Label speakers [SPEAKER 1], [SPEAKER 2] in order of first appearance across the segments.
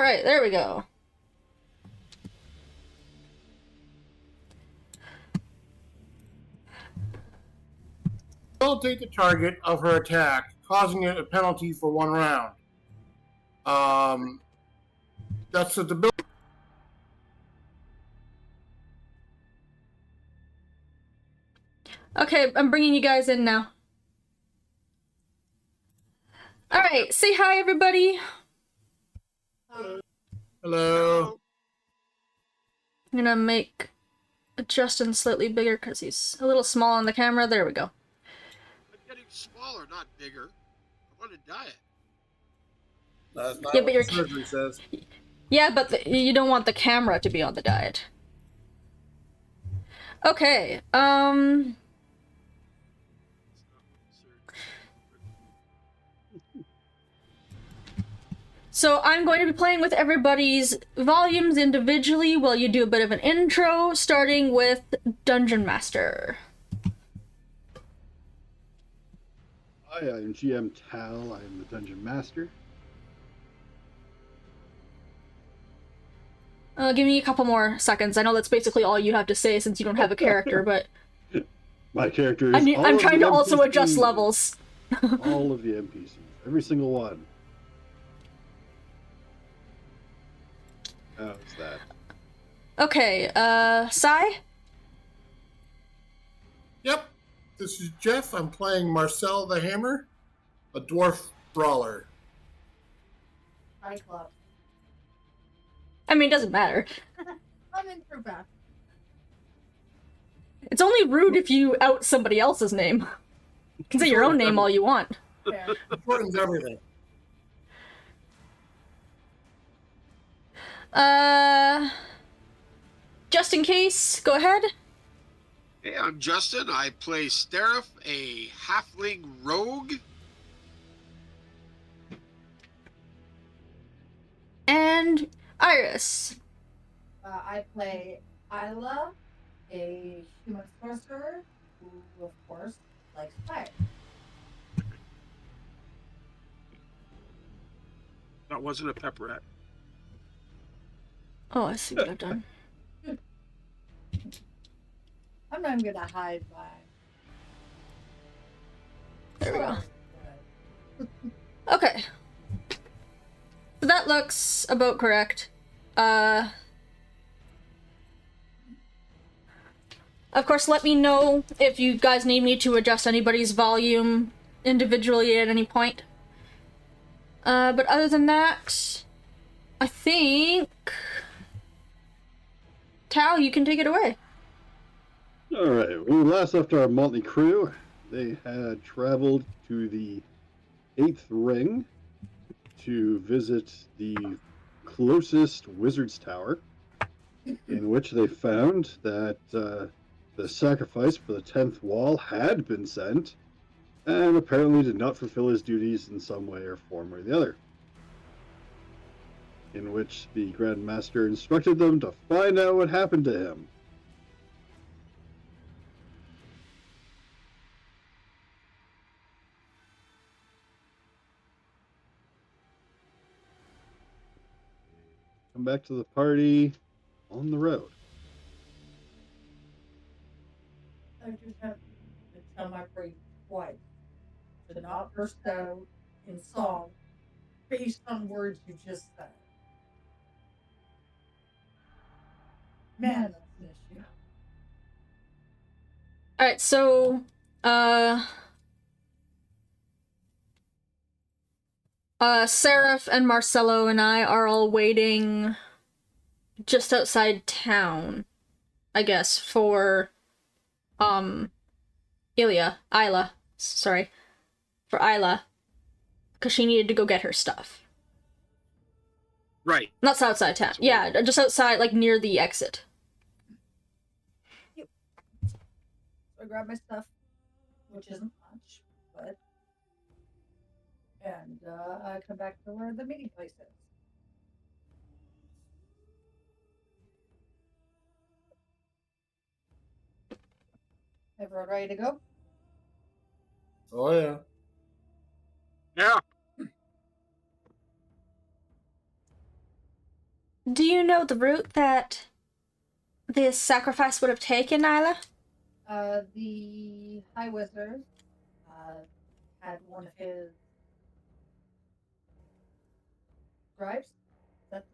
[SPEAKER 1] Alright, there we go.
[SPEAKER 2] Facilitate the target of her attack, causing it a penalty for 1 round. That's the ability.
[SPEAKER 1] Okay, I'm bringing you guys in now. Alright, say hi, everybody.
[SPEAKER 2] Hello.
[SPEAKER 1] I'm gonna make Justin slightly bigger because he's a little small on the camera. There we go.
[SPEAKER 3] I'm getting smaller, not bigger. I want to diet.
[SPEAKER 2] That's not
[SPEAKER 1] Yeah,
[SPEAKER 2] what
[SPEAKER 1] but your
[SPEAKER 2] surgery says.
[SPEAKER 1] Yeah, but you don't want the camera to be on the diet. Okay, so I'm going to be playing with everybody's volumes individually while you do a bit of an intro, starting with Dungeon Master.
[SPEAKER 4] Hi, I'm GM Tal. I'm the Dungeon Master.
[SPEAKER 1] Give me a couple more seconds. I know that's basically all you have to say since you don't have a character, but
[SPEAKER 4] My character is
[SPEAKER 1] I'm trying to also
[SPEAKER 4] NPCs.
[SPEAKER 1] adjust levels.
[SPEAKER 4] All of the NPCs. Every single one. How's that?
[SPEAKER 1] Okay, Sai?
[SPEAKER 2] Yep. This is Jeff. I'm playing Marcel the Hammer, a dwarf brawler.
[SPEAKER 5] Cyclopsis.
[SPEAKER 1] I mean, it doesn't matter.
[SPEAKER 5] I'm in for back.
[SPEAKER 1] It's only rude if you out somebody else's name. You can say your own name all you want.
[SPEAKER 5] Fair.
[SPEAKER 2] Shortens everything.
[SPEAKER 1] JustinCase, go ahead.
[SPEAKER 3] Hey, I'm Justin. I play Stariff, a halfling rogue.
[SPEAKER 1] And Iris.
[SPEAKER 5] I play Iyla, a human sorcerer who, of course, likes fire.
[SPEAKER 3] That wasn't a pepperette.
[SPEAKER 1] Oh, I see what I've done.
[SPEAKER 5] I'm not even gonna hide my.
[SPEAKER 1] There we go.
[SPEAKER 5] But
[SPEAKER 1] Okay. So that looks about correct. Of course, let me know if you guys need me to adjust anybody's volume individually at any point. But other than that, I think... Tal, you can take it away.
[SPEAKER 4] Alright, when we last left our motley crew, they had traveled to the 8th ring to visit the closest wizard's tower, in which they found that the sacrifice for the 10th wall had been sent, and apparently did not fulfill his duties in some way or form or the other. In which the Grand Master instructed them to find out what happened to him. Come back to the party on the road.
[SPEAKER 5] I just have to tell my brain twice to not burst out in song based on words you just said. Man, that's an issue.
[SPEAKER 1] Alright, so... Seraph and Marcelo and I are all waiting just outside town, I guess, for, Iyla, sorry, for Iyla, because she needed to go get her stuff.
[SPEAKER 3] Right.
[SPEAKER 1] Not outside town, yeah, just outside, like, near the exit.
[SPEAKER 5] So I grab my stuff, which isn't much, but. And I come back to where the meeting place is. Everyone ready to go?
[SPEAKER 2] Oh, yeah.
[SPEAKER 3] Yeah.
[SPEAKER 1] Do you know the route that this sacrifice would have taken, Iyla?
[SPEAKER 5] The High Wizard had one of his scribes. Is that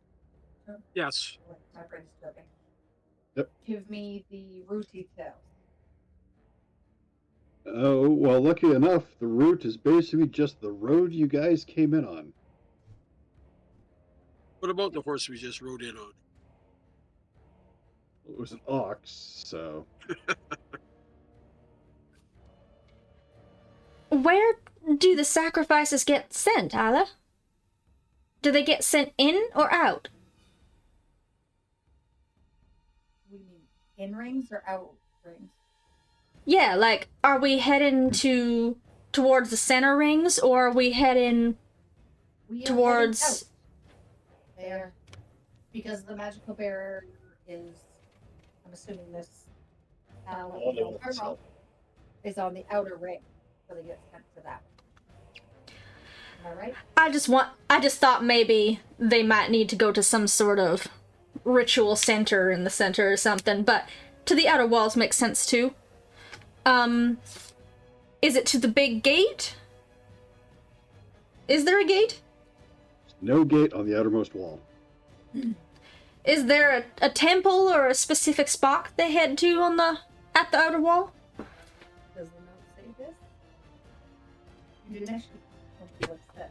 [SPEAKER 5] the term?
[SPEAKER 3] Yes.
[SPEAKER 5] My brain's tripping.
[SPEAKER 4] Yep.
[SPEAKER 5] Give me the route details.
[SPEAKER 4] Oh, well, lucky enough, the route is basically just the road you guys came in on.
[SPEAKER 3] What about the horse we just rode in on?
[SPEAKER 4] It was an ox, so...
[SPEAKER 1] Where do the sacrifices get sent, Iyla? Do they get sent in or out?
[SPEAKER 5] We mean in rings or out rings?
[SPEAKER 1] Yeah, like, are we heading towards the center rings, or are we heading
[SPEAKER 5] We are
[SPEAKER 1] towards...
[SPEAKER 5] heading out there because the magical barrier is, I'm assuming this is on the outer ring, so they get sent to that. Am I right?
[SPEAKER 1] I just thought maybe they might need to go to some sort of ritual center in the center or something, but to the outer walls makes sense too. Is it to the big gate? Is there a gate?
[SPEAKER 4] No gate on the outermost wall.
[SPEAKER 1] Is there a temple or a specific spot they head to at the outer wall?
[SPEAKER 5] Does the note say this? You didn't actually tell me what it said.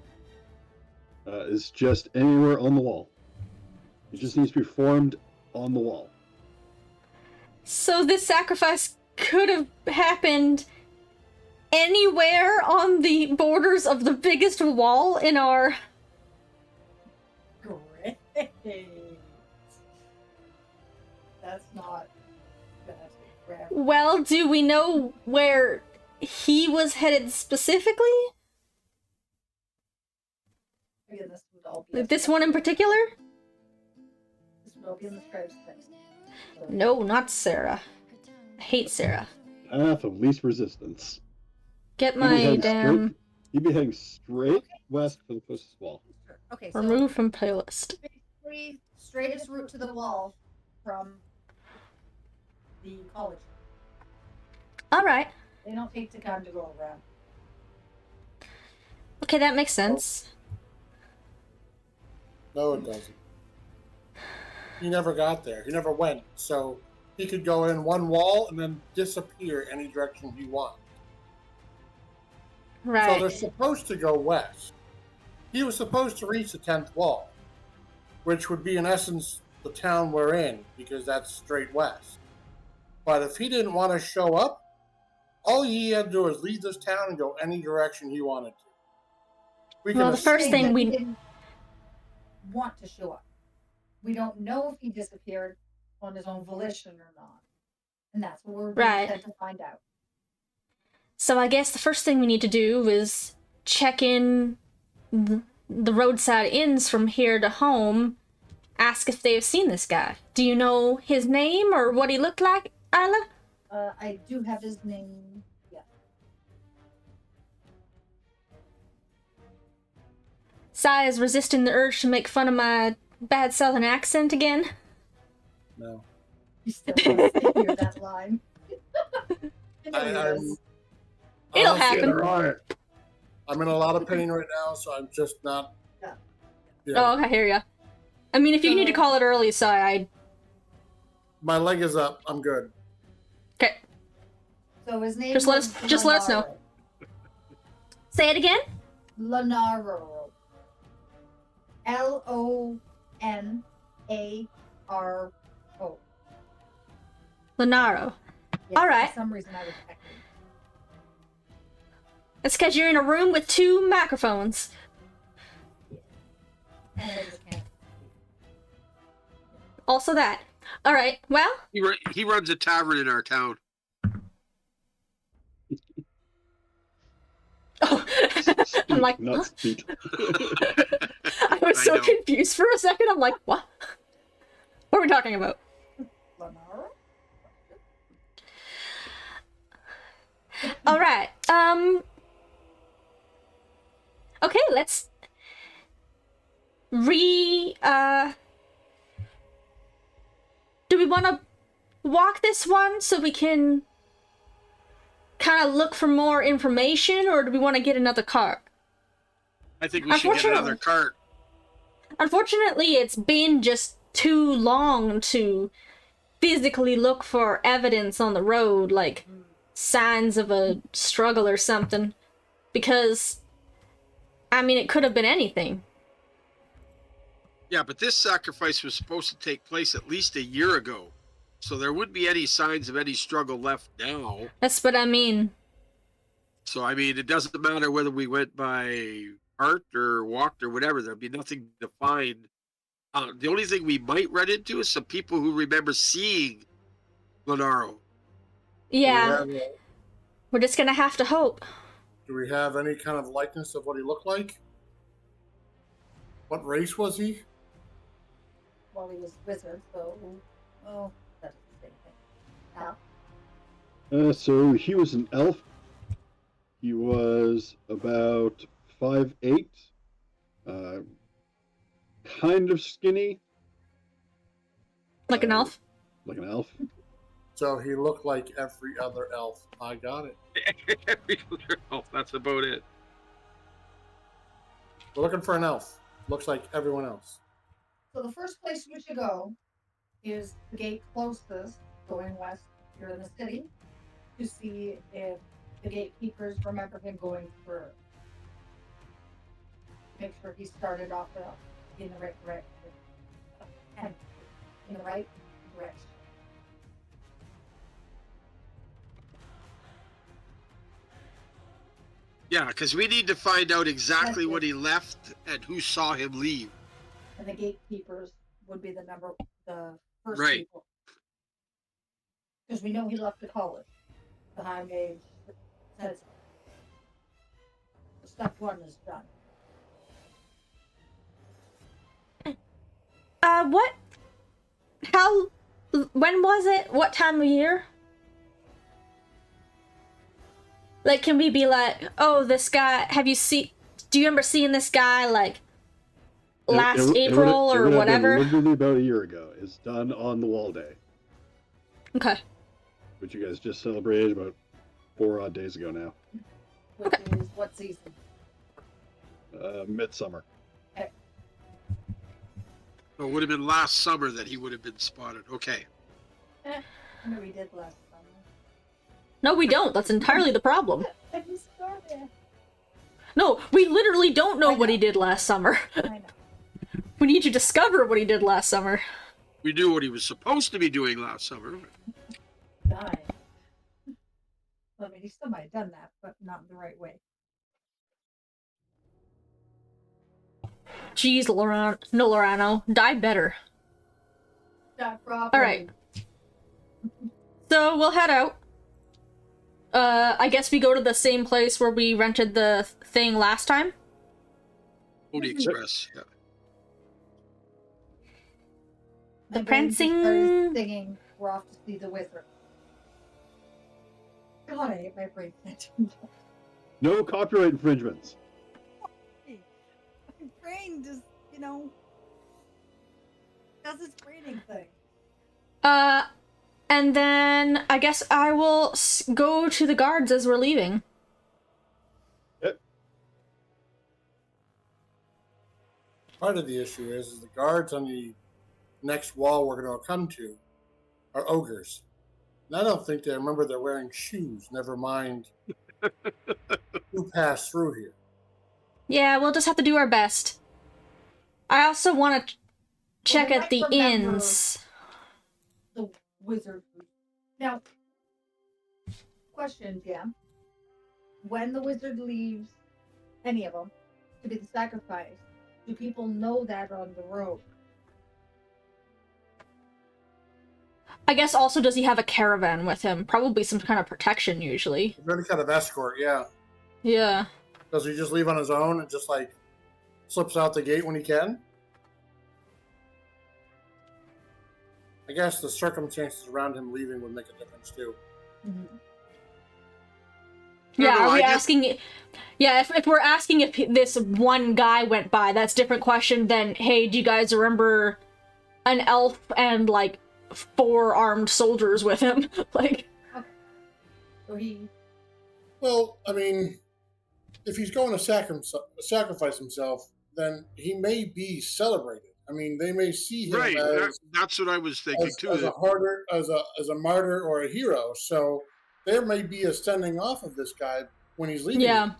[SPEAKER 4] It's just anywhere on the wall. It just needs to be formed on the wall.
[SPEAKER 1] So this sacrifice could have happened anywhere on the borders of the biggest wall in our...
[SPEAKER 5] Great. That's not bad.
[SPEAKER 1] Well, do we know where he was headed specifically?
[SPEAKER 5] Again, this would all be
[SPEAKER 1] This one in particular?
[SPEAKER 5] This would all be in the scribe's thing. So,
[SPEAKER 1] No, not Sarah. I hate Sarah.
[SPEAKER 4] Path of least resistance.
[SPEAKER 1] Get
[SPEAKER 4] You'd be
[SPEAKER 1] my
[SPEAKER 4] heading
[SPEAKER 1] damn...
[SPEAKER 4] You'd be heading straight west to the closest wall.
[SPEAKER 5] okay, so
[SPEAKER 1] Remove from playlist.
[SPEAKER 5] basically straightest route to the wall from the college.
[SPEAKER 1] Alright.
[SPEAKER 5] They don't take the time to go around.
[SPEAKER 1] Okay, that makes sense.
[SPEAKER 2] No, it doesn't. He never got there. He never went. So he could go in one wall and then disappear any direction he wants. So they're
[SPEAKER 1] Right.
[SPEAKER 2] supposed to go west. He was supposed to reach the 10th wall, which would be in essence the town we're in, because that's straight west. But if he didn't want to show up, all he had to do was leave this town and go any direction he wanted to. We can
[SPEAKER 1] Well, the first
[SPEAKER 2] assume
[SPEAKER 1] thing
[SPEAKER 5] That
[SPEAKER 1] we-
[SPEAKER 5] he didn't want to show up. We don't know if he disappeared on his own volition or not. And that's what we're being
[SPEAKER 1] Right.
[SPEAKER 5] sent to find out.
[SPEAKER 1] So I guess the first thing we need to do is check in the roadside inns from here to home, ask if they've seen this guy. Do you know his name or what he looked like, Iyla?
[SPEAKER 5] I do have his name. Yeah.
[SPEAKER 1] Sai is resisting the urge to make fun of my bad southern accent again.
[SPEAKER 2] No.
[SPEAKER 5] You still wants to hear that line. I know he does.
[SPEAKER 1] It'll
[SPEAKER 2] Honestly,
[SPEAKER 1] happen.
[SPEAKER 4] Right.
[SPEAKER 2] I'm in a lot of pain right now, so I'm just not.
[SPEAKER 5] Yeah.
[SPEAKER 2] Yeah.
[SPEAKER 1] Oh, okay, I hear ya. I mean, if you need to call it early, Sai,
[SPEAKER 2] My leg is up. I'm good.
[SPEAKER 1] Okay.
[SPEAKER 5] So his name
[SPEAKER 1] Just let
[SPEAKER 5] was
[SPEAKER 1] us know.
[SPEAKER 5] Lenaro.
[SPEAKER 1] Say it again?
[SPEAKER 5] Lenaro. Lonaro.
[SPEAKER 1] Lenaro.
[SPEAKER 5] Yeah,
[SPEAKER 1] All right.
[SPEAKER 5] For some reason I was echoing.
[SPEAKER 1] It's because you're in a room with 2 microphones.
[SPEAKER 5] And I just can't.
[SPEAKER 1] Also that. Alright, well,
[SPEAKER 3] He runs a tavern in our town.
[SPEAKER 1] oh, I'm like,
[SPEAKER 4] Not
[SPEAKER 1] huh?
[SPEAKER 4] speed.
[SPEAKER 1] I was
[SPEAKER 3] I
[SPEAKER 1] so
[SPEAKER 3] know.
[SPEAKER 1] confused for a second. I'm like, what? What are we talking about?
[SPEAKER 5] Lenaro?
[SPEAKER 1] Alright, okay, let's do we want to walk this one so we can kind of look for more information, or do we want to get another cart?
[SPEAKER 3] I think we should get another cart.
[SPEAKER 1] Unfortunately, it's been just too long to physically look for evidence on the road, like signs of a struggle or something. Because, I mean, it could have been anything.
[SPEAKER 3] Yeah, but this sacrifice was supposed to take place at least a year ago. So there wouldn't be any signs of any struggle left now.
[SPEAKER 1] That's what I mean.
[SPEAKER 3] So, I mean, it doesn't matter whether we went by art or walked or whatever. There'd be nothing to find. The only thing we might run into is some people who remember seeing Lenaro.
[SPEAKER 1] Yeah. We're just gonna have to hope.
[SPEAKER 2] Do we have any kind of likeness of what he looked like? What race was he?
[SPEAKER 5] Well, he was wizard, so that's the same thing. Now,
[SPEAKER 4] So he was an elf. He was about 5'8", kind of skinny.
[SPEAKER 1] Like an elf?
[SPEAKER 4] Like an elf.
[SPEAKER 2] So he looked like every other elf. I got it.
[SPEAKER 3] Every other elf, that's about it.
[SPEAKER 2] We're looking for an elf. Looks like everyone else.
[SPEAKER 5] so the first place we should go is the gate closest, going west here in the city, to see if the gatekeepers remember him going through. Make sure he started off in the right direction. And in the right direction.
[SPEAKER 3] Yeah, because we need to find out exactly what he left and who saw him leave.
[SPEAKER 5] And the gatekeepers would be the first
[SPEAKER 3] Right.
[SPEAKER 5] people. Because we know he left the college. The high mage says step one is done.
[SPEAKER 1] When was it? What time of year? Like, can we be like, oh, this guy, do you remember seeing this guy, like, last April or whatever?
[SPEAKER 4] Literally about a year ago. It's done on the wall day.
[SPEAKER 1] Okay.
[SPEAKER 4] Which you guys just celebrated about 4 odd days ago now.
[SPEAKER 5] Which is what season?
[SPEAKER 4] Midsummer.
[SPEAKER 3] So it would have been last summer that he would have been spotted. Okay.
[SPEAKER 5] No, we did last summer.
[SPEAKER 1] No, we don't. That's entirely the problem.
[SPEAKER 5] I just started.
[SPEAKER 1] No, we literally don't know
[SPEAKER 5] I
[SPEAKER 1] what he
[SPEAKER 5] know.
[SPEAKER 1] did last summer.
[SPEAKER 5] I know.
[SPEAKER 1] We need to discover what he did last summer.
[SPEAKER 3] We knew what he was supposed to be doing last summer.
[SPEAKER 5] Died. Well, I mean, he still might have done that, but not in the right way.
[SPEAKER 1] Jeez, Lorano, die better.
[SPEAKER 5] Not properly.
[SPEAKER 1] All right. So we'll head out. I guess we go to the same place where we rented the thing last time.
[SPEAKER 3] Pony Express. Yeah.
[SPEAKER 1] The
[SPEAKER 5] My brain just started
[SPEAKER 1] prancing.
[SPEAKER 5] singing, we're off to see the wizard. God, I hate my brain.
[SPEAKER 4] No copyright infringements.
[SPEAKER 5] My brain just, does its braiding thing.
[SPEAKER 1] And then I guess I will go to the guards as we're leaving.
[SPEAKER 4] Yep.
[SPEAKER 2] Part of the issue is the guards on the next wall we're going to come to are ogres. And I don't think they remember they're wearing shoes, never mind who passed through here.
[SPEAKER 1] Yeah, we'll just have to do our best. I also want to check
[SPEAKER 5] they
[SPEAKER 1] at
[SPEAKER 5] might
[SPEAKER 1] the
[SPEAKER 5] remember-
[SPEAKER 1] inns.
[SPEAKER 5] The wizard. Now, question, Jam. When the wizard leaves, any of them, to be the sacrifice, do people know that on the road?
[SPEAKER 1] I guess also, does he have a caravan with him? Probably some kind of protection, usually.
[SPEAKER 2] Any kind of escort, yeah.
[SPEAKER 1] Yeah.
[SPEAKER 2] Does he just leave on his own and just like slips out the gate when he can? I guess the circumstances around him leaving would make a difference too.
[SPEAKER 5] Mm-hmm.
[SPEAKER 1] Yeah,
[SPEAKER 3] No,
[SPEAKER 1] are we
[SPEAKER 3] I just-
[SPEAKER 1] asking... Yeah, if we're asking if this one guy went by, that's a different question than, hey, do you guys remember an elf and, like, 4 armed soldiers with him. Like,
[SPEAKER 5] So he.
[SPEAKER 2] Well, I mean, if he's going to sacrifice himself, then he may be celebrated. I mean, they may see him
[SPEAKER 3] Right. That's what I was thinking too.
[SPEAKER 2] as a martyr or a hero. So there may be a sending off of this guy when he's leaving.
[SPEAKER 1] yeah.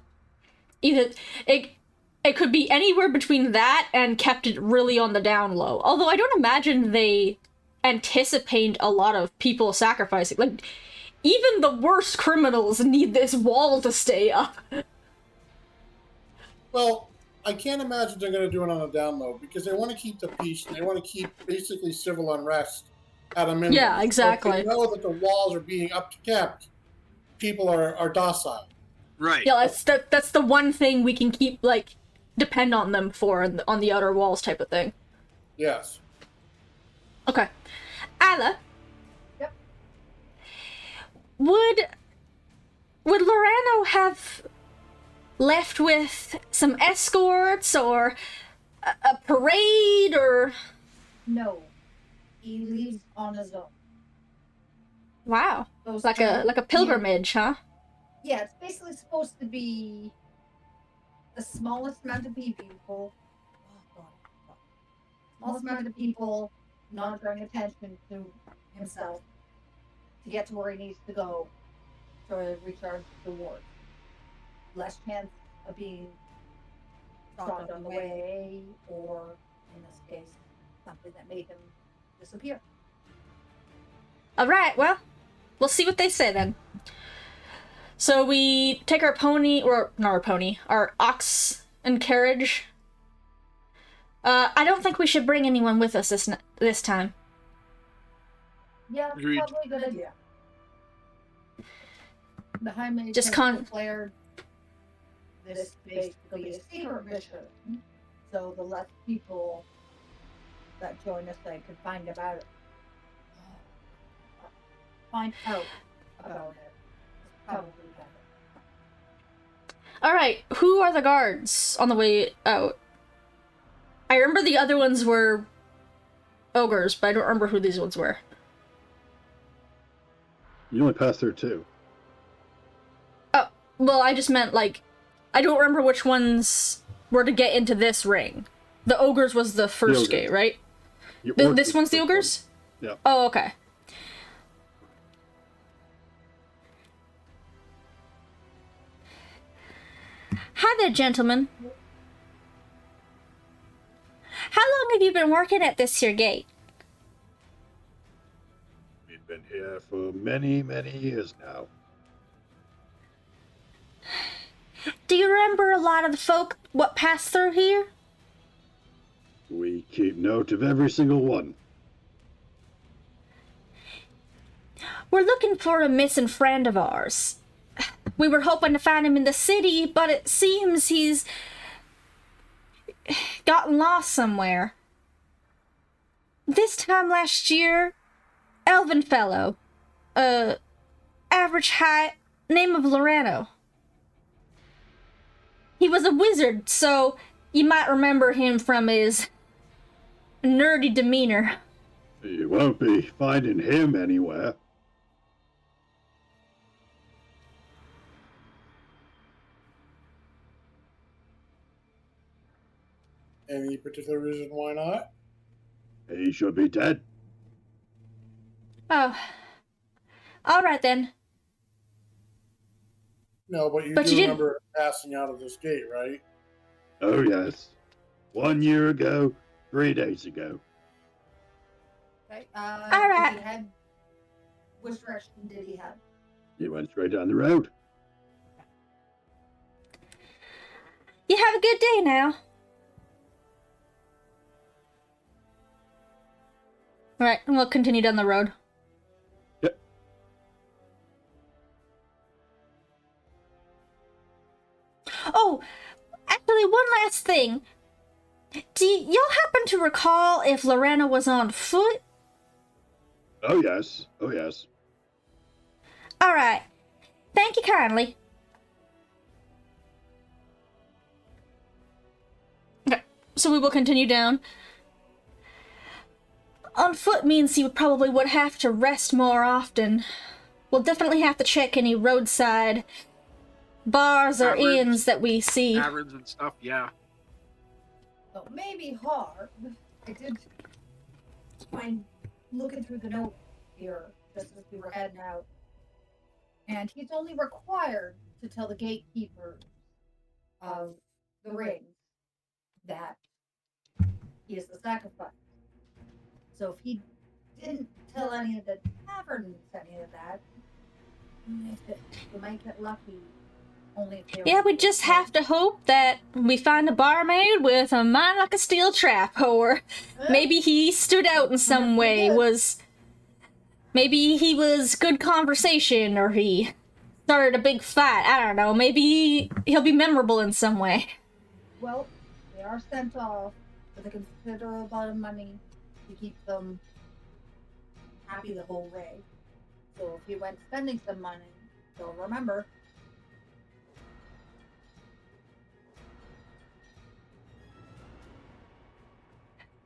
[SPEAKER 1] Either it could be anywhere between that and kept it really on the down low. Although I don't imagine they anticipate a lot of people sacrificing. Like, even the worst criminals need this wall to stay up.
[SPEAKER 2] Well, I can't imagine they're going to do it on a down low because they want to keep the peace and they want to keep basically civil unrest at a minimum.
[SPEAKER 1] Yeah, exactly.
[SPEAKER 2] So if they know that the walls are being kept, people are docile.
[SPEAKER 3] Right.
[SPEAKER 1] Yeah, that's the one thing we can keep, like, depend on them for on the outer walls type of thing.
[SPEAKER 2] Yes.
[SPEAKER 1] Okay. Iyla?
[SPEAKER 5] Yep.
[SPEAKER 1] Would Lorano have left with some escorts or a parade or...
[SPEAKER 5] No. He leaves on his own.
[SPEAKER 1] Wow.
[SPEAKER 5] Those
[SPEAKER 1] Like a pilgrimage, huh?
[SPEAKER 5] Yeah, it's basically supposed to be the smallest amount of people. Smallest amount of people not drawing attention to himself to get to where he needs to go to recharge the ward. Less chance of being stopped on the way, or in this case, something that made him disappear.
[SPEAKER 1] Alright, well, we'll see what they say then. So we take our pony, or not our pony, our ox and carriage. I don't think we should bring anyone with us this time.
[SPEAKER 5] Yeah,
[SPEAKER 3] Agreed.
[SPEAKER 5] probably a good idea. The High Mage
[SPEAKER 1] Just
[SPEAKER 5] has declared this basically a secret mission, so the less people that join us that could find out about it. It's probably better.
[SPEAKER 1] Alright, who are the guards on the way out? I remember the other ones were ogres, but I don't remember who these ones were.
[SPEAKER 4] You only passed through 2.
[SPEAKER 1] Oh, well, I just meant, like, I don't remember which ones were to get into this ring. The ogres was the first
[SPEAKER 4] ogres.
[SPEAKER 1] gate, right?
[SPEAKER 4] Your orc
[SPEAKER 1] This
[SPEAKER 4] was
[SPEAKER 1] one's the
[SPEAKER 4] first
[SPEAKER 1] ogres?
[SPEAKER 4] one. Yeah.
[SPEAKER 1] Oh, okay. Hi there, gentlemen. How long have you been working at this here gate?
[SPEAKER 4] We've been here for many, many years now.
[SPEAKER 1] Do you remember a lot of the folk what passed through here?
[SPEAKER 4] We keep note of every single one.
[SPEAKER 1] We're looking for a missing friend of ours. We were hoping to find him in the city, but it seems he's gotten lost somewhere. This time last year, elven fellow, average height, name of Lorano. He was a wizard, so you might remember him from his nerdy demeanor.
[SPEAKER 4] You won't be finding him anywhere.
[SPEAKER 2] Any particular reason why not?
[SPEAKER 4] He should be dead.
[SPEAKER 1] Oh. Alright then.
[SPEAKER 2] No, but you
[SPEAKER 1] But you didn't-
[SPEAKER 2] remember passing out of this gate, right?
[SPEAKER 4] Oh, yes. 1 year ago, 3 days ago.
[SPEAKER 5] Okay.
[SPEAKER 1] Alright.
[SPEAKER 5] Did he head? Which direction did he head?
[SPEAKER 4] He went straight down the road.
[SPEAKER 1] You have a good day now. Alright, and we'll continue down the road.
[SPEAKER 4] Yep.
[SPEAKER 1] Oh, actually, one last thing. Do y'all happen to recall if Lorena was on foot?
[SPEAKER 4] Oh, yes. Oh, yes.
[SPEAKER 1] Alright. Thank you kindly. Okay, so we will continue down. on foot means he probably would have to rest more often. We'll definitely have to check any roadside bars or
[SPEAKER 3] Taverns.
[SPEAKER 1] inns that we see.
[SPEAKER 3] Taverns and stuff, yeah.
[SPEAKER 5] So maybe hard. I did find looking through the note here just as we were heading out. And he's only required to tell the gatekeepers of the rings that he is the sacrifice. So if he didn't tell any of the taverns any of that, we might get lucky. Only if they
[SPEAKER 1] Yeah,
[SPEAKER 5] were-
[SPEAKER 1] we just have to hope that we find a barmaid with a mind like a steel trap, or maybe he stood out in some way, maybe he was good conversation, or he started a big fight, I don't know, maybe he'll be memorable in some way.
[SPEAKER 5] Well, they are sent off with a considerable amount of money to keep them happy the whole way. So if you went spending some money, so remember.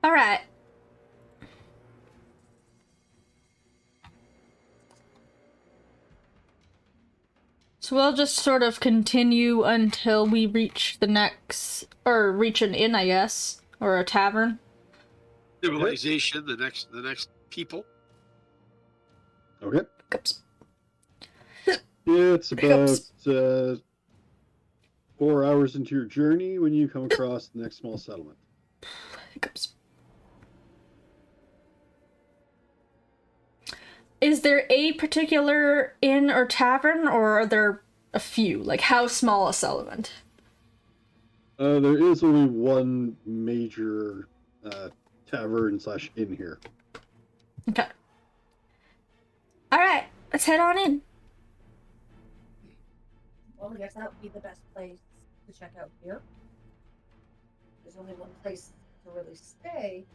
[SPEAKER 1] Alright. So we'll just sort of continue until we reach the next, or reach an inn, I guess, or a tavern.
[SPEAKER 3] Civilization, the next people.
[SPEAKER 4] Okay.
[SPEAKER 1] Hiccups.
[SPEAKER 4] Yeah, it's about 4 hours into your journey when you come across the next small settlement.
[SPEAKER 1] Hiccups. Is there a particular inn or tavern, or are there a few? Like, how small a settlement?
[SPEAKER 4] There is only one major tavern / inn here.
[SPEAKER 1] Okay. Alright, let's head on in.
[SPEAKER 5] Well, I guess that would be the best place to check out here. There's only one place to really stay.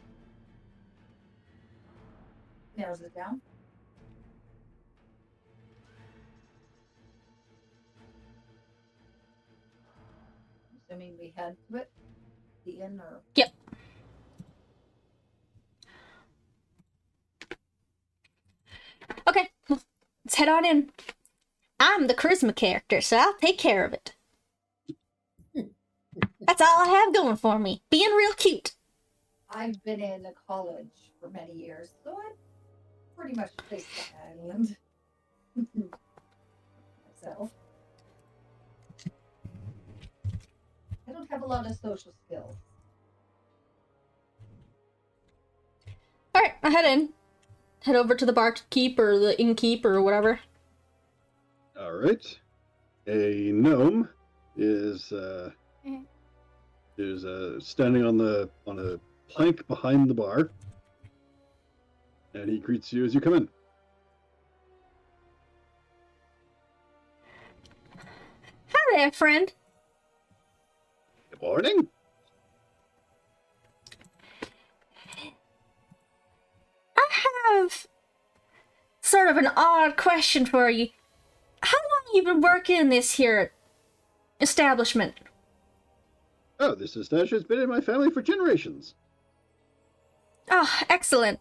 [SPEAKER 5] Narrows it down. Assuming we head to it, the inn or...
[SPEAKER 1] Yep. Okay, let's head on in. I'm the charisma character, so I'll take care of it. That's all I have going for me. Being real cute.
[SPEAKER 5] I've been in a college for many years, so I'm pretty much based on Ireland. Myself. I don't have a lot of social skills.
[SPEAKER 1] Alright, I head in. Head over to the barkeep or the innkeep or whatever.
[SPEAKER 4] All right. A gnome is standing on a plank behind the bar, and he greets you as you come in.
[SPEAKER 1] Hi there, friend.
[SPEAKER 4] Good morning.
[SPEAKER 1] I have sort of an odd question for you. How long you been working in this here establishment?
[SPEAKER 4] Oh, this establishment's been in my family for generations.
[SPEAKER 1] Oh, excellent.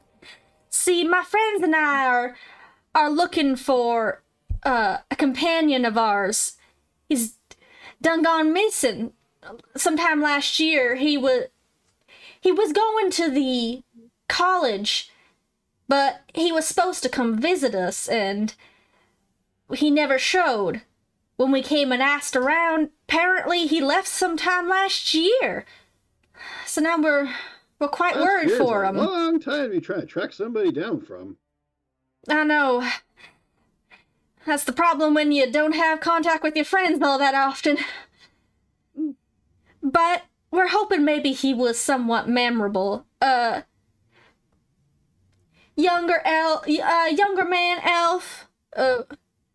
[SPEAKER 1] See, my friends and I are looking for a companion of ours. He's done gone missing. Sometime last year, he was going to the college, but he was supposed to come visit us, and he never showed. When we came and asked around, apparently he left sometime last year. So now we're quite worried for him.
[SPEAKER 4] A long time you try to track somebody down from.
[SPEAKER 1] I know. That's the problem when you don't have contact with your friends all that often. But we're hoping maybe he was somewhat memorable. Younger man elf.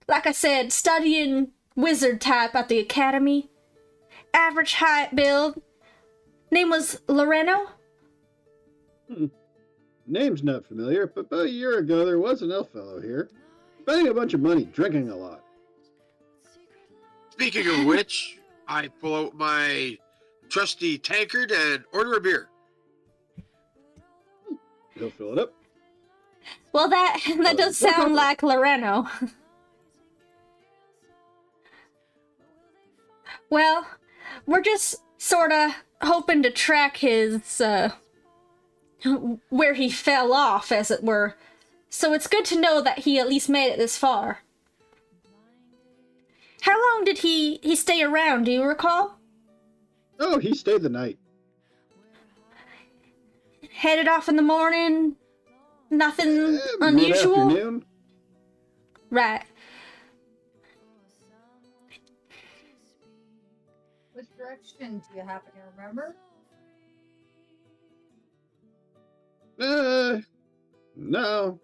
[SPEAKER 1] Like I said, studying wizard type at the academy. Average height build. Name was Loreno.
[SPEAKER 4] Name's not familiar, but about a year ago there was an elf fellow here, spending a bunch of money, drinking a lot.
[SPEAKER 3] Speaking of which, I pull out my trusty tankard and order a beer.
[SPEAKER 4] He'll fill it up.
[SPEAKER 1] Well, that does sound like Loreno. Well, we're just sorta hoping to track his, where he fell off, as it were. So it's good to know that he at least made it this far. How long did he stay around, do you recall?
[SPEAKER 4] Oh, he stayed the night.
[SPEAKER 1] Headed off in the morning? Nothing unusual?
[SPEAKER 4] Mid-afternoon.
[SPEAKER 1] Right.
[SPEAKER 5] Which direction do you happen to remember?
[SPEAKER 4] No.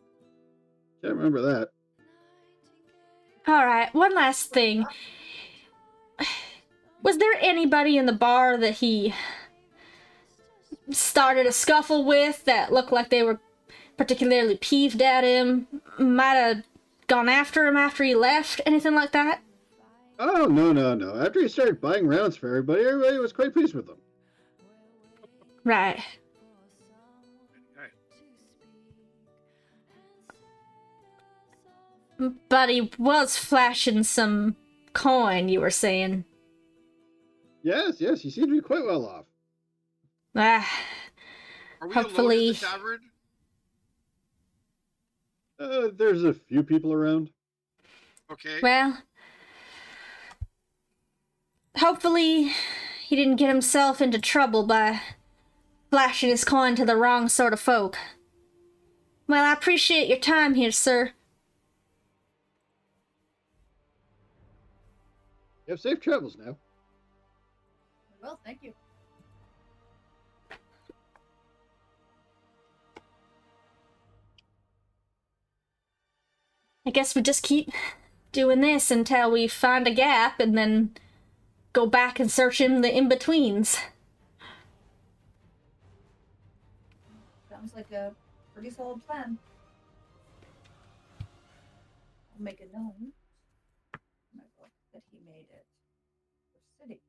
[SPEAKER 4] Can't remember that.
[SPEAKER 1] Alright, one last thing. Was there anybody in the bar that he started a scuffle with that looked like they were particularly peeved at him? Might have gone after him after he left? Anything like that?
[SPEAKER 4] Oh, no. After he started buying rounds for everybody was quite pleased with him.
[SPEAKER 1] Right. But he was flashing some coin, you were saying.
[SPEAKER 4] Yes, he seemed to be quite well off.
[SPEAKER 1] Ah,
[SPEAKER 3] Are we
[SPEAKER 1] hopefully.
[SPEAKER 3] alone in the tavern?
[SPEAKER 4] There's a few people around.
[SPEAKER 3] Okay.
[SPEAKER 1] Well, hopefully he didn't get himself into trouble by flashing his coin to the wrong sort of folk. Well, I appreciate your time here, sir.
[SPEAKER 4] You have safe travels now.
[SPEAKER 5] Well, thank you.
[SPEAKER 1] I guess we just keep doing this until we find a gap and then go back and search in the in-betweens.
[SPEAKER 5] Sounds like a pretty solid plan. I'll make a note in my book that he made it for city.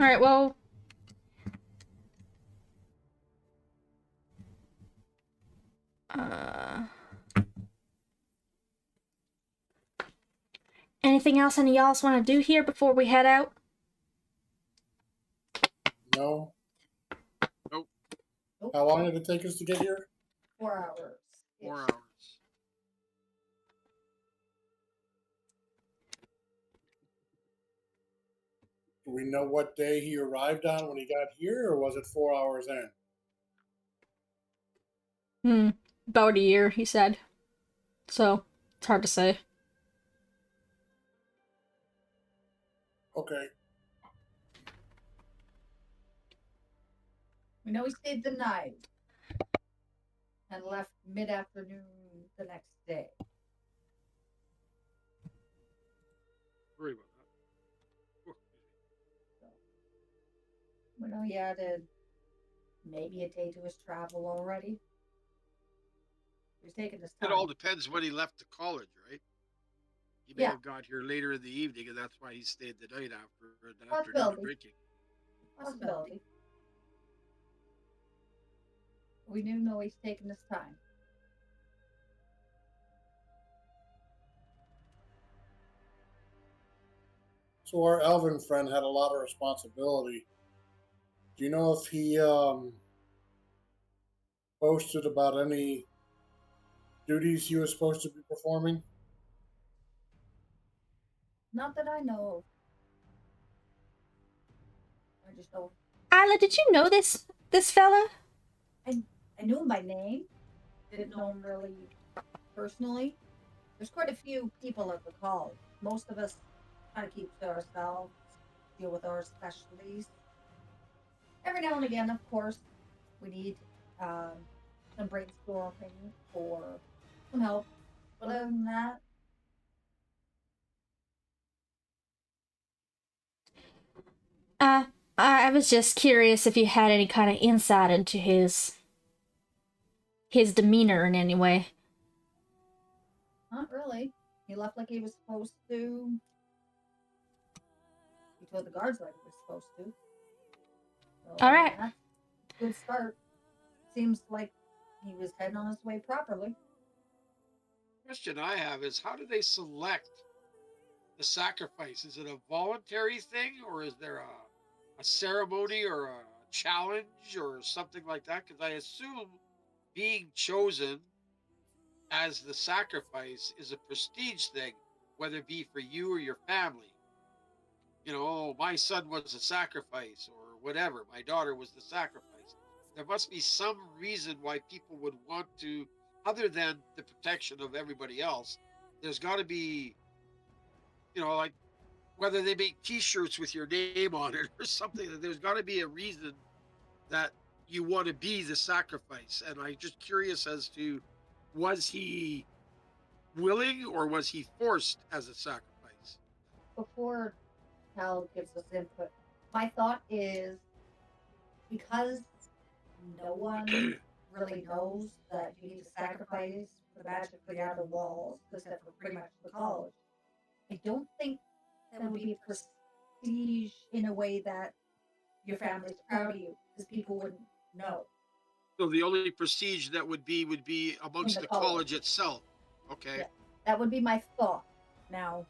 [SPEAKER 1] Alright, well... Anything else any of y'all want to do here before we head out?
[SPEAKER 2] No.
[SPEAKER 3] Nope.
[SPEAKER 2] How long did it take us to get here?
[SPEAKER 5] 4 hours.
[SPEAKER 3] 4 hours.
[SPEAKER 2] Do we know what day he arrived on when he got here, or was it 4 hours in?
[SPEAKER 1] About a year, he said. So, it's hard to say.
[SPEAKER 2] Okay.
[SPEAKER 5] We know he stayed the night and left mid-afternoon the next day.
[SPEAKER 3] Sorry about that.
[SPEAKER 5] We know he added maybe a day to his travel already. He's taking his time.
[SPEAKER 3] It all depends when he left the college, right? He may
[SPEAKER 5] Yeah.
[SPEAKER 3] have got here later in the evening, and that's why he stayed the night after an afternoon
[SPEAKER 5] Possibility.
[SPEAKER 3] of drinking.
[SPEAKER 5] Possibility. We do know he's taking his time.
[SPEAKER 2] So our elven friend had a lot of responsibility. Do you know if he posted about any duties he was supposed to be performing?
[SPEAKER 5] Not that I know of. I just know
[SPEAKER 1] Iyla, did you know this fella?
[SPEAKER 5] I knew him by name. Didn't know him really personally. There's quite a few people at the college. Most of us kind of keep to ourselves, deal with our specialties. Every now and again, of course, we need some brainstorming or some help. But other than that,
[SPEAKER 1] I was just curious if you had any kind of insight into his demeanor in any way.
[SPEAKER 5] not really. He left like he was supposed to. He told the guards like he was supposed to. So,
[SPEAKER 1] All right.
[SPEAKER 5] that's a good start. Seems like he was heading on his way properly.
[SPEAKER 3] Question I have is, how do they select the sacrifice? Is it a voluntary thing, or is there a ceremony or a challenge or something like that? Because I assume being chosen as the sacrifice is a prestige thing, whether it be for you or your family. You know, oh, my son was a sacrifice, or whatever, my daughter was the sacrifice. There must be some reason why people would want to, other than the protection of everybody else. There's got to be, like whether they make T-shirts with your name on it or something. There's got to be a reason that you want to be the sacrifice. And I'm just curious as to, was he willing or was he forced as a sacrifice?
[SPEAKER 5] Before Cal gives us input, my thought is because no one really knows that you need to sacrifice the magic for the outer walls, except for pretty much the college. I don't think that would be prestige in a way that your family's proud of you, because people wouldn't know.
[SPEAKER 3] So the only prestige that would be amongst the college itself. Okay.
[SPEAKER 5] Yeah, that would be my thought. Now,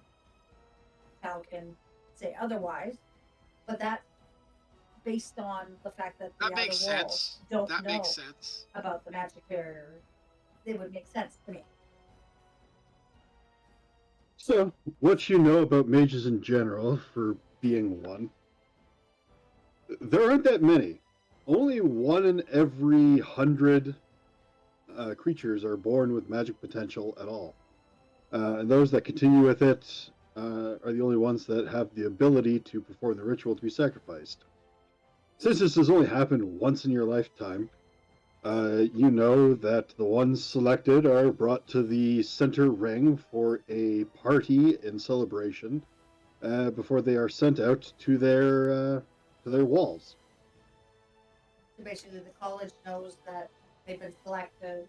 [SPEAKER 5] Cal can say otherwise, but that's based on the fact that the
[SPEAKER 3] That makes
[SPEAKER 5] outer walls
[SPEAKER 3] sense.
[SPEAKER 5] don't
[SPEAKER 3] That
[SPEAKER 5] know
[SPEAKER 3] makes sense.
[SPEAKER 5] about the magic barrier. It would make sense to me.
[SPEAKER 4] So, what you know about mages in general, for being one, there aren't that many. Only 1 in every 100 creatures are born with magic potential at all. And those that continue with it are the only ones that have the ability to perform the ritual to be sacrificed. Since this has only happened once in your lifetime, you know that the ones selected are brought to the center ring for a party in celebration before they are sent out to their walls.
[SPEAKER 5] So basically, the college knows that they've been selected,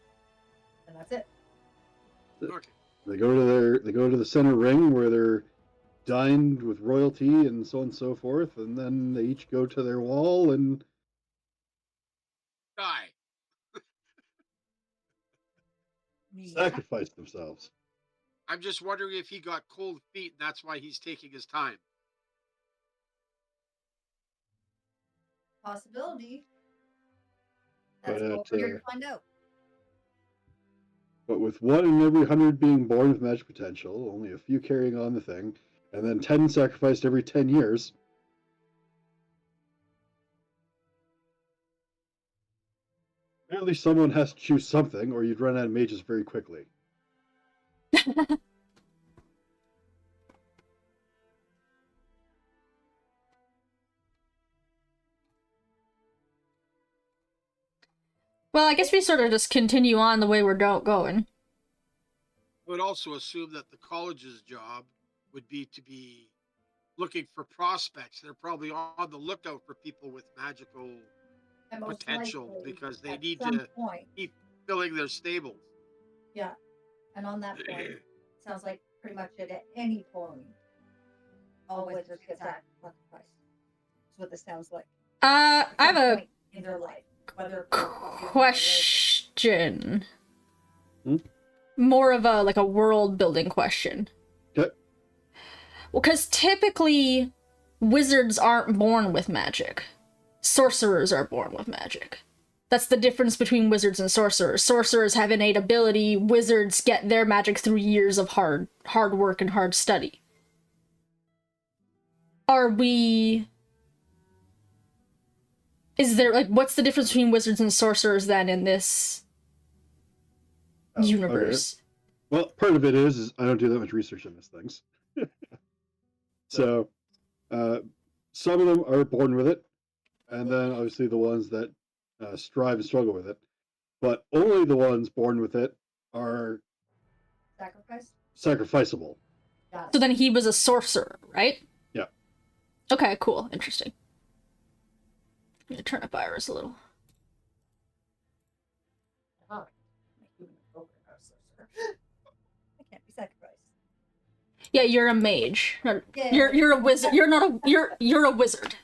[SPEAKER 5] and that's it.
[SPEAKER 3] Okay.
[SPEAKER 4] They go to the center ring where they're dined with royalty and so on and so forth, and then they each go to their wall and
[SPEAKER 3] Die.
[SPEAKER 4] sacrifice themselves.
[SPEAKER 3] I'm just wondering if he got cold feet and that's why he's taking his time.
[SPEAKER 5] Possibility. That's
[SPEAKER 4] But
[SPEAKER 5] what we're here to find out.
[SPEAKER 4] But with 1 in every 100 being born with magic potential, only a few carrying on the thing, and then 10 sacrificed every 10 years. Apparently someone has to choose something, or you'd run out of mages very quickly.
[SPEAKER 1] Well, I guess we sort of just continue on the way we're going.
[SPEAKER 3] I would also assume that the college's job would be to be looking for prospects. They're probably on the lookout for people with magical
[SPEAKER 5] And most
[SPEAKER 3] potential
[SPEAKER 5] likely,
[SPEAKER 3] because they
[SPEAKER 5] at
[SPEAKER 3] need
[SPEAKER 5] some
[SPEAKER 3] to
[SPEAKER 5] point,
[SPEAKER 3] keep filling their stables.
[SPEAKER 5] yeah. And on that point, it sounds like pretty much at any point, all wizards get sacrificed. That's what this sounds like.
[SPEAKER 1] I have a
[SPEAKER 5] Point in their life, whether
[SPEAKER 1] question.
[SPEAKER 4] Hmm?
[SPEAKER 1] More of a world building question.
[SPEAKER 4] Okay.
[SPEAKER 1] Well, because typically wizards aren't born with magic. Sorcerers are born with magic. That's the difference between wizards and sorcerers. Sorcerers have innate ability. Wizards get their magic through years of hard work and hard study. Is there, what's the difference between wizards and sorcerers then in this universe?
[SPEAKER 4] Okay. Well, part of it is I don't do that much research on these things. So, some of them are born with it, and then obviously the ones that strive and struggle with it. But only the ones born with it are sacrificable.
[SPEAKER 1] So then he was a sorcerer, right?
[SPEAKER 4] Yeah.
[SPEAKER 1] Okay, cool. Interesting. I'm gonna turn up Iris a little.
[SPEAKER 5] I can't be sacrificed.
[SPEAKER 1] Yeah, you're a mage.
[SPEAKER 5] Yeah.
[SPEAKER 1] You're a wizard. You're not a you're a wizard.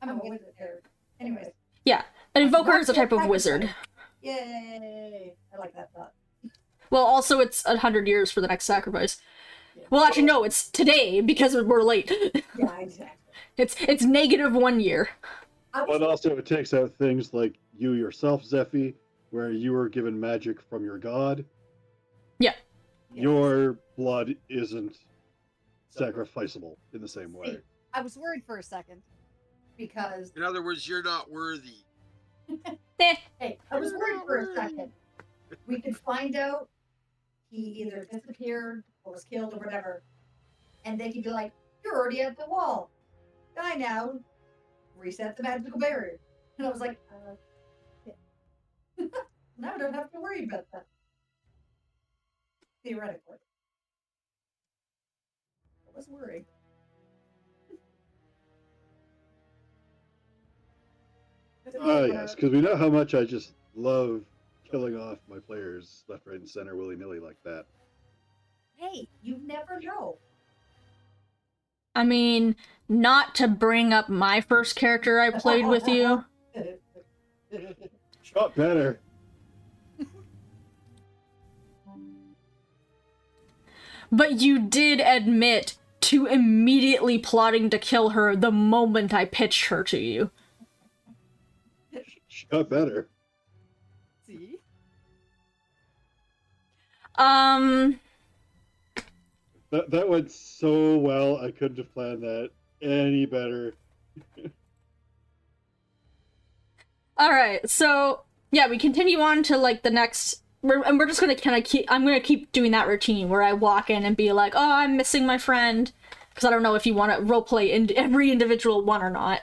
[SPEAKER 5] I'm a wizard here. Anyways.
[SPEAKER 1] Yeah, an invoker is a type of wizard.
[SPEAKER 5] Yay! I like that thought.
[SPEAKER 1] Well, also it's 100 years for the next sacrifice.
[SPEAKER 5] Yeah.
[SPEAKER 1] Well, actually, no, it's today because we're late.
[SPEAKER 5] Yeah, exactly.
[SPEAKER 1] It's negative 1 year.
[SPEAKER 4] But also it takes out things like you yourself, Zephy, where you were given magic from your god.
[SPEAKER 1] Yeah.
[SPEAKER 4] Your blood isn't sacrificable in the same way.
[SPEAKER 5] I was worried for a second because
[SPEAKER 3] In other words, you're not worthy.
[SPEAKER 5] hey, I was worried for a second. We could find out he either disappeared or was killed or whatever, and they could be like, "You're already at the wall. Die now. Reset the magical barrier." And I was like, yeah. Now I don't have to worry about that. Theoretically. I was worried.
[SPEAKER 4] Yes, because we know how much I just love killing off my players left, right, and center willy-nilly like that.
[SPEAKER 5] Hey, you never know.
[SPEAKER 1] I mean, not to bring up my first character I played with you.
[SPEAKER 4] Shot better.
[SPEAKER 1] But you did admit to immediately plotting to kill her the moment I pitched her to you.
[SPEAKER 4] Shot better.
[SPEAKER 5] See?
[SPEAKER 4] That went so well, I couldn't have planned that any better.
[SPEAKER 1] Alright, so, yeah, we continue on to, like, the next... we're just gonna kind of keep... I'm gonna keep doing that routine where I walk in and be like, oh, I'm missing my friend. Because I don't know if you want to roleplay in every individual one or not.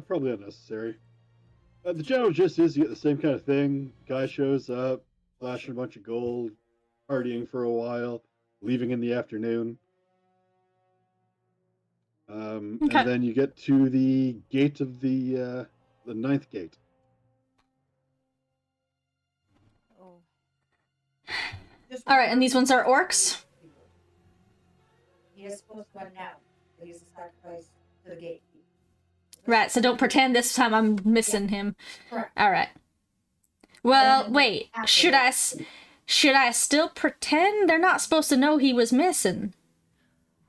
[SPEAKER 4] Probably unnecessary. The general gist is you get the same kind of thing. Guy shows up, flashing a bunch of gold, partying for a while, leaving in the afternoon.
[SPEAKER 1] Okay.
[SPEAKER 4] And then you get to the gate of the ninth gate.
[SPEAKER 5] Oh.
[SPEAKER 1] Alright, and these ones are orcs?
[SPEAKER 5] He is supposed to announce that he's a sacrifice to the gate.
[SPEAKER 1] Right, so don't pretend this time I'm missing him.
[SPEAKER 5] Correct.
[SPEAKER 1] Alright. Well,
[SPEAKER 5] And
[SPEAKER 1] wait,
[SPEAKER 5] after
[SPEAKER 1] should I still pretend they're not supposed to know he was missing?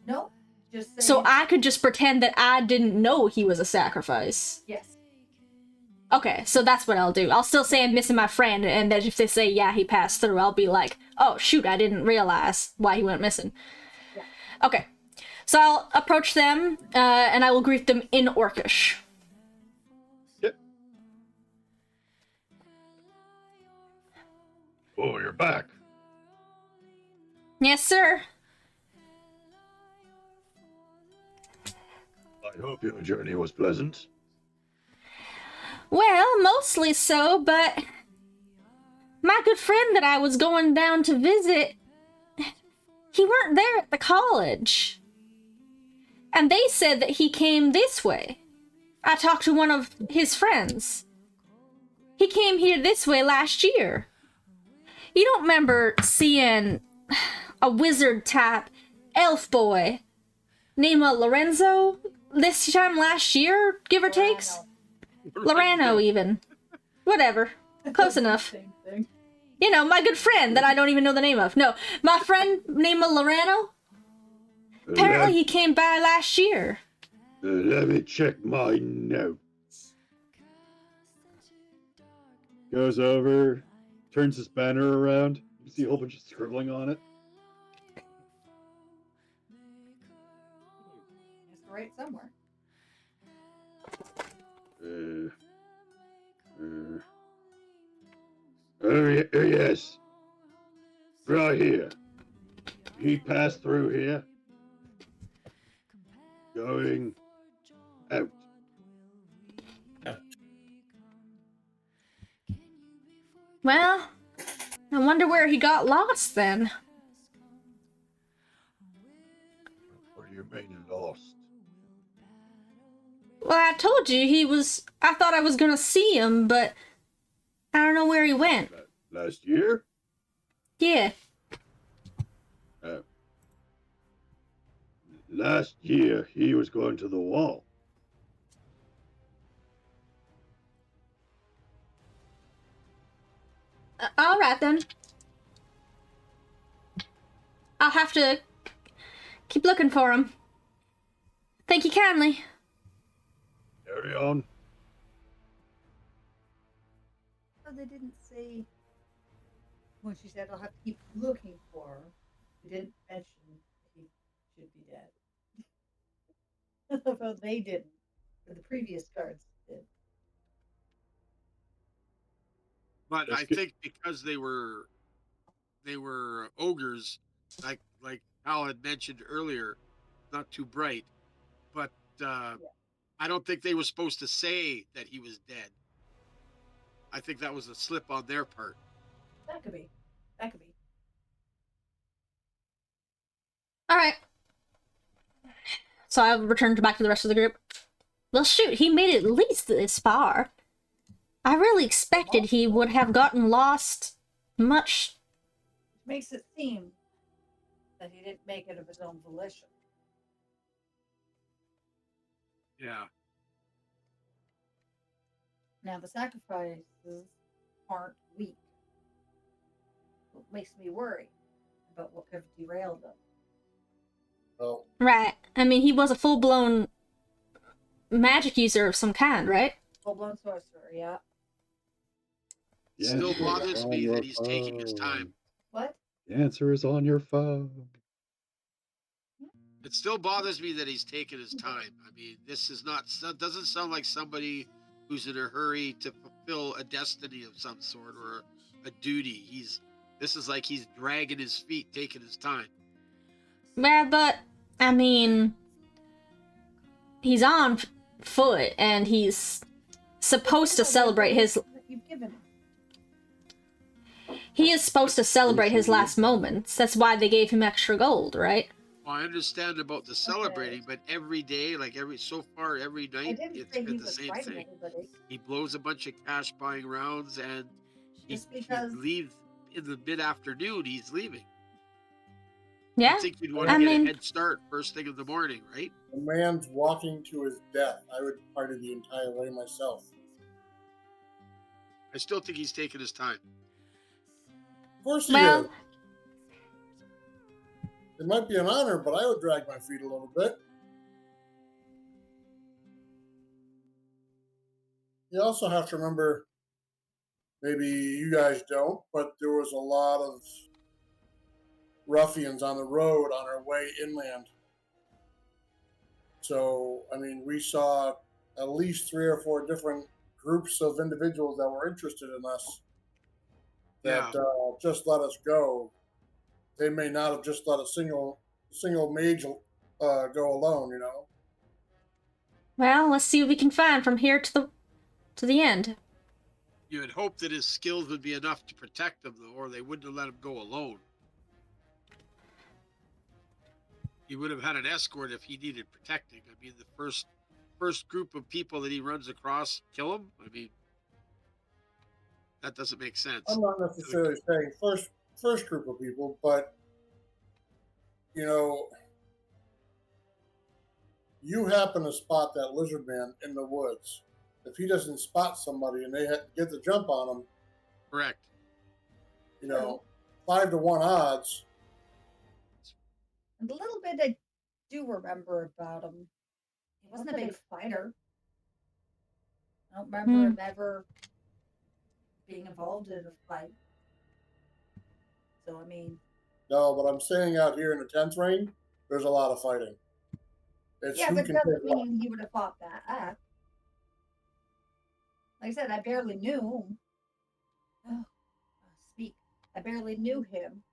[SPEAKER 5] Nope. Just saying.
[SPEAKER 1] So I could just pretend that I didn't know he was a sacrifice.
[SPEAKER 5] Yes.
[SPEAKER 1] Okay, so that's what I'll do. I'll still say I'm missing my friend, and then if they say, yeah, he passed through, I'll be like, oh, shoot, I didn't realize why he went missing.
[SPEAKER 5] Yeah.
[SPEAKER 1] Okay, so I'll approach them, and I will greet them in Orcish.
[SPEAKER 4] Yep. Oh, you're back.
[SPEAKER 1] Yes, sir.
[SPEAKER 4] I hope your journey was pleasant.
[SPEAKER 1] Well, mostly so, but my good friend that I was going down to visit, he weren't there at the college. And they said that he came this way. I talked to one of his friends. He came here this way last year. You don't remember seeing a wizard type elf boy named Lorenzo this time last year, give or takes? Lorano, even. Whatever. Close enough.
[SPEAKER 5] Same thing.
[SPEAKER 1] You know, my good friend that I don't even know the name of. No, my friend named Lorano. Apparently he came by last year.
[SPEAKER 4] Let me check my notes. Goes over, turns his banner around. You see a whole bunch of scribbling on it.
[SPEAKER 5] Has to write somewhere.
[SPEAKER 4] Yes. Right here. He passed through here. Going out.
[SPEAKER 1] Well, I wonder where he got lost then.
[SPEAKER 4] What do you mean lost?
[SPEAKER 1] Well, I told you I thought I was gonna see him, but I don't know where he went.
[SPEAKER 4] Last year?
[SPEAKER 1] Yeah.
[SPEAKER 4] Last year he was going to the wall.
[SPEAKER 1] All right then. I'll have to keep looking for him. Thank you kindly.
[SPEAKER 4] Carry on.
[SPEAKER 5] Oh, they didn't say when she said I'll have to keep looking for her. They didn't mention he should be dead. Well, they didn't. But the previous guards did.
[SPEAKER 3] But
[SPEAKER 4] That's
[SPEAKER 3] I
[SPEAKER 4] good.
[SPEAKER 3] think because they were ogres, like Hal had mentioned earlier, not too bright. But I don't think they were supposed to say that he was dead. I think that was a slip on their part.
[SPEAKER 5] That could be. That could be.
[SPEAKER 1] All right. So I'll return back to the rest of the group. Well, shoot, he made it at least this far. I really expected he would have gotten lost much.
[SPEAKER 5] Which makes it seem that he didn't make it of his own volition.
[SPEAKER 3] Yeah.
[SPEAKER 5] Now, the sacrifices aren't weak. What makes me worry about what could have derailed them.
[SPEAKER 2] Well,
[SPEAKER 1] Right. I mean, he was a full-blown magic user of some kind, right?
[SPEAKER 5] Full-blown sorcerer, yeah.
[SPEAKER 3] It still
[SPEAKER 4] Yes,
[SPEAKER 3] bothers
[SPEAKER 4] it's
[SPEAKER 3] me
[SPEAKER 4] on
[SPEAKER 3] that
[SPEAKER 4] your
[SPEAKER 3] he's taking his time.
[SPEAKER 4] phone.
[SPEAKER 5] What?
[SPEAKER 4] The answer is on your phone.
[SPEAKER 3] It still bothers me that he's taken his time. I mean, this is not doesn't sound like somebody who's in a hurry to fulfill a destiny of some sort or a duty. This is like he's dragging his feet, taking his time.
[SPEAKER 1] Well, but, I mean, he's on foot, and he's supposed to celebrate his...
[SPEAKER 5] You've given him.
[SPEAKER 1] He is supposed to celebrate his last moments. That's why they gave him extra gold, right?
[SPEAKER 3] Well, I understand about the celebrating, but every day, like so far every
[SPEAKER 5] I
[SPEAKER 3] night,
[SPEAKER 5] didn't
[SPEAKER 3] it's
[SPEAKER 5] say he
[SPEAKER 3] been the
[SPEAKER 5] was
[SPEAKER 3] same
[SPEAKER 5] fighting
[SPEAKER 3] thing.
[SPEAKER 5] everybody.
[SPEAKER 3] He blows a bunch of cash buying rounds, and he
[SPEAKER 5] Just because.
[SPEAKER 3] leaves in the mid-afternoon. He's leaving.
[SPEAKER 1] Yeah?
[SPEAKER 3] I think you'd want
[SPEAKER 1] I
[SPEAKER 3] to get
[SPEAKER 1] mean-
[SPEAKER 3] a head start first thing in the morning, right?
[SPEAKER 2] the man's walking to his death. I would party the entire way myself.
[SPEAKER 3] I still think he's taking his time.
[SPEAKER 2] Of course he
[SPEAKER 1] Well-
[SPEAKER 2] did. It might be an honor, but I would drag my feet a little bit. You also have to remember, maybe you guys don't, but there was a lot of ruffians on the road on our way inland. So, I mean, we saw at least 3 or 4 different groups of individuals that were interested in us that just let us go. They may not have just let a single mage go alone, you know.
[SPEAKER 1] Well, let's see what we can find from here to the end.
[SPEAKER 3] You would hope that his skills would be enough to protect them, though, or they wouldn't have let him go alone. He would have had an escort if he needed protecting. I mean, the first group of people that he runs across kill him. I mean, that doesn't make sense.
[SPEAKER 2] I'm not necessarily saying first group of people, but you know, you happen to spot that lizard man in the woods. If he doesn't spot somebody and they get the jump on him,
[SPEAKER 3] Correct.
[SPEAKER 2] you know, 5 to 1 odds.
[SPEAKER 5] And the little bit I do remember about him, he wasn't a big fighter. I don't remember him ever being involved in a fight. So, I mean...
[SPEAKER 2] No, but I'm saying out here in the 10th ring, there's a lot of fighting. It's
[SPEAKER 5] Yeah,
[SPEAKER 2] who
[SPEAKER 5] but
[SPEAKER 2] can
[SPEAKER 5] doesn't
[SPEAKER 2] take what.
[SPEAKER 5] mean he would have fought that. Like I said, I barely knew him. I barely knew him.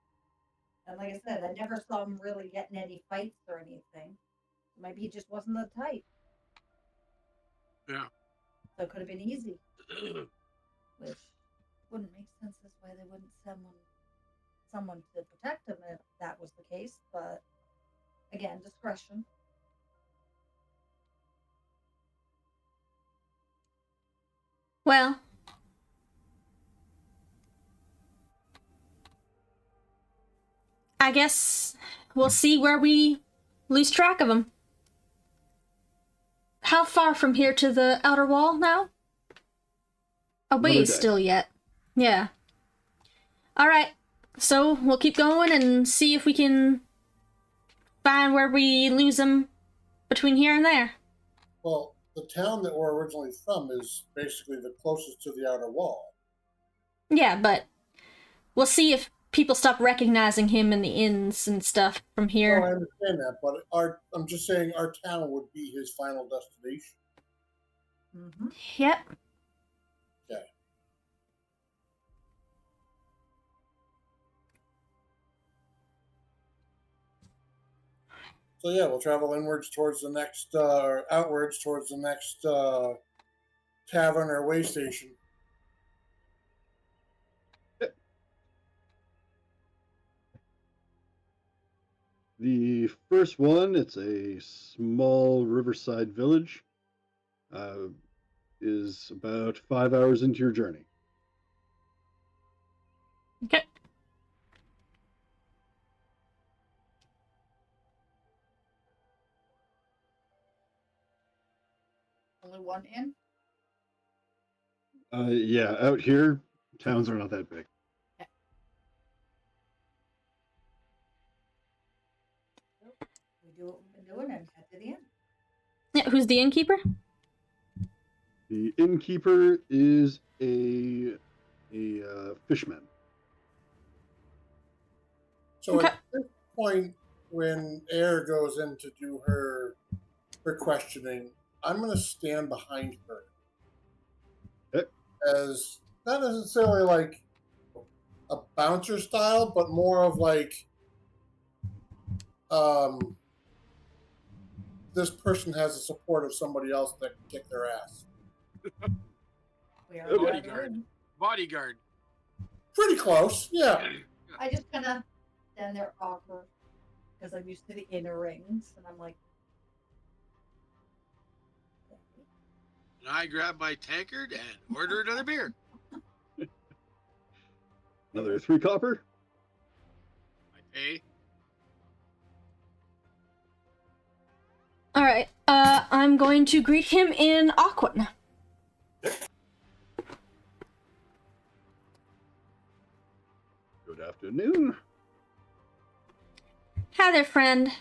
[SPEAKER 5] And like I said, I never saw him really get in any fights or anything. Maybe he just wasn't the type.
[SPEAKER 3] Yeah.
[SPEAKER 5] So it could have been easy. Which wouldn't make sense as why they wouldn't send someone to protect him if that was the case. But again, discretion.
[SPEAKER 1] Well, I guess we'll see where we lose track of him. How far from here to the outer wall now? A ways
[SPEAKER 4] day.
[SPEAKER 1] still yet. Yeah. All right. So we'll keep going and see if we can find where we lose him between here and there.
[SPEAKER 2] Well, the town that we're originally from is basically the closest to the outer wall.
[SPEAKER 1] Yeah, but we'll see if people stop recognizing him in the inns and stuff from
[SPEAKER 2] No,
[SPEAKER 1] here.
[SPEAKER 2] I understand that, but I'm just saying our town would be his final destination.
[SPEAKER 5] Mm-hmm.
[SPEAKER 1] Yep.
[SPEAKER 2] Okay. So yeah, we'll travel inwards towards the next, or outwards towards the next tavern or way station.
[SPEAKER 4] The first one, it's a small riverside village, is about 5 hours into your journey.
[SPEAKER 1] Okay.
[SPEAKER 5] Only one inn?
[SPEAKER 4] Yeah, out here, towns are not that big.
[SPEAKER 5] We do what we've been doing and head to the inn.
[SPEAKER 1] Yeah, who's the innkeeper?
[SPEAKER 4] The innkeeper is a fishman.
[SPEAKER 2] So
[SPEAKER 1] Okay.
[SPEAKER 2] at this point, when Eyre goes in to do her questioning, I'm going to stand behind her.
[SPEAKER 4] Okay.
[SPEAKER 2] As not necessarily like a bouncer style, but more of like, this person has the support of somebody else that can kick their ass.
[SPEAKER 5] We are
[SPEAKER 4] Okay.
[SPEAKER 3] Bodyguard. Bodyguard.
[SPEAKER 2] Pretty close, yeah.
[SPEAKER 5] I just kind of stand there awkward because I'm used to the inner rings, and I'm like,
[SPEAKER 3] And I grab my tankard and order another beer.
[SPEAKER 4] Another 3 copper.
[SPEAKER 3] I pay.
[SPEAKER 1] All right. I'm going to greet him in Aquan.
[SPEAKER 4] Good afternoon.
[SPEAKER 1] Hi there, friend.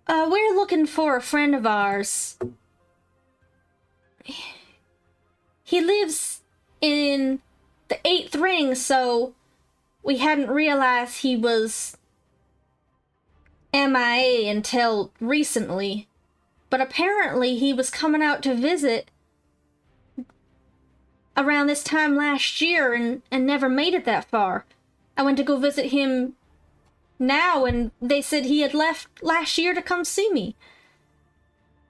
[SPEAKER 1] We're looking for a friend of ours. He lives in the 8th ring, so we hadn't realized he was MIA until recently. But apparently he was coming out to visit around this time last year and never made it that far. I went to go visit him now, and they said he had left last year to come see me.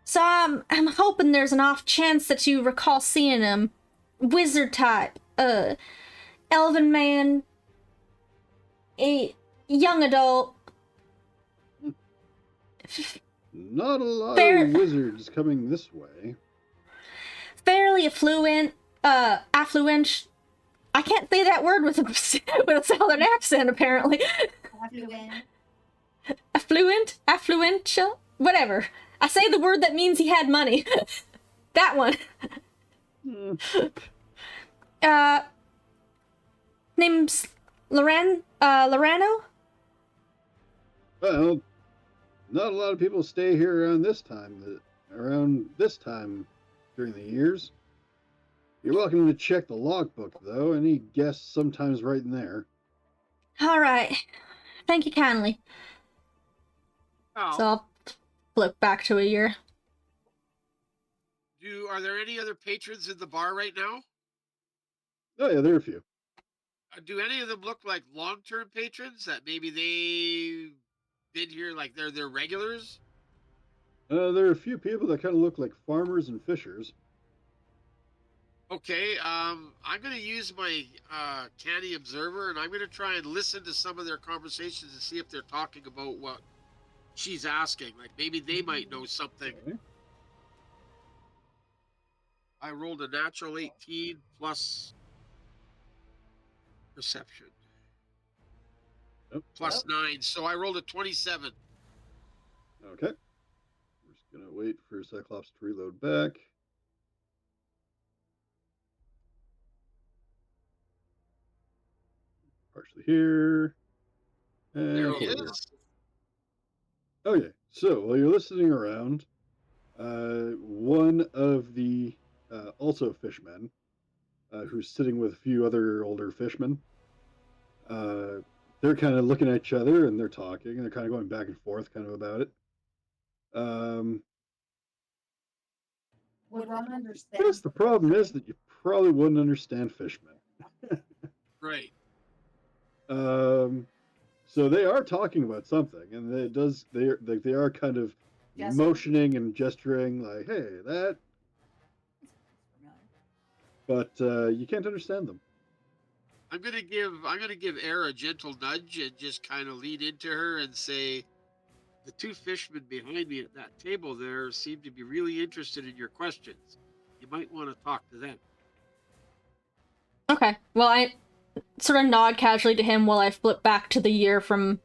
[SPEAKER 1] So I'm hoping there's an off chance that you recall seeing him. Wizard type, elven man, a young adult.
[SPEAKER 4] Not a lot
[SPEAKER 1] Fair-
[SPEAKER 4] of wizards coming this way.
[SPEAKER 1] Fairly affluent. Affluent. I can't say that word with a southern accent, apparently. Affluential, whatever. I say the word that means he had money. That one. Name's Lorano?
[SPEAKER 4] Well, not a lot of people stay here around this time during the years. You're welcome to check the logbook, though. Any guests sometimes right in there.
[SPEAKER 1] All right. Thank you kindly.
[SPEAKER 3] Oh,
[SPEAKER 1] So I'll flip back to a year.
[SPEAKER 3] are there any other patrons in the bar right now?
[SPEAKER 4] Oh yeah, there are a few.
[SPEAKER 3] Do any of them look like long-term patrons that maybe they've been here, like they're regulars?
[SPEAKER 4] There are a few people that kind of look like farmers and fishers.
[SPEAKER 3] Okay, I'm gonna use my canny observer, and I'm gonna try and listen to some of their conversations and see if they're talking about what she's asking. Like maybe they might know something.
[SPEAKER 4] Okay.
[SPEAKER 3] I rolled a natural 18 plus perception.
[SPEAKER 4] Yep.
[SPEAKER 3] Plus 9, so I rolled a 27.
[SPEAKER 4] Okay. We're just gonna wait for Cyclops to reload back. actually here. And
[SPEAKER 3] There he
[SPEAKER 4] here.
[SPEAKER 3] is.
[SPEAKER 4] Okay, so while you're listening around, one of the also fishmen, who's sitting with a few other older fishmen, they're kind of looking at each other and they're talking and they're kind of going back and forth kind of about it.
[SPEAKER 5] Would Ron understand?
[SPEAKER 4] Yes, the problem is that you probably wouldn't understand fishmen.
[SPEAKER 3] Right.
[SPEAKER 4] So they are talking about something, and they are kind of
[SPEAKER 5] Gesturing?
[SPEAKER 4] motioning and gesturing like, "Hey, that," but you can't understand them.
[SPEAKER 3] I'm gonna give Eyre a gentle nudge and just kind of lean into her and say, the two fishermen behind me at that table there seem to be really interested in your questions. You might want to talk to them.
[SPEAKER 1] Okay, well, I sort of nod casually to him while I flip back to the year from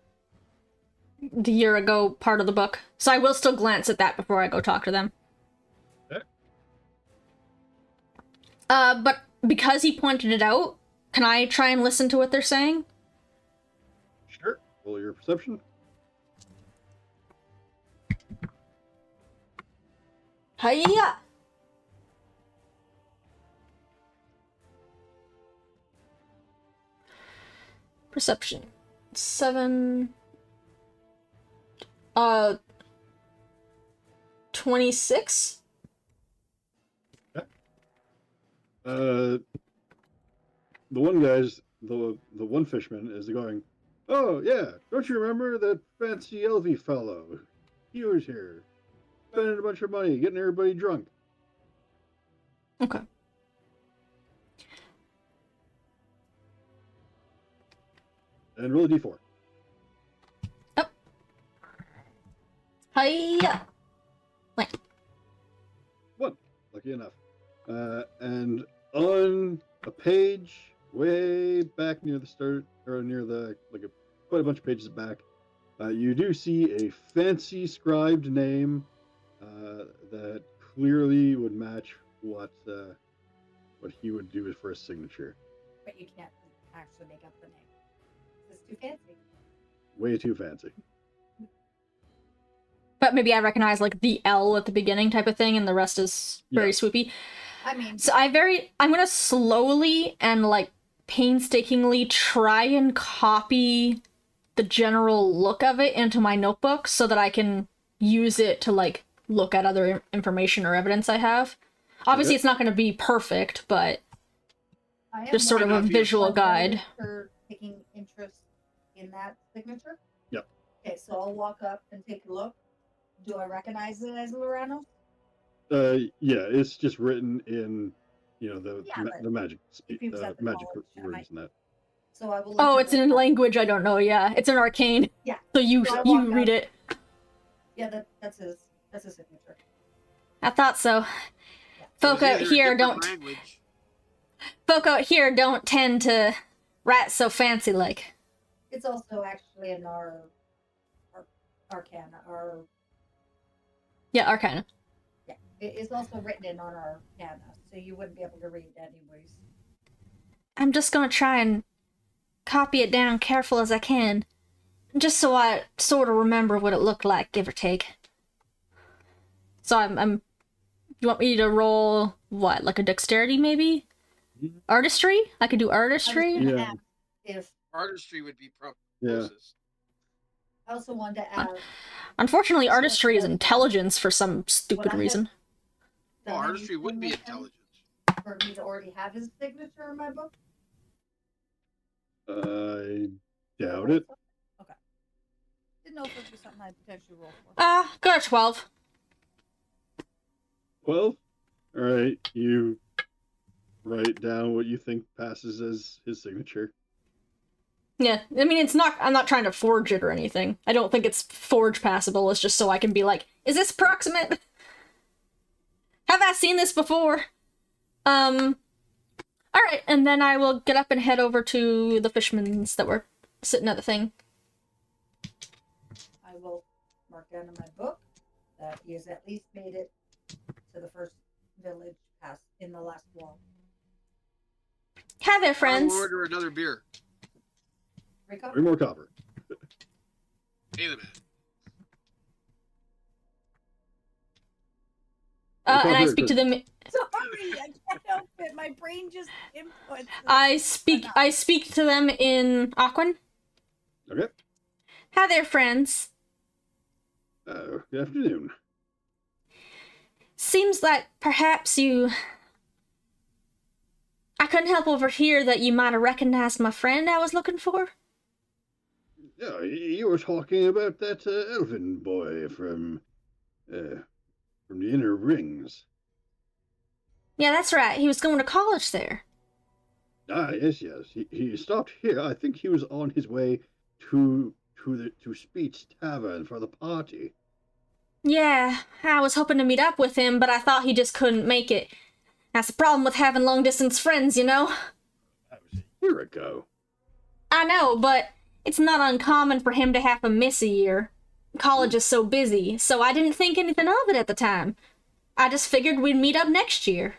[SPEAKER 1] the year ago part of the book. So I will still glance at that before I go talk to them.
[SPEAKER 4] Okay.
[SPEAKER 1] But because he pointed it out, can I try and listen to what they're saying?
[SPEAKER 4] Sure. Roll your perception.
[SPEAKER 1] Hiya! Perception. 7... 26?
[SPEAKER 4] The one fisherman is going, "Oh yeah, don't you remember that fancy elfie fellow? He was here, spending a bunch of money, getting everybody drunk."
[SPEAKER 1] Okay.
[SPEAKER 4] And roll a d4.
[SPEAKER 1] Oh. Hiya! Wait.
[SPEAKER 4] One, lucky enough. And on a page way back near the start, or near the quite a bunch of pages back, you do see a fancy scribed name that clearly would match what he would do for a signature.
[SPEAKER 5] But you can't actually make up the name. This is too fancy.
[SPEAKER 4] Way too fancy.
[SPEAKER 1] But maybe I recognize, like, the L at the beginning type of thing, and the rest is very
[SPEAKER 4] Yeah.
[SPEAKER 1] swoopy.
[SPEAKER 5] I mean,
[SPEAKER 1] So I'm gonna slowly and, like, painstakingly try and copy the general look of it into my notebook so that I can use it to, like, look at other information or evidence I have. Obviously,
[SPEAKER 4] Okay.
[SPEAKER 1] it's not gonna be perfect, but
[SPEAKER 5] I am
[SPEAKER 1] just sort of a
[SPEAKER 3] Might not be
[SPEAKER 1] visual
[SPEAKER 5] one
[SPEAKER 1] guide.
[SPEAKER 5] noted for taking interest in that signature.
[SPEAKER 4] Yep.
[SPEAKER 5] Okay, so I'll walk up and take a look. Do I recognize it as Lorano?
[SPEAKER 4] Yeah, it's just written in, the
[SPEAKER 5] Yeah, but
[SPEAKER 4] the magic
[SPEAKER 5] if he was at the
[SPEAKER 4] magic
[SPEAKER 5] college, I
[SPEAKER 4] words
[SPEAKER 5] might-
[SPEAKER 4] and that.
[SPEAKER 5] So I will.
[SPEAKER 1] Oh,
[SPEAKER 5] let
[SPEAKER 1] it's
[SPEAKER 5] you
[SPEAKER 1] in
[SPEAKER 5] know.
[SPEAKER 1] language I don't know, yeah. It's an arcane.
[SPEAKER 5] Yeah.
[SPEAKER 1] So you
[SPEAKER 5] So I
[SPEAKER 1] you
[SPEAKER 5] walk
[SPEAKER 1] read
[SPEAKER 5] up.
[SPEAKER 1] it.
[SPEAKER 5] Yeah, that's his signature.
[SPEAKER 1] I thought so. Folk
[SPEAKER 3] So it's
[SPEAKER 1] out
[SPEAKER 3] either a
[SPEAKER 1] here
[SPEAKER 3] different
[SPEAKER 1] don't
[SPEAKER 3] language.
[SPEAKER 1] folk out here don't tend to write so fancy like.
[SPEAKER 5] It's also actually in our arcana.
[SPEAKER 1] Yeah, arcana.
[SPEAKER 5] Yeah, it is also written in on our arcana, so you wouldn't be able to read it anyways.
[SPEAKER 1] I'm just gonna try and copy it down careful as I can. Just so I sort of remember what it looked like, give or take. So I'm you want me to roll what, like a dexterity maybe?
[SPEAKER 4] Mhm.
[SPEAKER 1] Artistry? I could do
[SPEAKER 5] I was
[SPEAKER 1] artistry?
[SPEAKER 5] gonna
[SPEAKER 4] Yeah.
[SPEAKER 5] ask if
[SPEAKER 3] Artistry would be probably
[SPEAKER 4] Yeah.
[SPEAKER 3] closest.
[SPEAKER 5] I also wanted to ask.
[SPEAKER 1] Unfortunately,
[SPEAKER 5] So
[SPEAKER 1] artistry is
[SPEAKER 5] that's-
[SPEAKER 1] intelligence for some stupid
[SPEAKER 5] I have-
[SPEAKER 1] reason.
[SPEAKER 3] Well,
[SPEAKER 5] done
[SPEAKER 3] artistry would be
[SPEAKER 5] anything with him
[SPEAKER 3] intelligence.
[SPEAKER 5] for me to already have his signature in my book.
[SPEAKER 4] I doubt it.
[SPEAKER 5] Okay. Didn't know if it was something I'd potentially roll for.
[SPEAKER 1] Got a 12.
[SPEAKER 4] 12? Alright, you write down what you think passes as his signature.
[SPEAKER 1] Yeah, I mean, I'm not trying to forge it or anything. I don't think it's forge passable, it's just so I can be like, is this approximate? Have I seen this before? Alright, and then I will get up and head over to the fishermen's that were sitting at the thing.
[SPEAKER 5] I will mark down in my book that he has at least made it to the first village past in the last wall.
[SPEAKER 1] Hi there, friends.
[SPEAKER 3] I'll order another beer.
[SPEAKER 4] 3 more copper.
[SPEAKER 3] Hey, the man.
[SPEAKER 1] And I speak to them.
[SPEAKER 5] Sorry, I can't help it. My brain just inputs.
[SPEAKER 1] I speak to them in Aquan.
[SPEAKER 4] Okay.
[SPEAKER 1] Hi there, friends.
[SPEAKER 4] Good afternoon.
[SPEAKER 1] Seems like perhaps you... I couldn't help overhear that you might have recognized my friend I was looking for.
[SPEAKER 4] Yeah, you were talking about that elven boy from the Inner Rings.
[SPEAKER 1] Yeah, that's right. He was going to college there.
[SPEAKER 4] Ah, yes. He stopped here. I think he was on his way to Speed's Tavern for the party.
[SPEAKER 1] Yeah, I was hoping to meet up with him, but I thought he just couldn't make it. That's the problem with having long-distance friends, you know?
[SPEAKER 4] That was a year ago.
[SPEAKER 1] I know, but it's not uncommon for him to have to miss a year. College is so busy, so I didn't think anything of it at the time. I just figured we'd meet up next year.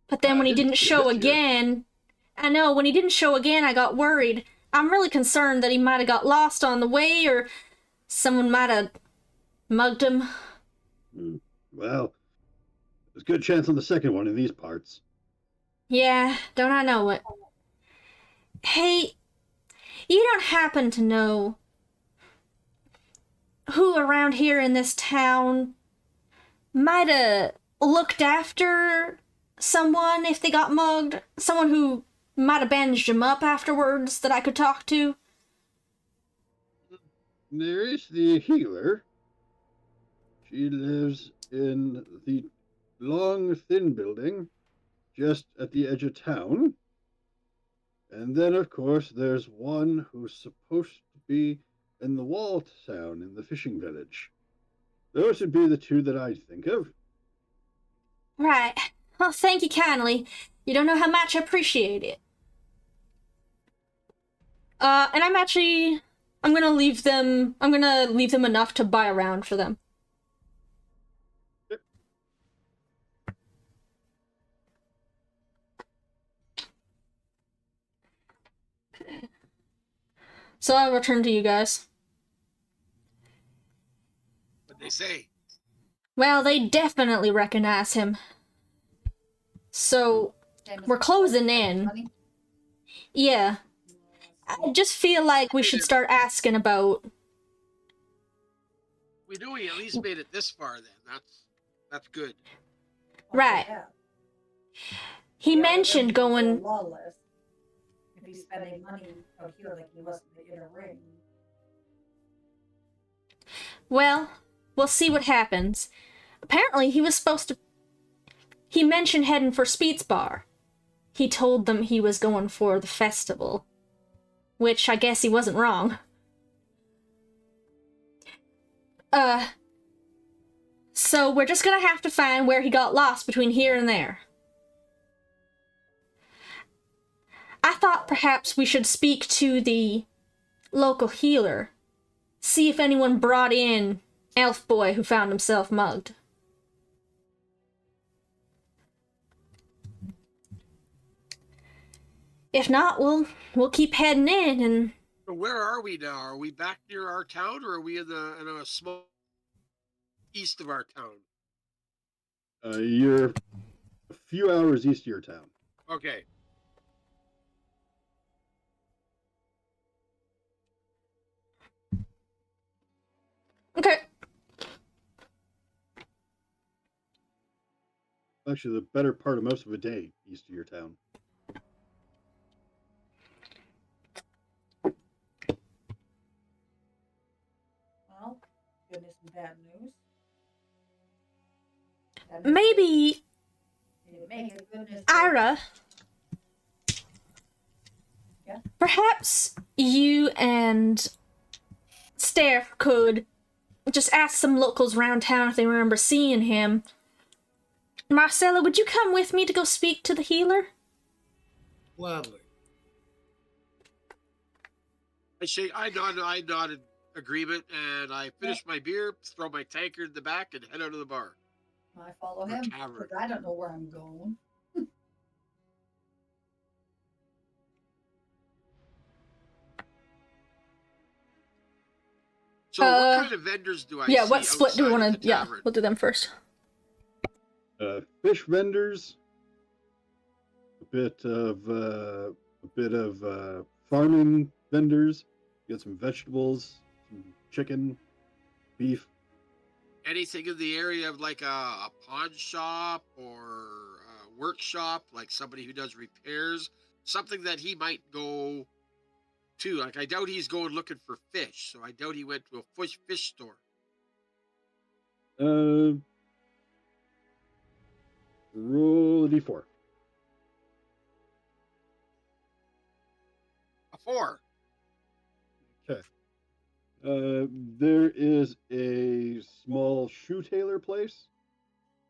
[SPEAKER 1] But then when he didn't show again... I know, when he didn't show again, I got worried. I'm really concerned that he might have got lost on the way, or someone might have mugged him.
[SPEAKER 4] Well, there's a good chance on the second one in these parts.
[SPEAKER 1] Yeah, don't I know it. Hey, you don't happen to know who around here in this town might have looked after someone if they got mugged? Someone who might have bandaged them up afterwards that I could talk to?
[SPEAKER 4] There is the healer. She lives in the long, thin building just at the edge of town. And then, of course, there's one who's supposed to be in the walled town in the fishing village. Those would be the 2 that I'd think of.
[SPEAKER 1] Right. Well, thank you kindly. You don't know how much I appreciate it. And I'm gonna leave them enough to buy around for them. So I'll return to you guys.
[SPEAKER 3] What'd they say?
[SPEAKER 1] Well, they definitely recognize him. So, we're closing in. Yeah. I just feel like we should start asking about...
[SPEAKER 3] We knew he at least made it this far then. That's good.
[SPEAKER 1] Right. He mentioned going...
[SPEAKER 5] Lawless. If he's spending money out here like he was in the Inner Ring.
[SPEAKER 1] Well, we'll see what happens. Apparently, he was supposed to... He mentioned heading for Speed's Bar. He told them he was going for the festival. Which, I guess he wasn't wrong. So we're just gonna have to find where he got lost between here and there. I thought perhaps we should speak to the local healer. See if anyone brought in Elf Boy who found himself mugged. If not, we'll keep heading in and...
[SPEAKER 3] So where are we now? Are we back near our town, or are we in a small east of our town?
[SPEAKER 4] You're a few hours east of your town.
[SPEAKER 3] Okay.
[SPEAKER 1] Okay.
[SPEAKER 4] Actually, the better part of most of a day east of your town.
[SPEAKER 5] Well, goodness and bad news.
[SPEAKER 1] Maybe Eyre,
[SPEAKER 5] Yeah?
[SPEAKER 1] perhaps you and Stariff could just ask some locals around town if they remember seeing him. Marcelo, would you come with me to go speak to the healer?
[SPEAKER 2] Gladly.
[SPEAKER 3] I nodded agreement, and I finish my beer, throw my tankard in the back, and head out of the bar.
[SPEAKER 5] I follow him because I don't know where I'm going.
[SPEAKER 3] So what kind of vendors do I see
[SPEAKER 1] what split do we
[SPEAKER 3] outside
[SPEAKER 1] want
[SPEAKER 3] of
[SPEAKER 1] to?
[SPEAKER 3] the
[SPEAKER 1] Yeah,
[SPEAKER 3] tavern?
[SPEAKER 1] we'll do them first.
[SPEAKER 4] Fish vendors, a bit of farming vendors. You got some vegetables, some chicken, beef.
[SPEAKER 3] Anything in the area of like a pawn shop or a workshop, like somebody who does repairs, something that he might go to. Like I doubt he's going looking for fish, so I doubt he went to a fish store.
[SPEAKER 4] Roll a d4.
[SPEAKER 3] A 4.
[SPEAKER 4] Okay. There is a small shoe tailor place,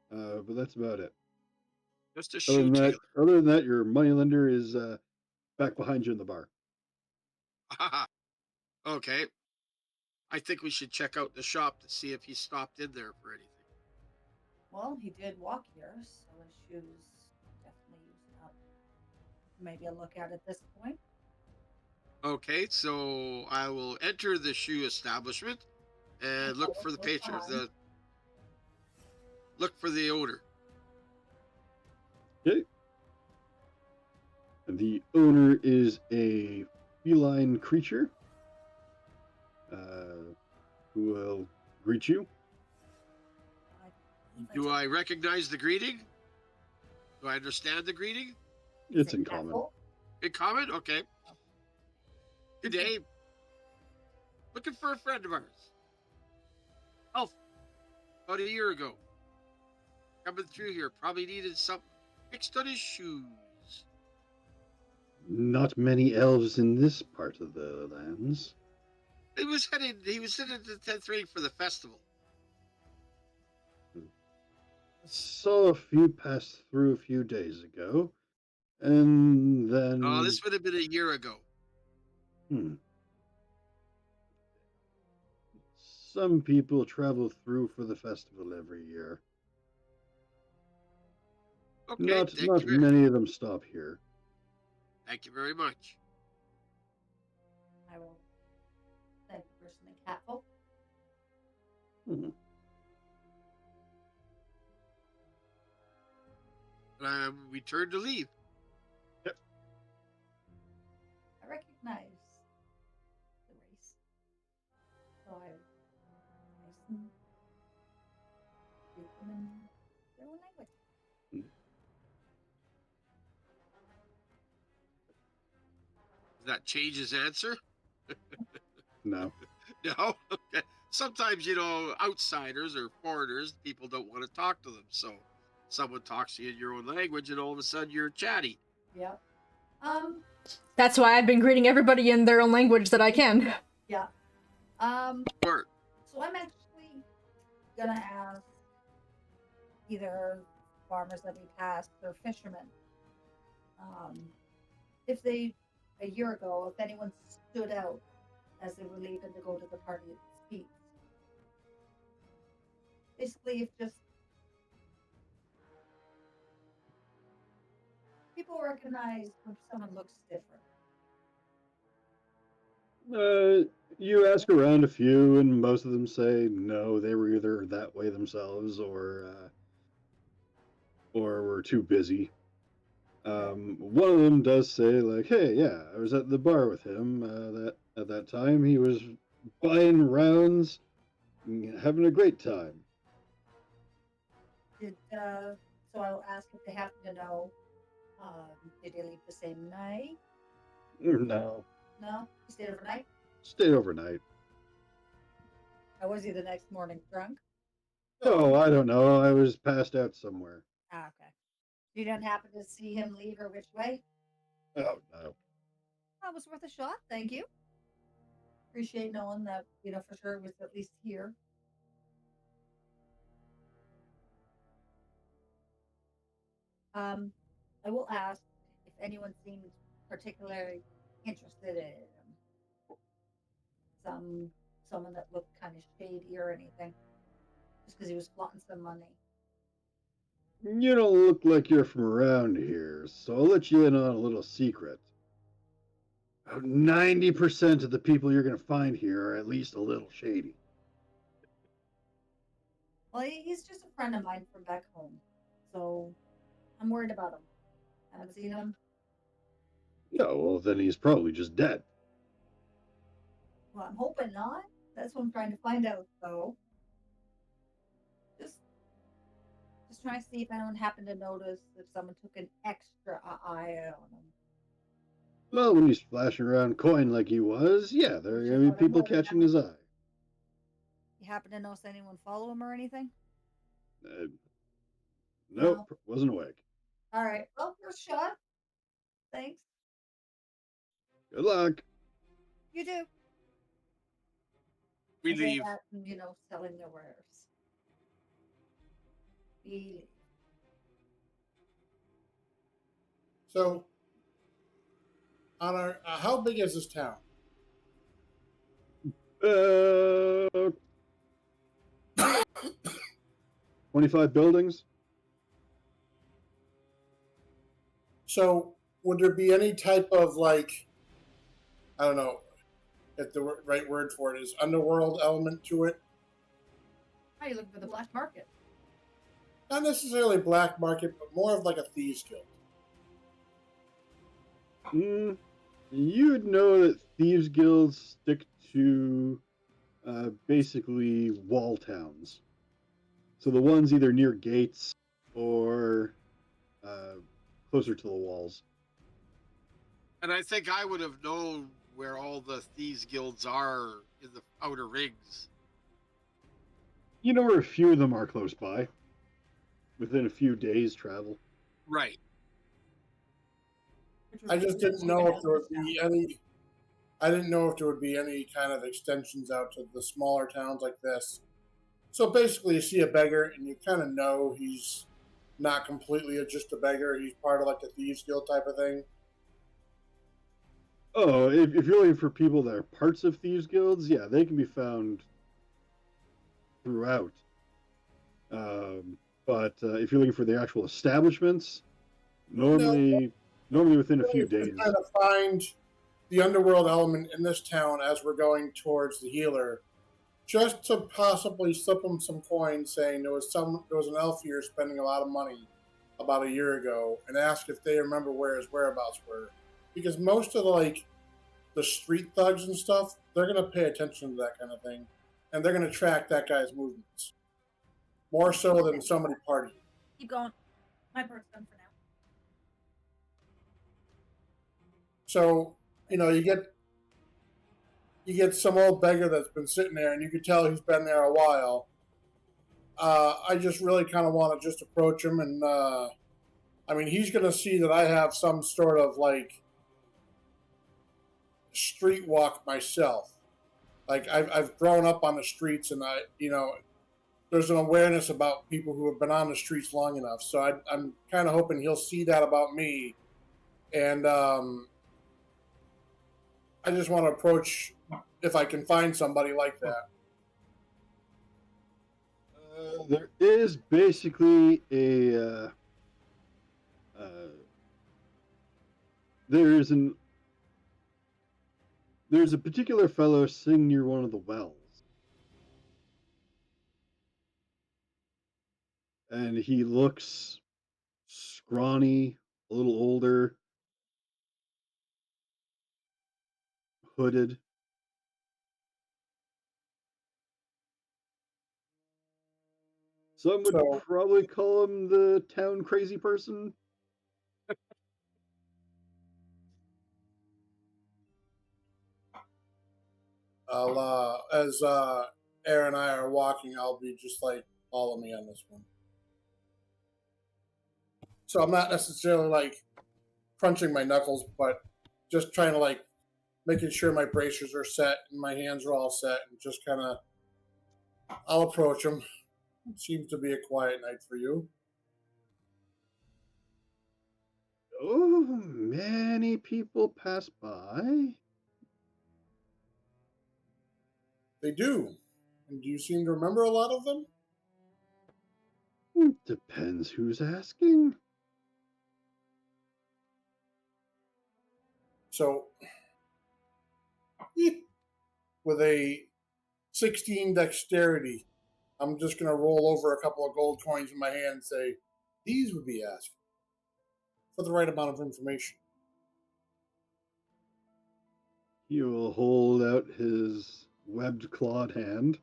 [SPEAKER 4] but that's about it.
[SPEAKER 3] Just a shoe tailor.
[SPEAKER 4] Other than that, your moneylender is back behind you in the bar.
[SPEAKER 3] Okay. I think we should check out the shop to see if he stopped in there for anything.
[SPEAKER 5] Well, he did walk here, so his shoes definitely used up. Maybe a look at this point.
[SPEAKER 3] Okay, so I will enter the shoe establishment and look for the patron. Look for the owner.
[SPEAKER 4] Okay. The owner is a feline creature who will greet you.
[SPEAKER 3] Do I recognize the greeting? Do I understand the greeting?
[SPEAKER 4] It's in common.
[SPEAKER 3] In common? Okay. Good day. Looking for a friend of ours. Elf. About a year ago. Coming through here. Probably needed something fixed on his shoes.
[SPEAKER 4] Not many elves in this part of the lands.
[SPEAKER 3] He was headed to the 10th ring for the festival.
[SPEAKER 4] Saw a few pass through a few days ago, and then...
[SPEAKER 3] Oh, this would have been a year ago.
[SPEAKER 4] Some people travel through for the festival every year.
[SPEAKER 3] Okay,
[SPEAKER 4] Not many of them stop here.
[SPEAKER 3] Thank you very much.
[SPEAKER 5] I will thank the person in Catfolk.
[SPEAKER 3] We turn to leave.
[SPEAKER 4] Yep.
[SPEAKER 5] I recognize the race. So I listen, speak them in their own language.
[SPEAKER 3] Does that change his answer?
[SPEAKER 4] No.
[SPEAKER 3] No? Okay. Sometimes, outsiders or foreigners, people don't want to talk to them. So someone talks to you in your own language and all of a sudden you're chatty.
[SPEAKER 5] Yep.
[SPEAKER 1] That's why I've been greeting everybody in their own language that I can.
[SPEAKER 5] Yeah.
[SPEAKER 3] Or,
[SPEAKER 5] So I'm actually gonna ask either farmers that we passed or fishermen, if they, a year ago, if anyone stood out as they were leaving to go to the party at Speeds. Basically, if just people recognize when someone looks different.
[SPEAKER 4] You ask around a few, and most of them say no, they were either that way themselves or were too busy. One of them does say, like, hey, yeah, I was at the bar with him at that time. He was buying rounds and having a great time.
[SPEAKER 5] So I'll ask if they happen to know, did he leave the same night?
[SPEAKER 4] No.
[SPEAKER 5] No? He stayed overnight?
[SPEAKER 4] Stayed overnight.
[SPEAKER 5] Or was he the next morning drunk?
[SPEAKER 4] Oh, I don't know. I was passed out somewhere.
[SPEAKER 5] Ah, okay. You didn't happen to see him leave or which way?
[SPEAKER 4] Oh, no.
[SPEAKER 5] That was worth a shot, thank you. Appreciate knowing that, for sure it was at least here. I will ask if anyone seems particularly interested in someone that looked kind of shady or anything, just because he was flaunting some money.
[SPEAKER 4] You don't look like you're from around here, so I'll let you in on a little secret. About 90% of the people you're going to find here are at least a little shady.
[SPEAKER 5] Well, he's just a friend of mine from back home, so I'm worried about him. Haven't seen him.
[SPEAKER 4] No, well, then he's probably just dead.
[SPEAKER 5] Well, I'm hoping not. That's what I'm trying to find out, though. Just trying to see if anyone happened to notice if someone took an extra eye on him.
[SPEAKER 4] Well, when he's flashing around coin like he was, yeah, there are going to be people catching his eye.
[SPEAKER 5] You happen to notice anyone follow him or anything?
[SPEAKER 4] Nope, wasn't awake.
[SPEAKER 5] All right. Well, first shot. Thanks.
[SPEAKER 4] Good luck.
[SPEAKER 5] You do.
[SPEAKER 3] We leave.
[SPEAKER 5] That, selling their wares. We leave.
[SPEAKER 2] So, on our how big is this town?
[SPEAKER 4] 25 buildings.
[SPEAKER 2] So, would there be any type of I don't know if the right word for it is underworld element to it?
[SPEAKER 5] How are you looking for the black market?
[SPEAKER 2] Not necessarily black market, but more of like a thieves guild.
[SPEAKER 4] You'd know that thieves guilds stick to basically wall towns. So the ones either near gates or closer to the walls.
[SPEAKER 3] And I think I would have known where all the thieves guilds are in the outer rings.
[SPEAKER 4] You know where a few of them are close by, within a few days' travel.
[SPEAKER 3] Right.
[SPEAKER 2] I just didn't know if there would be any. I didn't know if there would be any kind of extensions out to the smaller towns like this. So basically, you see a beggar, and you kind of know he's not completely just a beggar. He's part of like the thieves guild type of thing.
[SPEAKER 4] Oh, if you're looking for people that are parts of thieves guilds, yeah, they can be found throughout. But if you're looking for the actual establishments, normally within a few days.
[SPEAKER 2] Trying to find the underworld element in this town as we're going towards the healer, just to possibly slip them some coins, saying there was an elf here spending a lot of money about a year ago, and ask if they remember where his whereabouts were, because most of the street thugs and stuff, they're going to pay attention to that kind of thing, and they're going to track that guy's movements more so than somebody partying.
[SPEAKER 5] Keep going. My part's done for now.
[SPEAKER 2] So, you get some old beggar that's been sitting there, and you can tell he's been there a while. I just really kind of want to just approach him, and he's going to see that I have some sort of street walk myself. Like I've grown up on the streets, and there's an awareness about people who have been on the streets long enough. So I'm kind of hoping he'll see that about me, and I just want to approach if I can find somebody like that.
[SPEAKER 4] There is basically a there's a particular fellow sitting near one of the wells, and he looks scrawny, a little older, hooded. Some would probably call him the town crazy person.
[SPEAKER 2] As Eyre and I are walking, I'll be just follow me on this one. So I'm not necessarily crunching my knuckles, but just trying to making sure my bracers are set and my hands are all set, and just kind of I'll approach him. It seems to be a quiet night for you.
[SPEAKER 4] Oh, many people pass by.
[SPEAKER 2] They do. And do you seem to remember a lot of them?
[SPEAKER 4] Depends who's asking.
[SPEAKER 2] So, With a 16 dexterity, I'm just going to roll over a couple of gold coins in my hand and say, these would be asked for the right amount of information.
[SPEAKER 4] He will hold out his webbed clawed hand.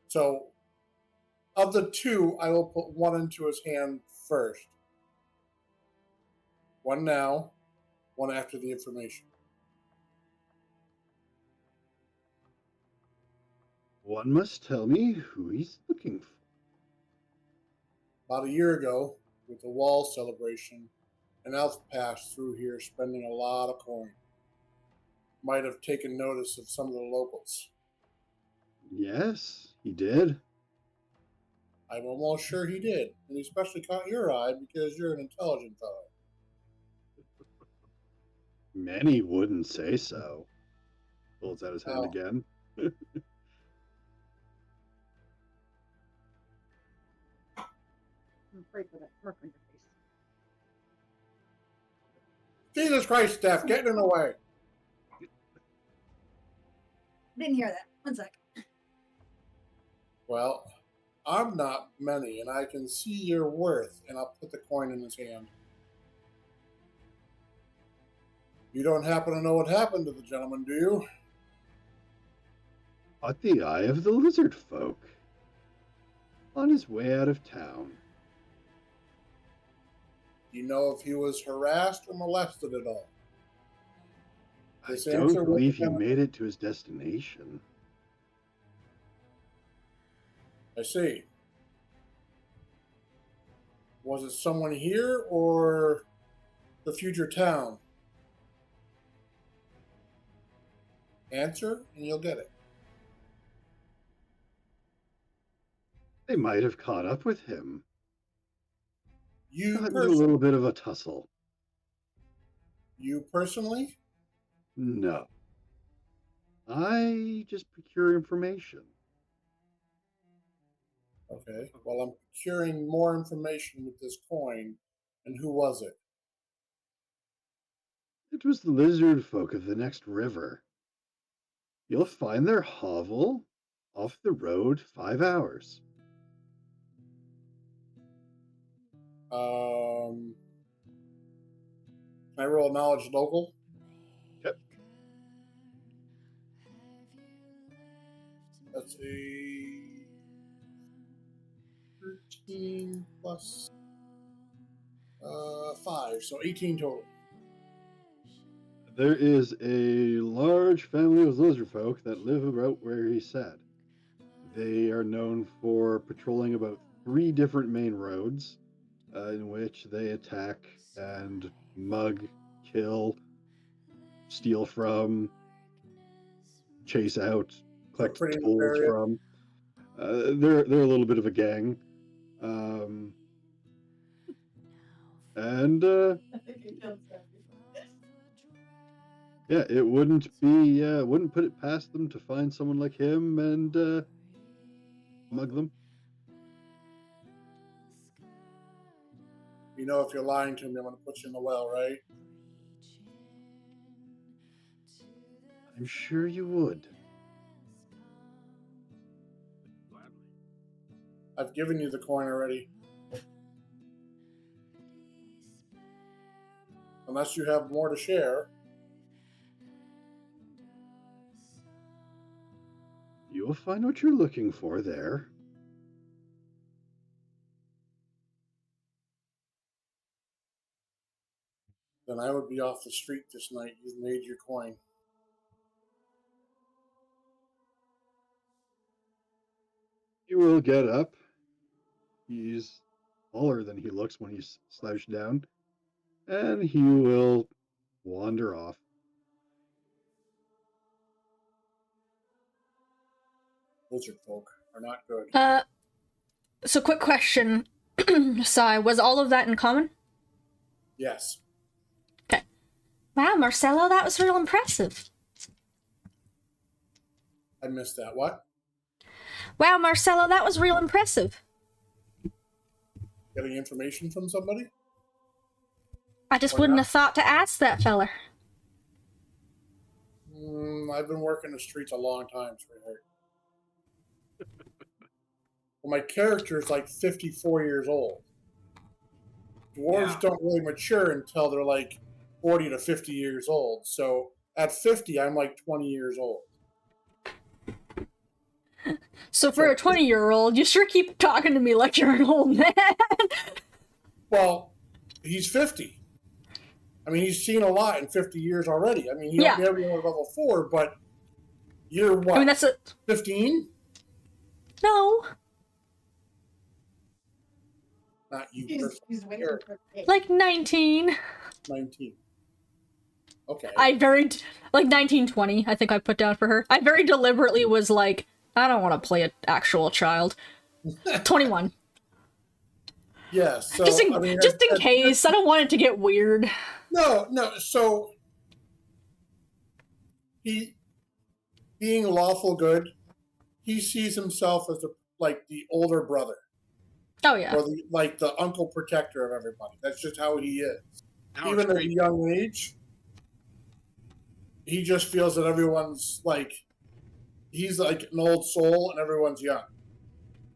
[SPEAKER 2] So, of the two, I will put one into his hand first. One now, one after the information.
[SPEAKER 4] One must tell me who he's looking for.
[SPEAKER 2] About a year ago, with the wall celebration, an elf passed through here spending a lot of coin. Might have taken notice of some of the locals.
[SPEAKER 4] Yes, he did.
[SPEAKER 2] I'm almost sure he did, and he especially caught your eye because you're an intelligent fellow.
[SPEAKER 4] Many wouldn't say so. Holds out his hand
[SPEAKER 2] Oh.
[SPEAKER 4] again.
[SPEAKER 5] I'm afraid for that smirk on your face.
[SPEAKER 2] Jesus Christ, Steph, getting in the way.
[SPEAKER 5] Didn't hear that. One sec.
[SPEAKER 2] Well, I'm not many, and I can see your worth, and I'll put the coin in his hand. You don't happen to know what happened to the gentleman, do you?
[SPEAKER 4] Caught the eye of the lizard folk. On his way out of town.
[SPEAKER 2] Do you know if he was harassed or molested at all?
[SPEAKER 4] I
[SPEAKER 2] This
[SPEAKER 4] don't
[SPEAKER 2] answer will
[SPEAKER 4] believe he
[SPEAKER 2] depend-
[SPEAKER 4] made it to his destination.
[SPEAKER 2] I see. Was it someone here or the future town? Answer, and you'll get it.
[SPEAKER 4] They might have caught up with him.
[SPEAKER 2] You
[SPEAKER 4] Got into a little bit of a tussle.
[SPEAKER 2] You personally?
[SPEAKER 4] No. I just procure information.
[SPEAKER 2] Okay. Well, I'm procuring more information with this coin. And who was it?
[SPEAKER 4] It was the lizard folk of the next river. You'll find their hovel off the road 5 hours.
[SPEAKER 2] Can I roll knowledge local?
[SPEAKER 4] Yep.
[SPEAKER 2] That's a 13 plus 5, so 18 total.
[SPEAKER 4] There is a large family of lizard folk that live about where he said. They are known for patrolling about 3 different main roads in which they attack and mug, kill, steal from, chase out, collect
[SPEAKER 2] pretty
[SPEAKER 4] tolls
[SPEAKER 2] nefarious.
[SPEAKER 4] from. They're a little bit of a gang. And
[SPEAKER 5] I think it kills that.
[SPEAKER 4] yeah, it wouldn't put it past them to find someone like him and mug them.
[SPEAKER 2] You know, if you're lying to me, I'm going to put you in the well, right?
[SPEAKER 4] I'm sure you would.
[SPEAKER 3] Gladly.
[SPEAKER 2] I've given you the coin already. Unless you have more to share.
[SPEAKER 4] You'll find what you're looking for there.
[SPEAKER 2] Then I would be off the street this night. You've made your coin.
[SPEAKER 4] He will get up. He's taller than he looks when he's slouched down. And he will wander off.
[SPEAKER 2] Lizard folk are not good.
[SPEAKER 1] So quick question. Sai, was all of that in common?
[SPEAKER 2] Yes.
[SPEAKER 1] Okay. Wow, Marcelo, that was real impressive.
[SPEAKER 2] I missed that. What?
[SPEAKER 1] Wow, Marcelo, that was real impressive.
[SPEAKER 2] Getting information from somebody?
[SPEAKER 1] I just
[SPEAKER 2] Why
[SPEAKER 1] wouldn't
[SPEAKER 2] not?
[SPEAKER 1] have thought to ask that feller.
[SPEAKER 2] I've been working the streets a long time, sweetheart. Well, my character is like 54 years old. Dwarves don't really mature until they're like 40 to 50 years old. So at 50, I'm like 20 years old.
[SPEAKER 1] So for a 20-year-old, you sure keep talking to me like you're an old man.
[SPEAKER 2] Well, he's 50. I mean, he's seen a lot in 50 years already. I mean, he don't be everyone at level 4, but you're what?
[SPEAKER 1] I mean, that's
[SPEAKER 2] 15?
[SPEAKER 1] No.
[SPEAKER 2] Not you
[SPEAKER 5] He's
[SPEAKER 2] personally.
[SPEAKER 5] waiting for
[SPEAKER 1] Like 19.
[SPEAKER 2] 19. Okay.
[SPEAKER 1] Like 1920, I think I put down for her. I very deliberately was like, I don't want to play an actual child. 21.
[SPEAKER 2] Yeah, so
[SPEAKER 1] Just in,
[SPEAKER 2] I mean,
[SPEAKER 1] just in case, I don't want it to get weird.
[SPEAKER 2] No, so he being lawful good, he sees himself as the older brother.
[SPEAKER 1] Oh yeah.
[SPEAKER 2] Or the uncle protector of everybody. That's just how he is.
[SPEAKER 3] Now
[SPEAKER 2] Even at a young age, he just feels that everyone's he's like an old soul and everyone's young.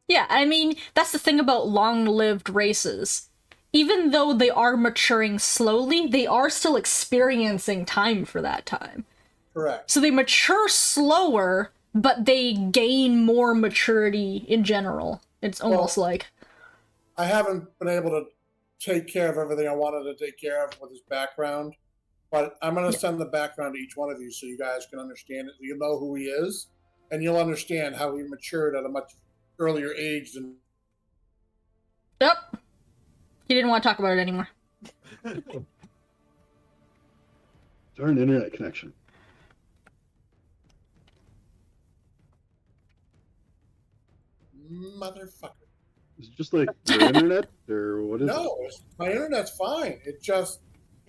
[SPEAKER 1] Yeah, I mean, that's the thing about long-lived races. Even though they are maturing slowly, they are still experiencing time for that time.
[SPEAKER 2] Correct.
[SPEAKER 1] So they mature slower, but they gain more maturity in general. It's almost like...
[SPEAKER 2] I haven't been able to take care of everything I wanted to take care of with his background, but I'm going to send the background to each one of you so you guys can understand it. You'll know who he is, and you'll understand how he matured at a much earlier age than...
[SPEAKER 1] Yep. He didn't want to talk about it anymore.
[SPEAKER 4] Darn internet connection.
[SPEAKER 2] Motherfucker.
[SPEAKER 4] Is it just like your internet, or what is it?
[SPEAKER 2] No, my internet's fine. It just,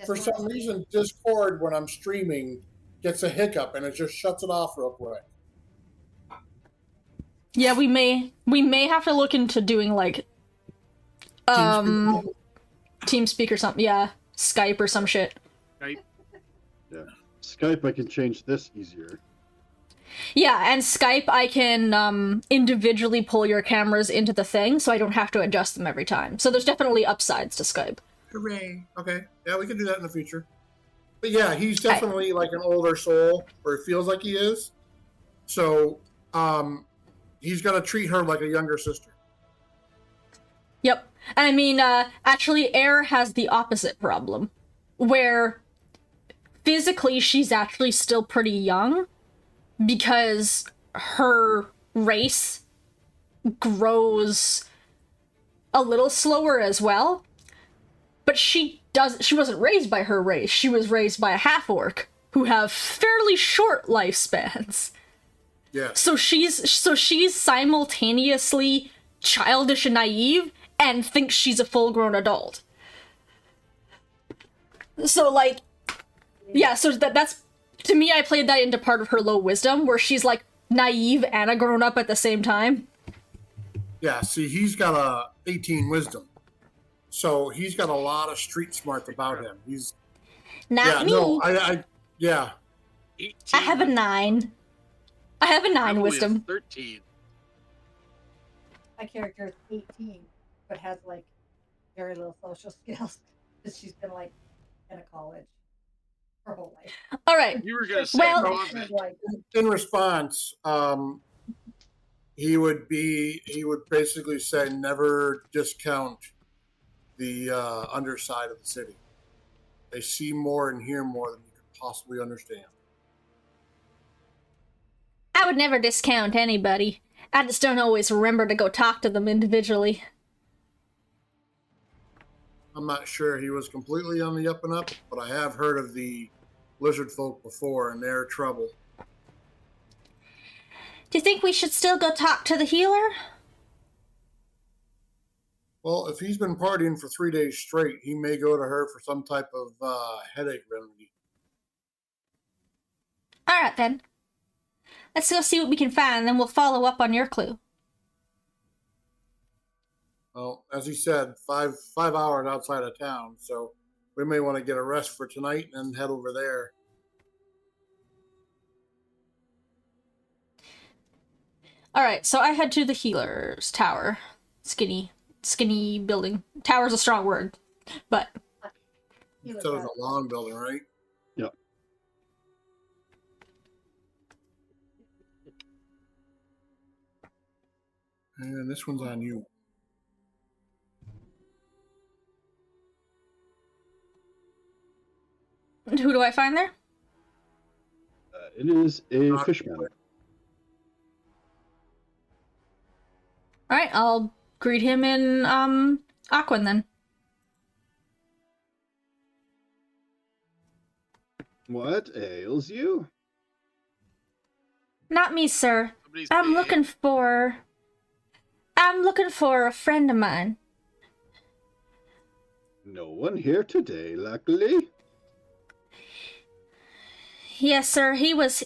[SPEAKER 2] for some reason, Discord, when I'm streaming, gets a hiccup, and it just shuts it off real quick.
[SPEAKER 1] Yeah, we may have to look into doing like TeamSpeak or something. Yeah, Skype or some shit.
[SPEAKER 3] Skype.
[SPEAKER 4] Yeah, Skype. I can change this easier.
[SPEAKER 1] Yeah, and Skype, I can individually pull your cameras into the thing, so I don't have to adjust them every time. So there's definitely upsides to Skype.
[SPEAKER 2] Hooray! Okay, yeah, we can do that in the future. But yeah, he's definitely like an older soul, or it feels like he is. So, he's gonna treat her like a younger sister.
[SPEAKER 1] Yep. And I mean, actually, Eyre has the opposite problem, where physically she's actually still pretty young, because her race grows a little slower as well. But she wasn't raised by her race. She was raised by a half-orc who have fairly short lifespans.
[SPEAKER 2] Yeah.
[SPEAKER 1] So she's simultaneously childish and naive and thinks she's a full-grown adult. So yeah, so that's, to me, I played that into part of her low wisdom, where she's like naive and a grown-up at the same time.
[SPEAKER 2] Yeah, see, he's got a 18 wisdom. So he's got a lot of street smart about him. He's
[SPEAKER 1] Not me.
[SPEAKER 2] No, I
[SPEAKER 3] 18.
[SPEAKER 1] I have a 9. I have a 9
[SPEAKER 3] I'm only a
[SPEAKER 1] wisdom.
[SPEAKER 3] 13.
[SPEAKER 5] My character is 18, but has like very little social skills because she's been like in a college her whole life.
[SPEAKER 1] All right.
[SPEAKER 3] You were gonna say
[SPEAKER 1] Well-
[SPEAKER 3] convent.
[SPEAKER 5] Like,
[SPEAKER 2] in response, he would basically say never discount the underside of the city. They see more and hear more than you could possibly understand.
[SPEAKER 1] I would never discount anybody. I just don't always remember to go talk to them individually.
[SPEAKER 2] I'm not sure he was completely on the up and up, but I have heard of the lizard folk before, and they're trouble.
[SPEAKER 1] Do you think we should still go talk to the healer?
[SPEAKER 2] Well, if he's been partying for 3 days straight, he may go to her for some type of headache remedy.
[SPEAKER 1] Alright then. Let's go see what we can find, then we'll follow up on your clue.
[SPEAKER 2] Well, as he said, five hours outside of town, so we may want to get a rest for tonight and head over there.
[SPEAKER 1] Alright, so I head to the healer's tower. Skinny building. Tower's a strong word, but...
[SPEAKER 5] He was
[SPEAKER 2] So it's
[SPEAKER 5] out.
[SPEAKER 2] a long building, right?
[SPEAKER 4] Yep.
[SPEAKER 2] And this one's on you.
[SPEAKER 1] Who do I find there?
[SPEAKER 4] It is a fishman.
[SPEAKER 1] Alright, I'll greet him in, Aquan then.
[SPEAKER 4] What ails you?
[SPEAKER 1] Not me, sir.
[SPEAKER 3] Somebody's
[SPEAKER 1] I'm
[SPEAKER 3] paying.
[SPEAKER 1] looking for a friend of mine.
[SPEAKER 4] No one here today, luckily.
[SPEAKER 1] Yes, sir, he was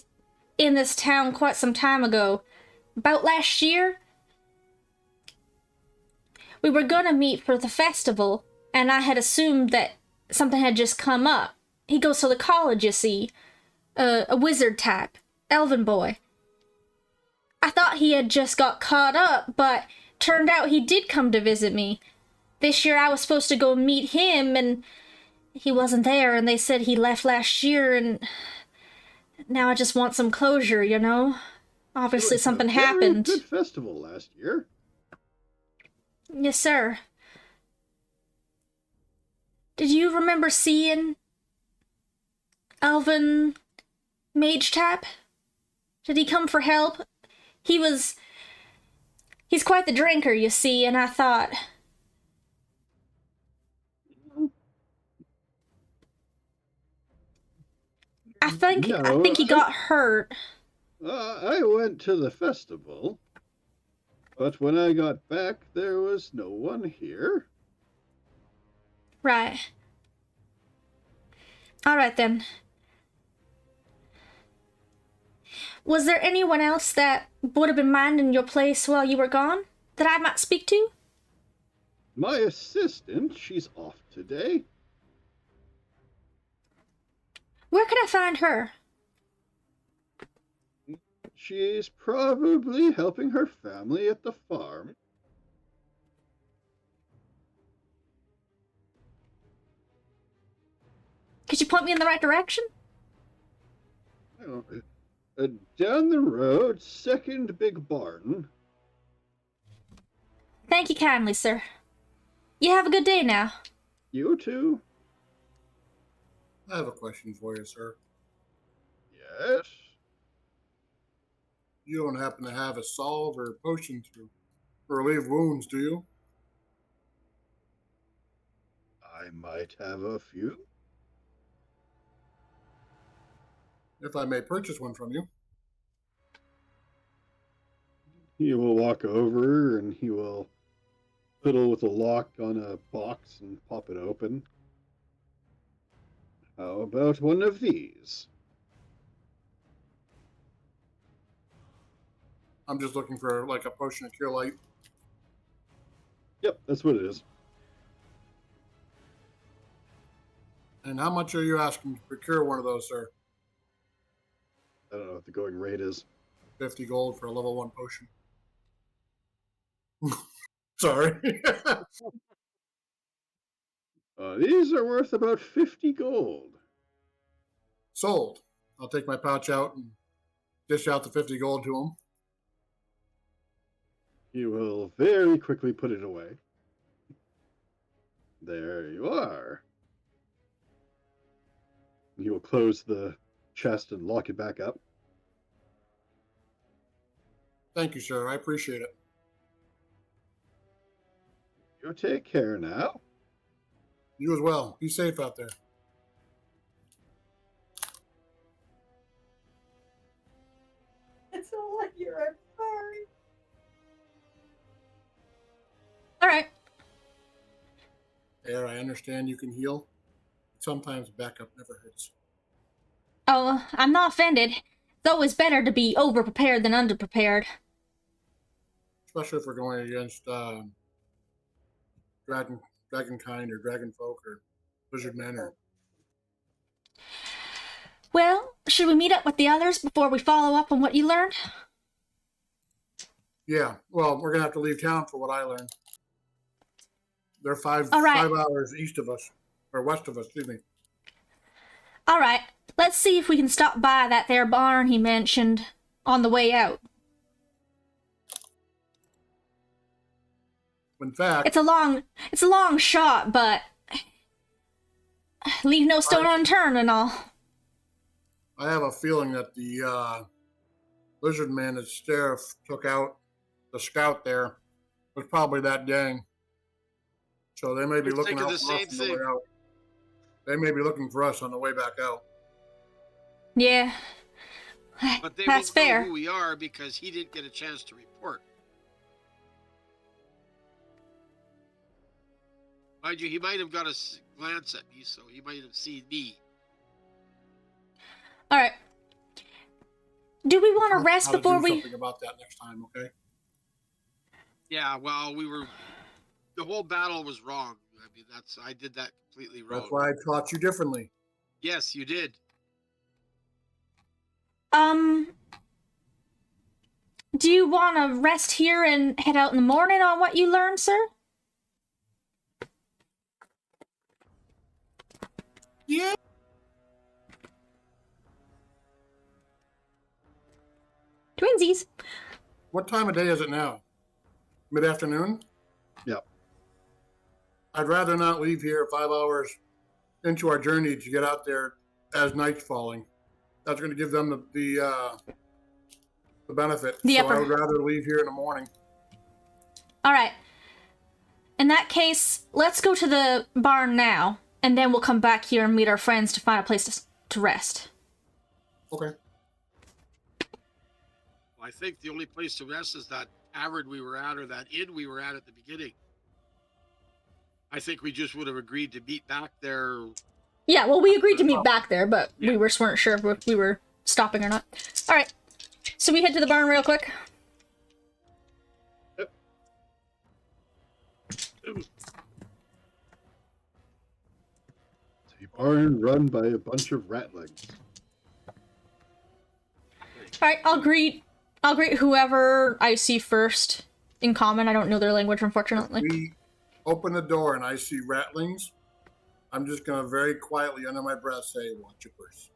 [SPEAKER 1] in this town quite some time ago. About last year. We were gonna meet for the festival, and I had assumed that something had just come up. He goes to the college, you see. A wizard type. Elven boy. I thought he had just got caught up, but turned out he did come to visit me. This year I was supposed to go meet him, and he wasn't there, and they said he left last year, and now I just want some closure, you know? Obviously
[SPEAKER 4] It was a
[SPEAKER 1] something
[SPEAKER 4] very
[SPEAKER 1] happened.
[SPEAKER 4] Good festival last year.
[SPEAKER 1] Yes, sir. Did you remember seeing Elven mage type? Did he come for help? He's quite the drinker, you see, and I thought... I think he got hurt.
[SPEAKER 4] I went to the festival, but when I got back, there was no one here.
[SPEAKER 1] Right. Alright then. Was there anyone else that would have been minding your place while you were gone? That I might speak to?
[SPEAKER 4] My assistant, she's off today.
[SPEAKER 1] Where can I find her?
[SPEAKER 4] She's probably helping her family at the farm.
[SPEAKER 1] Could you point me in the right direction?
[SPEAKER 4] Oh, down the road, second big barn.
[SPEAKER 1] Thank you kindly, sir. You have a good day now.
[SPEAKER 4] You too?
[SPEAKER 2] I have a question for you, sir.
[SPEAKER 4] Yes.
[SPEAKER 2] You don't happen to have a salve or a potion to relieve wounds, do you?
[SPEAKER 4] I might have a few.
[SPEAKER 2] If I may purchase one from you.
[SPEAKER 4] He will walk over and he will fiddle with a lock on a box and pop it open. How about one of these?
[SPEAKER 2] I'm just looking for like a potion of cure light.
[SPEAKER 4] Yep, that's what it is.
[SPEAKER 2] And how much are you asking to procure one of those, sir?
[SPEAKER 4] I don't know what the going rate is.
[SPEAKER 2] 50 gold for a level 1 potion. Sorry.
[SPEAKER 4] These are worth about 50 gold.
[SPEAKER 2] Sold. I'll take my pouch out and dish out the 50 gold to him.
[SPEAKER 4] He will very quickly put it away. There you are. He will close the chest and lock it back up.
[SPEAKER 2] Thank you, sir. I appreciate it.
[SPEAKER 4] You take care now.
[SPEAKER 2] You as well. Be safe out there.
[SPEAKER 5] It's all like you're. I'm sorry.
[SPEAKER 1] Alright.
[SPEAKER 2] Eyre, I understand you can heal. Sometimes backup never hurts.
[SPEAKER 1] Oh, I'm not offended. It's always better to be over-prepared than under-prepared.
[SPEAKER 2] Especially if we're going against dragonkind or dragonfolk or lizard men or...
[SPEAKER 1] Well, should we meet up with the others before we follow up on what you learned?
[SPEAKER 2] Yeah, well, we're gonna have to leave town for what I learned. They're five
[SPEAKER 1] All right.
[SPEAKER 2] 5 hours east of us, or west of us, excuse me.
[SPEAKER 1] All right, let's see if we can stop by that there barn he mentioned on the way out.
[SPEAKER 2] In fact,
[SPEAKER 1] It's a long shot, but leave no stone unturned and all.
[SPEAKER 2] I have a feeling that the lizard man that Stariff took out the scout there was probably that gang. So they may be
[SPEAKER 3] We're
[SPEAKER 2] looking
[SPEAKER 3] thinking
[SPEAKER 2] out
[SPEAKER 3] the
[SPEAKER 2] for us
[SPEAKER 3] same
[SPEAKER 2] on the way
[SPEAKER 3] thing.
[SPEAKER 2] out. They may be looking for us on the way back out.
[SPEAKER 1] Yeah,
[SPEAKER 3] But they
[SPEAKER 1] that's
[SPEAKER 3] won't know
[SPEAKER 1] fair.
[SPEAKER 3] who we are because he didn't get a chance to report. Mind you, he might have got a glance at me, so he might have seen me.
[SPEAKER 1] All right. Do we want to rest
[SPEAKER 2] How to
[SPEAKER 1] before
[SPEAKER 2] do
[SPEAKER 1] we?
[SPEAKER 2] something about that next time, okay?
[SPEAKER 3] Yeah, well, the whole battle was wrong. I mean, I did that completely wrong.
[SPEAKER 2] That's why I taught you differently.
[SPEAKER 3] Yes, you did.
[SPEAKER 1] Do you want to rest here and head out in the morning on what you learned, sir?
[SPEAKER 2] Yeah.
[SPEAKER 1] Twinsies.
[SPEAKER 2] What time of day is it now? Mid-afternoon?
[SPEAKER 4] Yep.
[SPEAKER 2] I'd rather not leave here 5 hours into our journey to get out there as night's falling. That's going to give them the benefit.
[SPEAKER 1] The
[SPEAKER 2] so
[SPEAKER 1] upper-
[SPEAKER 2] I would rather leave here in the morning.
[SPEAKER 1] All right. In that case, let's go to the barn now, and then we'll come back here and meet our friends to find a place to rest.
[SPEAKER 2] Okay.
[SPEAKER 3] Well, I think the only place to rest is that tavern we were at or that inn we were at the beginning. I think we just would have agreed to meet back there.
[SPEAKER 1] Yeah, well, we agreed to meet back there, but
[SPEAKER 3] Yeah.
[SPEAKER 1] we weren't sure if we were stopping or not. All right. So we head to the barn real quick.
[SPEAKER 4] It's a barn run by a bunch of ratlings.
[SPEAKER 1] All right, I'll greet whoever I see first in common. I don't know their language, unfortunately.
[SPEAKER 2] We open the door and I see ratlings. I'm just going to very quietly, under my breath, say, "Watch your purse."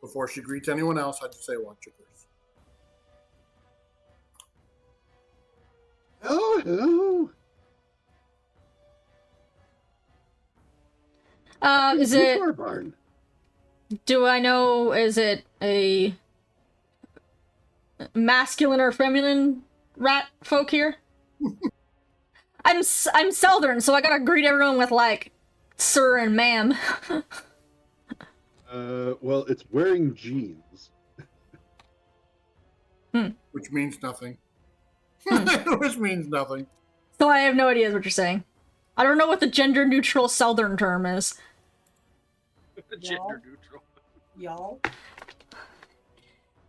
[SPEAKER 2] Before she greets anyone else, I just say, "Watch your purse."
[SPEAKER 4] Oh, hello.
[SPEAKER 1] Is
[SPEAKER 4] Where's
[SPEAKER 1] it?
[SPEAKER 4] our barn?
[SPEAKER 1] Do I know? Is it a masculine or feminine rat folk here? I'm Southern, so I gotta greet everyone with like, sir and ma'am.
[SPEAKER 4] Well, it's wearing jeans.
[SPEAKER 2] Which means nothing. Which means nothing.
[SPEAKER 1] So I have no idea what you're saying. I don't know what the gender-neutral Southern term is.
[SPEAKER 3] Gender neutral.
[SPEAKER 5] Y'all.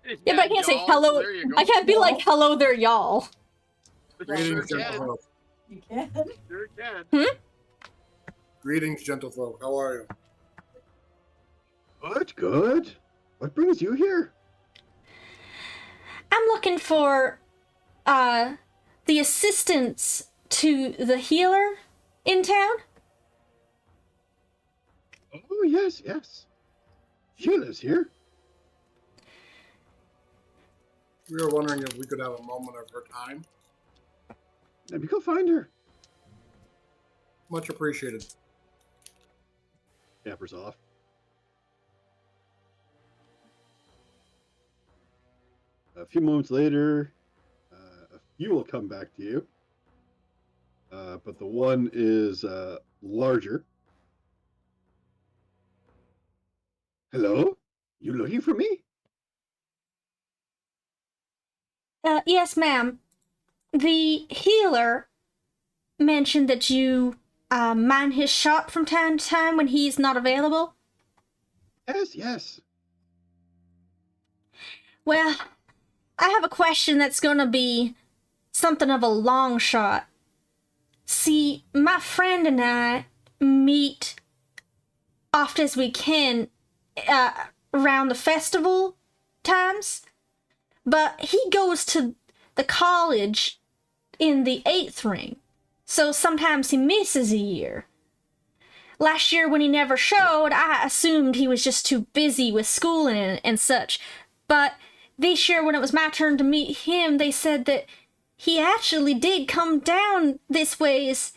[SPEAKER 1] Yeah, but I can't say
[SPEAKER 3] y'all,
[SPEAKER 1] hello.
[SPEAKER 3] there you go.
[SPEAKER 1] I can't be like, hello there, y'all.
[SPEAKER 2] Greetings,
[SPEAKER 3] Sure can.
[SPEAKER 2] gentlefolk.
[SPEAKER 5] You can.
[SPEAKER 3] Sure can.
[SPEAKER 2] Greetings, gentlefolk. How are you?
[SPEAKER 4] Good, good. What brings you here?
[SPEAKER 1] I'm looking for, the assistance to the healer in town.
[SPEAKER 4] Oh, yes, yes. Sheila's here.
[SPEAKER 2] We were wondering if we could have a moment of her time.
[SPEAKER 4] Let me go find her.
[SPEAKER 2] Much appreciated.
[SPEAKER 4] Cappers off. A few moments later, a few will come back to you. But the one is larger. Hello? You looking for me?
[SPEAKER 1] Yes, ma'am. The healer mentioned that you, man his shop from time to time when he's not available.
[SPEAKER 4] Yes, yes.
[SPEAKER 1] Well, I have a question that's gonna be something of a long shot. See, my friend and I meet oft as we can around the festival times, but he goes to the college in the 8th ring, so sometimes he misses a year. Last year when he never showed, I assumed he was just too busy with school and such, but this year when it was my turn to meet him, they said that he actually did come down this ways,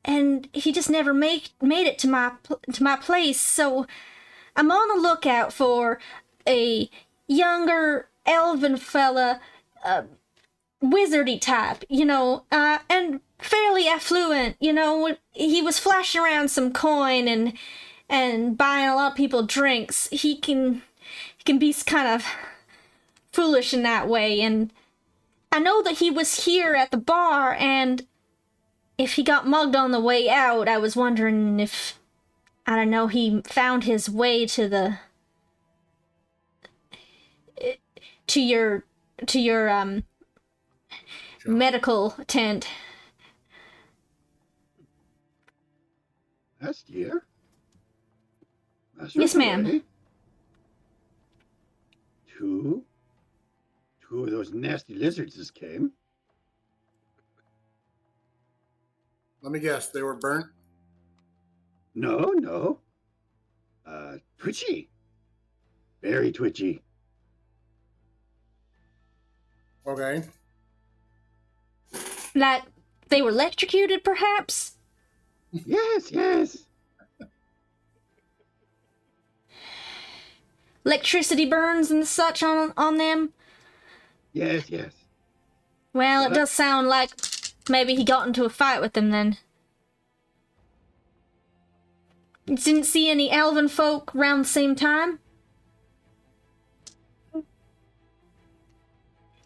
[SPEAKER 1] and he just never made it to my place, so I'm on the lookout for a younger elven fella, wizardy type, and fairly affluent, he was flashing around some coin and buying a lot of people drinks. He can be kind of foolish in that way, and I know that he was here at the bar, and if he got mugged on the way out, I was wondering if, I don't know, he found his way to your medical tent.
[SPEAKER 4] Last year?
[SPEAKER 1] Yes, ma'am.
[SPEAKER 4] Two of those nasty lizards just came.
[SPEAKER 2] Let me guess, they were burnt?
[SPEAKER 4] No. Twitchy. Very twitchy.
[SPEAKER 2] Okay.
[SPEAKER 1] Like, they were electrocuted, perhaps?
[SPEAKER 4] Yes.
[SPEAKER 1] Electricity burns and such on them?
[SPEAKER 4] Yes.
[SPEAKER 1] Well, it does sound like maybe he got into a fight with them then. You didn't see any elven folk around the same time?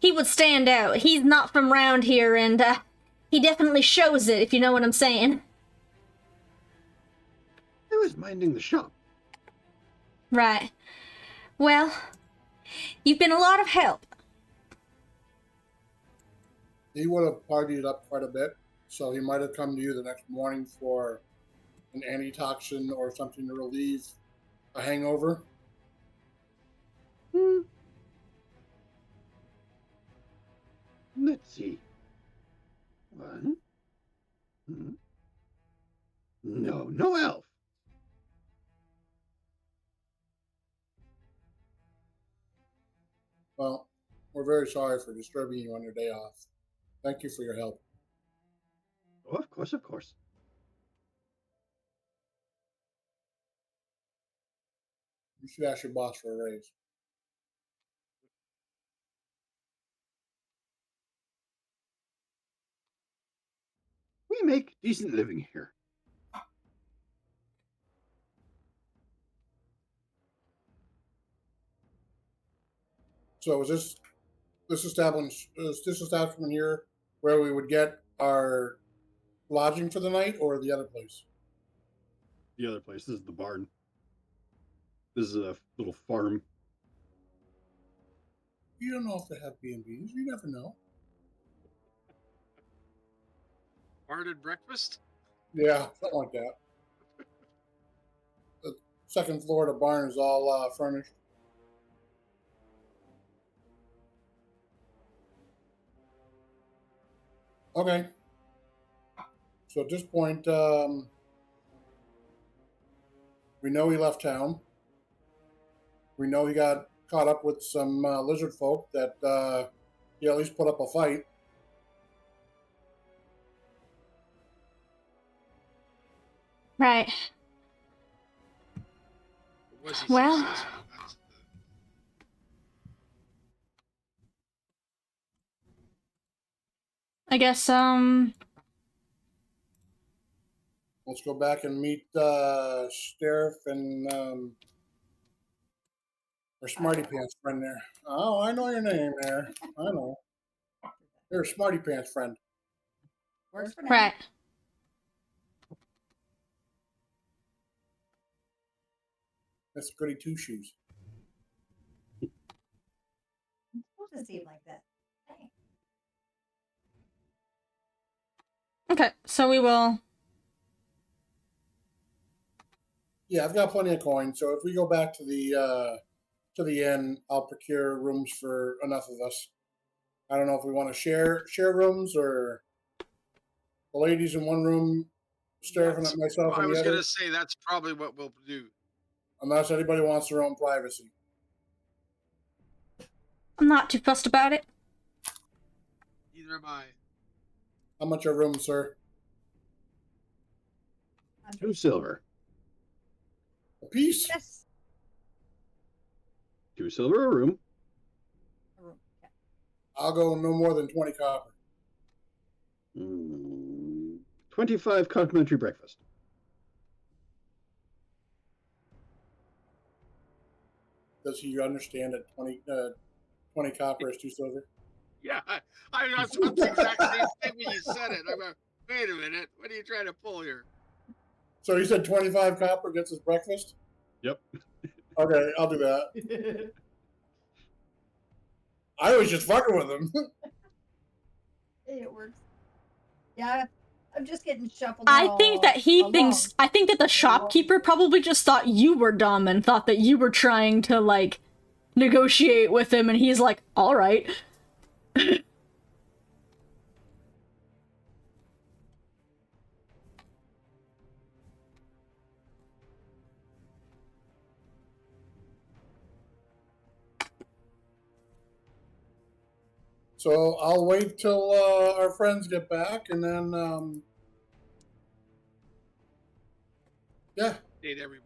[SPEAKER 1] He would stand out. He's not from round here, and he definitely shows it, if you know what I'm saying.
[SPEAKER 4] I was minding the shop.
[SPEAKER 1] Right. Well, you've been a lot of help.
[SPEAKER 2] He would have partied up quite a bit, so he might have come to you the next morning for an antitoxin or something to relieve a hangover.
[SPEAKER 4] Let's see. One. No elf.
[SPEAKER 2] Well, we're very sorry for disturbing you on your day off. Thank you for your help.
[SPEAKER 4] Oh, of course.
[SPEAKER 2] You should ask your boss for a raise.
[SPEAKER 4] We make decent living here.
[SPEAKER 2] So is this establishment here where we would get our lodging for the night, or the other place?
[SPEAKER 4] The other place, this is the barn. This is a little farm.
[SPEAKER 2] You don't know if they have B&Bs. You never know.
[SPEAKER 3] Barn and breakfast?
[SPEAKER 2] Yeah, something like that. The second floor of the barn is all furnished. Okay. So at this point, we know he left town. We know he got caught up with some lizard folk that he at least put up a fight.
[SPEAKER 1] Right.
[SPEAKER 3] Was he
[SPEAKER 1] Well,
[SPEAKER 3] successful? That's
[SPEAKER 1] I guess,
[SPEAKER 2] Let's go back and meet Stariff and our Smarty Pants friend there. Oh, I know your name there. I know. You're a Smarty Pants friend.
[SPEAKER 5] Works for now.
[SPEAKER 1] right.
[SPEAKER 2] That's Goody Two Shoes.
[SPEAKER 5] It's supposed to seem like that. Thanks.
[SPEAKER 1] Okay, so we will
[SPEAKER 2] Yeah, I've got plenty of coin. So if we go back to the inn, I'll procure rooms for enough of us. I don't know if we want to share rooms or the ladies in one room, Stariff and myself
[SPEAKER 3] I
[SPEAKER 2] in the
[SPEAKER 3] was
[SPEAKER 2] other.
[SPEAKER 3] gonna say that's probably what we'll do.
[SPEAKER 2] Unless anybody wants their own privacy.
[SPEAKER 1] I'm not too fussed about it.
[SPEAKER 3] Neither am I.
[SPEAKER 2] How much are rooms, sir?
[SPEAKER 4] 2 silver.
[SPEAKER 2] A piece?
[SPEAKER 5] Yes.
[SPEAKER 4] 2 silver a room.
[SPEAKER 5] A room. Yeah.
[SPEAKER 2] I'll go no more than 20 copper.
[SPEAKER 4] 25 complimentary breakfast.
[SPEAKER 2] Does he understand that 20 copper is 2 silver?
[SPEAKER 3] Yeah, I thought the exact same thing when you said it. I'm like, wait a minute, what are you trying to pull here?
[SPEAKER 2] So he said 25 copper gets his breakfast?
[SPEAKER 4] Yep.
[SPEAKER 2] Okay, I'll do that. I was just fucking with him.
[SPEAKER 5] Hey, it works. Yeah, I'm just getting shuffled.
[SPEAKER 1] I think that he
[SPEAKER 5] along.
[SPEAKER 1] thinks. I think that the shopkeeper probably just thought you were dumb and thought that you were trying to, like, negotiate with him, and he's like, alright.
[SPEAKER 2] So I'll wait till our friends get back, and then, yeah.
[SPEAKER 3] Date everybody.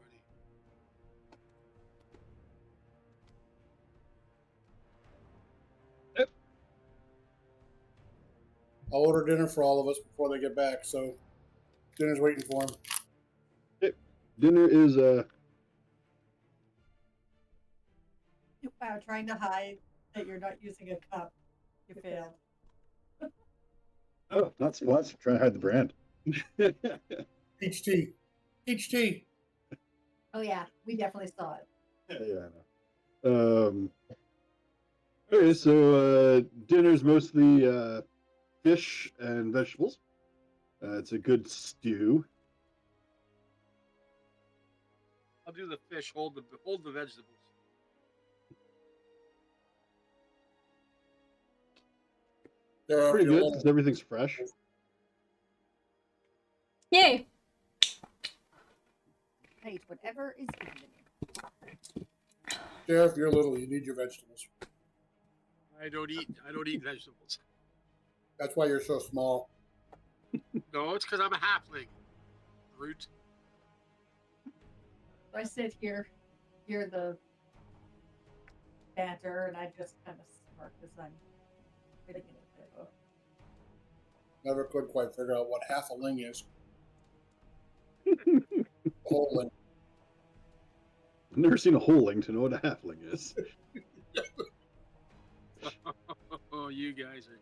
[SPEAKER 2] I'll order dinner for all of us before they get back, so dinner's waiting for them.
[SPEAKER 4] Okay. Dinner is
[SPEAKER 5] Wow, trying to hide that you're not using a cup. You failed.
[SPEAKER 4] oh, not splats. Trying to hide the brand.
[SPEAKER 2] Peach tea. Peach tea.
[SPEAKER 5] Oh yeah, we definitely saw it.
[SPEAKER 4] Yeah, I know. Okay, so dinner's mostly fish and vegetables. It's a good stew.
[SPEAKER 3] I'll do the fish. Hold the vegetables.
[SPEAKER 4] Pretty good because everything's fresh.
[SPEAKER 1] Yay!
[SPEAKER 5] Right, whatever is given you.
[SPEAKER 2] Sheriff, you're little. You need your vegetables.
[SPEAKER 3] I don't eat vegetables.
[SPEAKER 2] That's why you're so small.
[SPEAKER 3] No, it's because I'm a halfling. Brute.
[SPEAKER 5] I sit here, hear the banter, and I just kind of smirk as I'm fitting in with it.
[SPEAKER 2] Never could quite figure out what half a ling is. Whole ling.
[SPEAKER 4] I've never seen a holing to know what a halfling is.
[SPEAKER 3] Oh, you guys are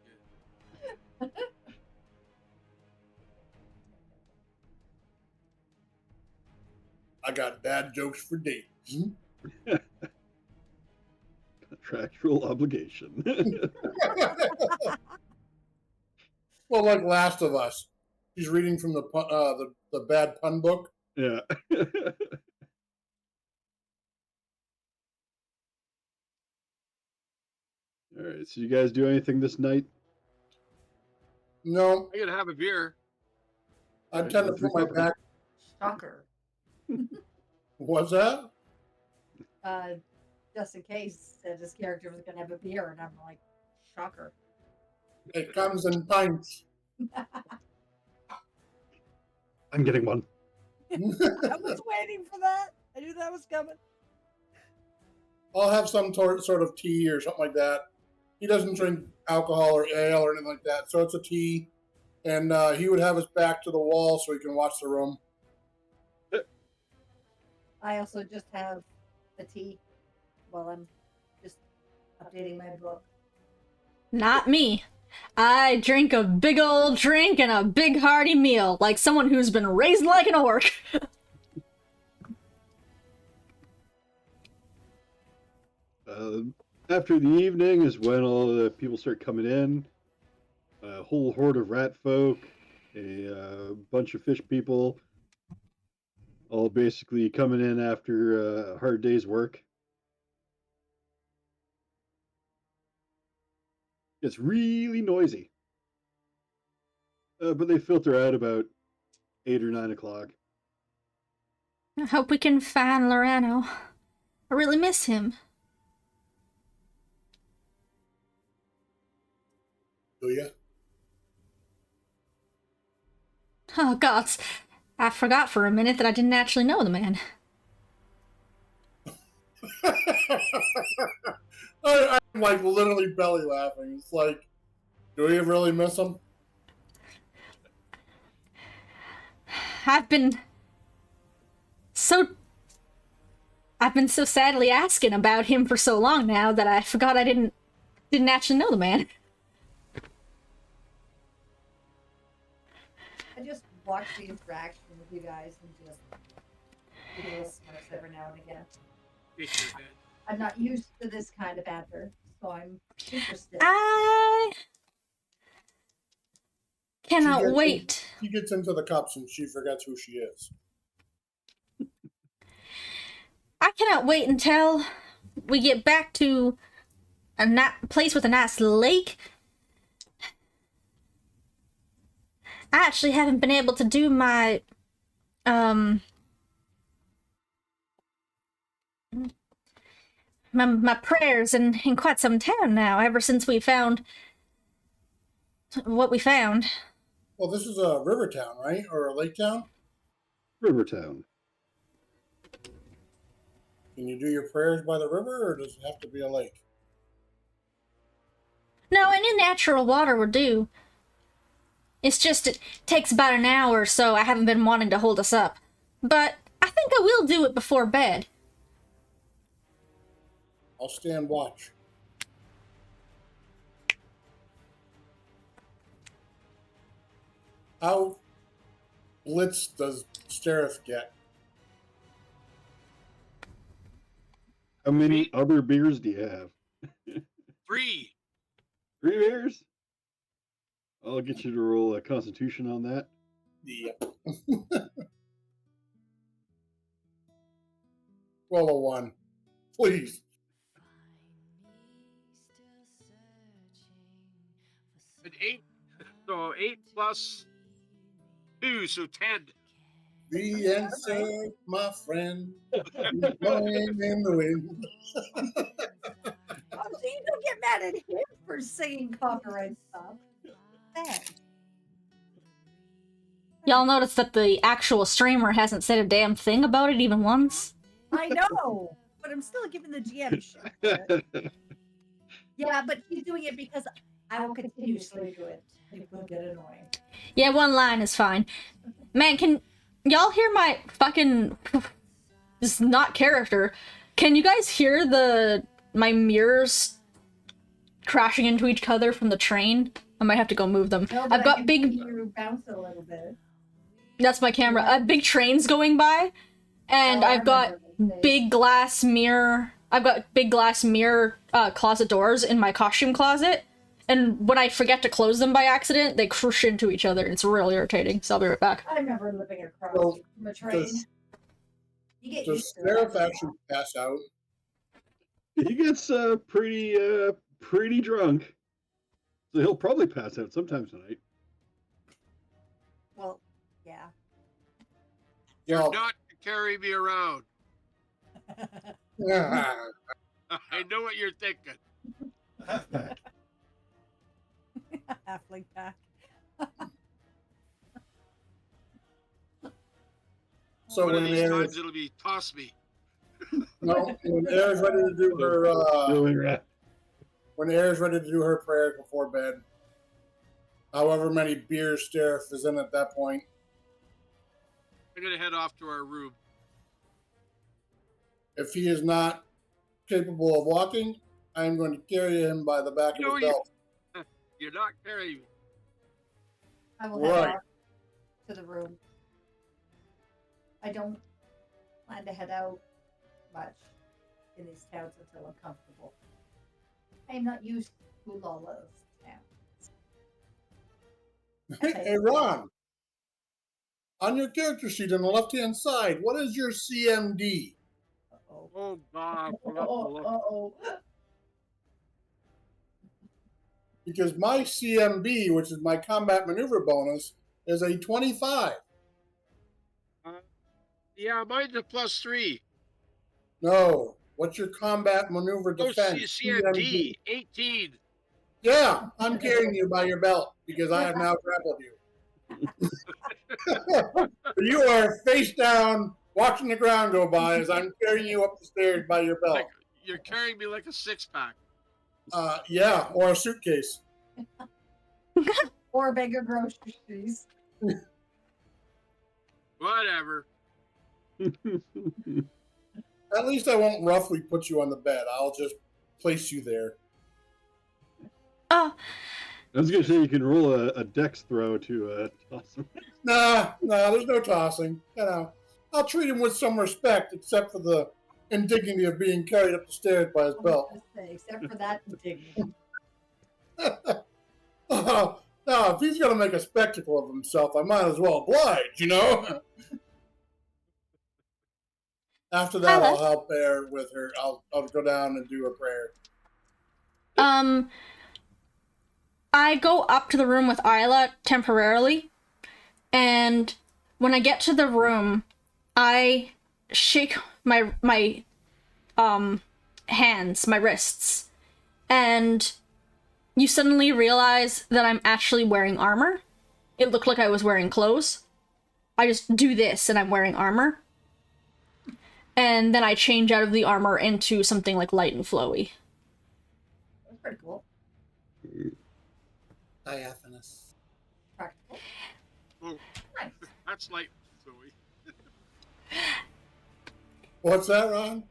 [SPEAKER 3] good.
[SPEAKER 2] I got bad jokes for days.
[SPEAKER 4] Contractual obligation.
[SPEAKER 2] Well, like Last of Us. He's reading from the bad pun book.
[SPEAKER 4] Yeah. All right. So you guys do anything this night?
[SPEAKER 2] No,
[SPEAKER 3] I gotta have a beer.
[SPEAKER 2] I tend to put my back.
[SPEAKER 5] Shocker.
[SPEAKER 2] What's that?
[SPEAKER 5] JustinCase said his character was going to have a beer, and I'm like, shocker.
[SPEAKER 2] It comes in pints.
[SPEAKER 4] I'm getting one.
[SPEAKER 5] I was waiting for that. I knew that was coming.
[SPEAKER 2] I'll have some sort of tea or something like that. He doesn't drink alcohol or ale or anything like that, so it's a tea. And he would have his back to the wall so he can watch the room.
[SPEAKER 5] I also just have a tea while I'm just updating my book.
[SPEAKER 1] Not me. I drink a big old drink and a big hearty meal, like someone who's been raised like an orc.
[SPEAKER 4] After the evening is when all the people start coming in. A whole horde of rat folk, a bunch of fish people, all basically coming in after a hard day's work. It's really noisy. But they filter out about 8 or 9 o'clock.
[SPEAKER 1] I hope we can find Lorano. I really miss him.
[SPEAKER 2] Do you?
[SPEAKER 1] Oh, gods. I forgot for a minute that I didn't actually know the man.
[SPEAKER 2] I'm like literally belly laughing. It's like, do we really miss him?
[SPEAKER 1] I've been so sadly asking about him for so long now that I forgot I didn't actually know the man.
[SPEAKER 5] I just watch the interaction with you guys and just do little smirks every now and again. I'm not used to this kind of banter, so I'm interested.
[SPEAKER 1] I cannot wait.
[SPEAKER 2] She gets into the cups and she forgets who she is.
[SPEAKER 1] I cannot wait until we get back to a place with a nice lake. I actually haven't been able to do my my prayers in quite some time now, ever since we found what we found.
[SPEAKER 2] Well, this is a river town, right? Or a lake town?
[SPEAKER 4] Rivertown.
[SPEAKER 2] Can you do your prayers by the river, or does it have to be a lake?
[SPEAKER 1] No, any natural water will do. It's just it takes about an hour, so I haven't been wanting to hold us up. But I think I will do it before bed.
[SPEAKER 2] I'll stand watch. How blitzed does Stariff get?
[SPEAKER 4] How many other beers do you have?
[SPEAKER 3] 3.
[SPEAKER 4] 3 beers? I'll get you to roll a constitution on that.
[SPEAKER 2] Yep. Roll a 1. Please.
[SPEAKER 3] An 8. So 8 plus 2, so 10.
[SPEAKER 2] The answer, my friend, is blowing in the wind.
[SPEAKER 5] Oh, so you don't get mad at him for singing copyright stuff. Thanks.
[SPEAKER 1] Y'all notice that the actual streamer hasn't said a damn thing about it even once?
[SPEAKER 5] I know, but I'm still giving the GM shit for it. Yeah, but he's doing it because I will continuously do it. It will get annoying.
[SPEAKER 1] Yeah, one line is fine. Man, can y'all hear my fucking... This is not character. Can you guys hear my mirrors crashing into each other from the train? I might have to go move them.
[SPEAKER 5] No,
[SPEAKER 1] I've got big...
[SPEAKER 5] You bounce it a little bit.
[SPEAKER 1] That's my camera. Big trains going by, and I've got big glass mirror. I've got big glass mirror closet doors in my costume closet, and when I forget to close them by accident, they crush into each other. It's real irritating. So I'll be right back.
[SPEAKER 5] I remember living across from a train. You get
[SPEAKER 2] Does
[SPEAKER 5] used to
[SPEAKER 2] Stariff
[SPEAKER 5] it.
[SPEAKER 2] actually pass out?
[SPEAKER 4] He gets pretty drunk, so he'll probably pass out sometime tonight.
[SPEAKER 5] Well, yeah.
[SPEAKER 2] Yeah.
[SPEAKER 3] Not to carry me around.
[SPEAKER 2] Yeah.
[SPEAKER 3] I know what you're thinking.
[SPEAKER 5] Halfling pack.
[SPEAKER 2] So
[SPEAKER 3] One
[SPEAKER 2] when
[SPEAKER 3] of these
[SPEAKER 2] Eyre,
[SPEAKER 3] times it'll be toss me.
[SPEAKER 2] no, when Eyre's ready to do her when Eyre's ready to do her prayer before bed, however many beers Stariff is in at that point,
[SPEAKER 3] I'm gonna head off to our room.
[SPEAKER 2] if he is not capable of walking, I am going to carry him by the back of his belt.
[SPEAKER 3] You're not carrying me.
[SPEAKER 5] I will head
[SPEAKER 2] Right.
[SPEAKER 5] off to the room. I don't plan to head out much in these towns until I'm comfortable. I am not used to Lola's towns.
[SPEAKER 2] Hey, Ron, On your character sheet on the left-hand side, what is your CMD?
[SPEAKER 5] Uh-oh.
[SPEAKER 3] Oh God, forgot to look.
[SPEAKER 5] Uh-oh.
[SPEAKER 2] Because my CMB, which is my combat maneuver bonus, is a 25.
[SPEAKER 3] Yeah, mine's a +3.
[SPEAKER 2] No. What's your combat maneuver
[SPEAKER 3] Oh,
[SPEAKER 2] defense?
[SPEAKER 3] CMD 18.
[SPEAKER 2] Yeah, I'm carrying you by your belt because I have now grappled you. You are face down, watching the ground go by as I'm carrying you up the stairs by your belt.
[SPEAKER 3] Like, you're carrying me like a 6-pack.
[SPEAKER 2] Yeah, or a suitcase.
[SPEAKER 5] Or a bag of groceries.
[SPEAKER 3] Whatever.
[SPEAKER 2] At least I won't roughly put you on the bed. I'll just place you there.
[SPEAKER 1] Oh,
[SPEAKER 4] I was gonna say you can roll a dex throw to toss him.
[SPEAKER 2] Nah, there's no tossing. You know, I'll treat him with some respect, except for the indignity of being carried up the stairs by his belt.
[SPEAKER 5] Except for that indignity.
[SPEAKER 2] Oh, now, if he's going to make a spectacle of himself, I might as well oblige, you know? After that, I'll help Eyre with her. I'll go down and do her prayer.
[SPEAKER 1] I go up to the room with Iyla temporarily, and when I get to the room, I shake my hands, my wrists, and you suddenly realize that I'm actually wearing armor. It looked like I was wearing clothes. I just do this and I'm wearing armor. And then I change out of the armor into something like light and flowy.
[SPEAKER 5] That's pretty cool.
[SPEAKER 2] Diaphanous.
[SPEAKER 5] Practical.
[SPEAKER 3] Oh,
[SPEAKER 5] Nice.
[SPEAKER 3] that's like Zoe.
[SPEAKER 2] What's that, Ron?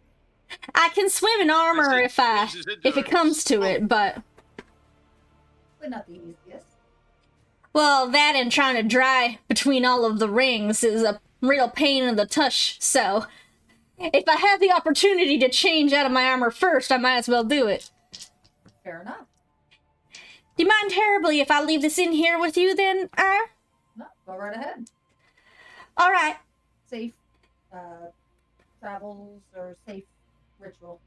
[SPEAKER 1] I can swim in armor
[SPEAKER 3] I said
[SPEAKER 1] if it comes to it, but
[SPEAKER 5] But not the easiest.
[SPEAKER 1] well, that and trying to dry between all of the rings is a real pain in the tush, so if I have the opportunity to change out of my armor first, I might as well do it.
[SPEAKER 5] Fair enough.
[SPEAKER 1] Do you mind terribly if I leave this in here with you then, Eyre?
[SPEAKER 5] No, go right ahead.
[SPEAKER 1] Alright.
[SPEAKER 5] Safe travels or safe ritual.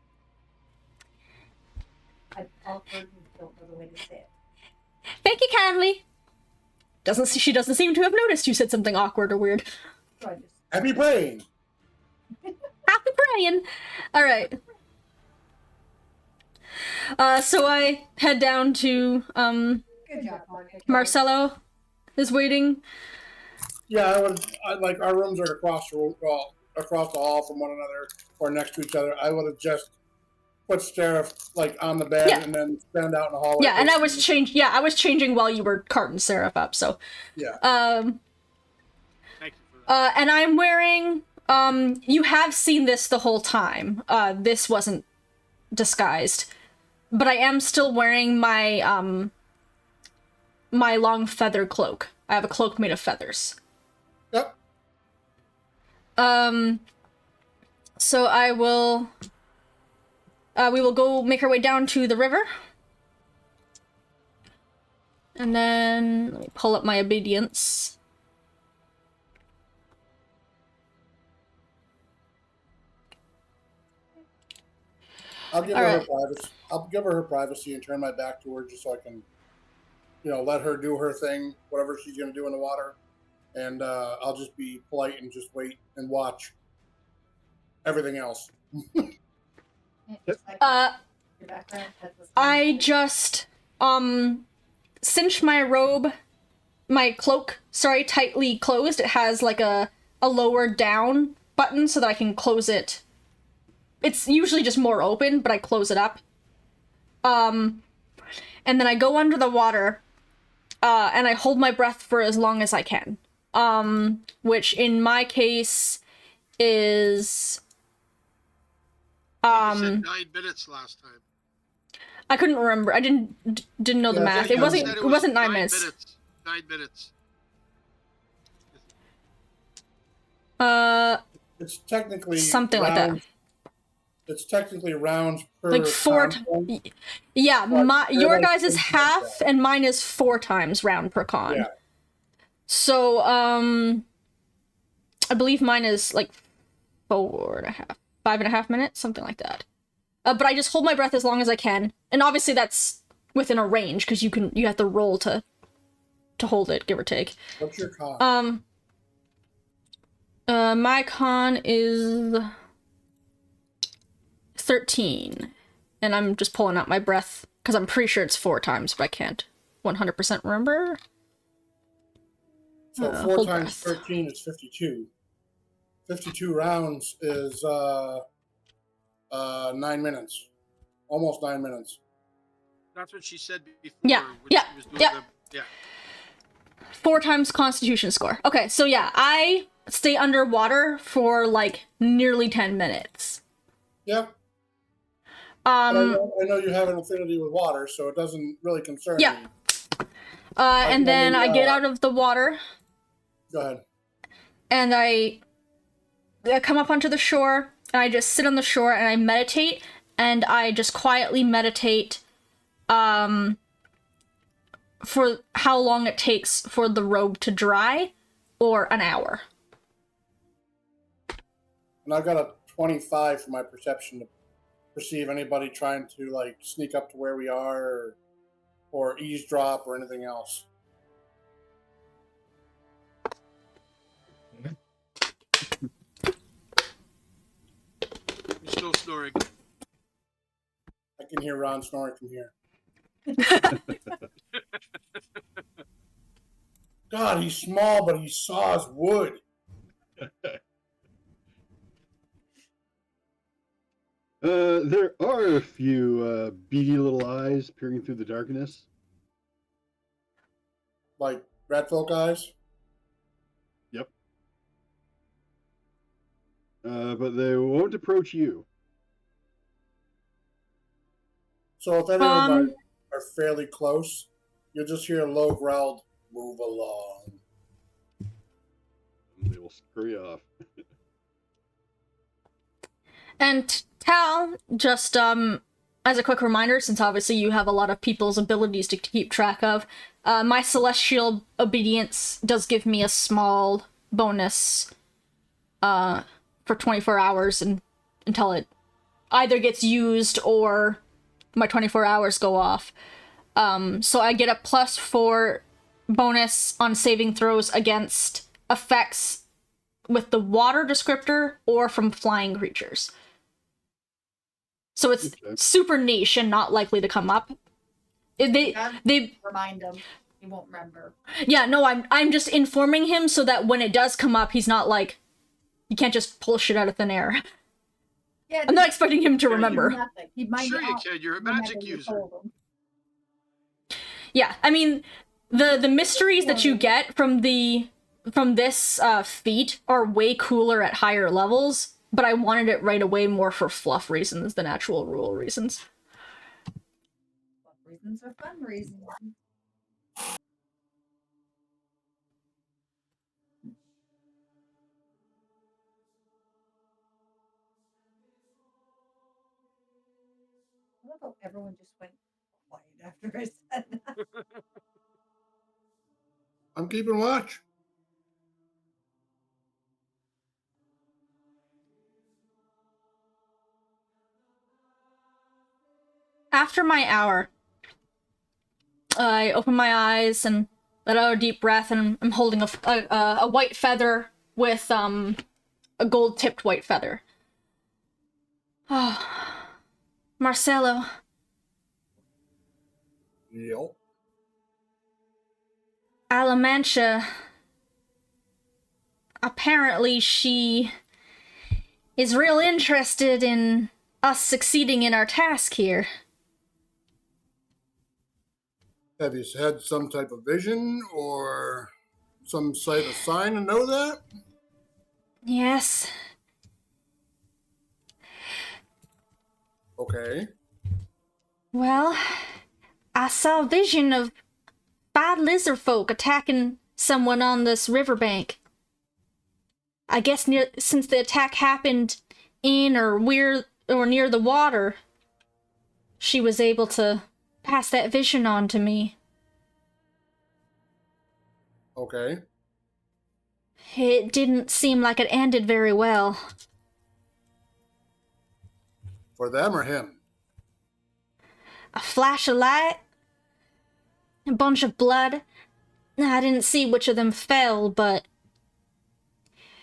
[SPEAKER 5] I've offered and don't know the way to say it.
[SPEAKER 1] Thank you kindly. She doesn't seem to have noticed you said something awkward or weird.
[SPEAKER 5] So I just
[SPEAKER 2] Happy praying.
[SPEAKER 1] Happy praying. Alright. So I head down to,
[SPEAKER 5] good job, Mark.
[SPEAKER 1] Marcelo is waiting.
[SPEAKER 2] Yeah, like our rooms are across the hall from one another or next to each other. I would have just put Stariff like on the bed and then stand out in the hallway.
[SPEAKER 1] Yeah, and I was changing while you were carting Seraph up, so.
[SPEAKER 2] Yeah.
[SPEAKER 3] Thank you for that.
[SPEAKER 1] And I'm wearing, you have seen this the whole time. This wasn't disguised. But I am still wearing my, my long feather cloak. I have a cloak made of feathers.
[SPEAKER 2] Yep.
[SPEAKER 1] So I will, we will go make our way down to the river. And then, let me pull up my obedience.
[SPEAKER 2] I'll give her privacy. I'll give her privacy and turn my back to her just so I can, let her do her thing, whatever she's going to do in the water. And I'll just be polite and just wait and watch everything else.
[SPEAKER 1] I just, cinch my robe, my cloak, tightly closed. It has like a lower down button so that I can close it. It's usually just more open, but I close it up. And then I go under the water, and I hold my breath for as long as I can. Which in my case is,
[SPEAKER 3] You said 9 minutes last time.
[SPEAKER 1] I couldn't remember. I didn't know the math. It wasn't 9 minutes.
[SPEAKER 3] 9 minutes.
[SPEAKER 2] It's technically
[SPEAKER 1] something like that.
[SPEAKER 2] It's technically rounds per
[SPEAKER 1] like 4 yeah, your guys is half and mine is 4 times round per con.
[SPEAKER 2] Yeah.
[SPEAKER 1] So I believe mine is like 5.5 minutes, something like that. But I just hold my breath as long as I can, and obviously that's within a range because you have to roll to hold it, give or take.
[SPEAKER 2] What's your con?
[SPEAKER 1] My con is 13, and I'm just pulling out my breath because I'm pretty sure it's 4 times, but I can't 100% remember.
[SPEAKER 2] So 4
[SPEAKER 1] hold
[SPEAKER 2] times
[SPEAKER 1] breath.
[SPEAKER 2] 13 is 52. 52 rounds is 9 minutes. Almost 9 minutes.
[SPEAKER 3] That's what she said before.
[SPEAKER 1] Yeah,
[SPEAKER 3] when
[SPEAKER 1] yeah,
[SPEAKER 3] she was doing
[SPEAKER 1] yeah. 4 times Constitution score. Okay, so yeah, I stay underwater for like nearly 10 minutes.
[SPEAKER 2] Yeah. But I know you have an affinity with water, so it doesn't really concern
[SPEAKER 1] yeah.
[SPEAKER 2] me.
[SPEAKER 1] And then I get out of the water.
[SPEAKER 2] Go ahead.
[SPEAKER 1] And I come up onto the shore, and I just sit on the shore and I meditate, and I just quietly meditate for how long it takes for the robe to dry, or an hour.
[SPEAKER 2] And I've got a 25 for my perception to perceive anybody trying to like sneak up to where we are or eavesdrop or anything else.
[SPEAKER 3] You're still snoring.
[SPEAKER 2] I can hear Ron snoring from here. God, he's small, but he saws wood.
[SPEAKER 4] There are a few beady little eyes peering through the darkness.
[SPEAKER 2] Like rat folk eyes?
[SPEAKER 4] Yep. But they won't approach you.
[SPEAKER 2] So if any of them are fairly close, you'll just hear a low growled, "Move along."
[SPEAKER 4] And they will scurry off.
[SPEAKER 1] And Tal, just as a quick reminder, since obviously you have a lot of people's abilities to keep track of, my celestial obedience does give me a small bonus for 24 hours until it either gets used or my 24 hours go off. So I get a +4 bonus on saving throws against effects with the water descriptor or from flying creatures. So it's super niche and not likely to come up. They
[SPEAKER 5] remind him. He won't remember.
[SPEAKER 1] Yeah, no, I'm just informing him so that when it does come up, he's not like, you can't just pull shit out of thin air.
[SPEAKER 5] Yeah,
[SPEAKER 1] I'm not expecting him to remember.
[SPEAKER 5] He might
[SPEAKER 3] Sure you
[SPEAKER 5] not
[SPEAKER 3] can. You're a magic
[SPEAKER 5] remember you
[SPEAKER 3] user.
[SPEAKER 5] told him.
[SPEAKER 1] Yeah, I mean, the mysteries that you get from this feat are way cooler at higher levels, but I wanted it right away more for fluff reasons than actual rule reasons.
[SPEAKER 5] Fluff reasons are fun reasons. I love how everyone just went quiet after I said that.
[SPEAKER 2] I'm keeping watch.
[SPEAKER 1] After my hour, I open my eyes and let out a deep breath, and I'm holding a white feather with a gold-tipped white feather. Oh, Marcelo.
[SPEAKER 2] Yep.
[SPEAKER 1] Alamantia. Apparently she is real interested in us succeeding in our task here.
[SPEAKER 2] Have you had some type of vision or some sight of sign to know that?
[SPEAKER 1] Yes.
[SPEAKER 2] Okay.
[SPEAKER 1] Well, I saw a vision of 5 lizard folk attacking someone on this riverbank. I guess since the attack happened in or near the water, she was able to pass that vision on to me.
[SPEAKER 2] Okay.
[SPEAKER 1] It didn't seem like it ended very well.
[SPEAKER 2] For them or him?
[SPEAKER 1] A flash of light, a bunch of blood. I didn't see which of them fell, but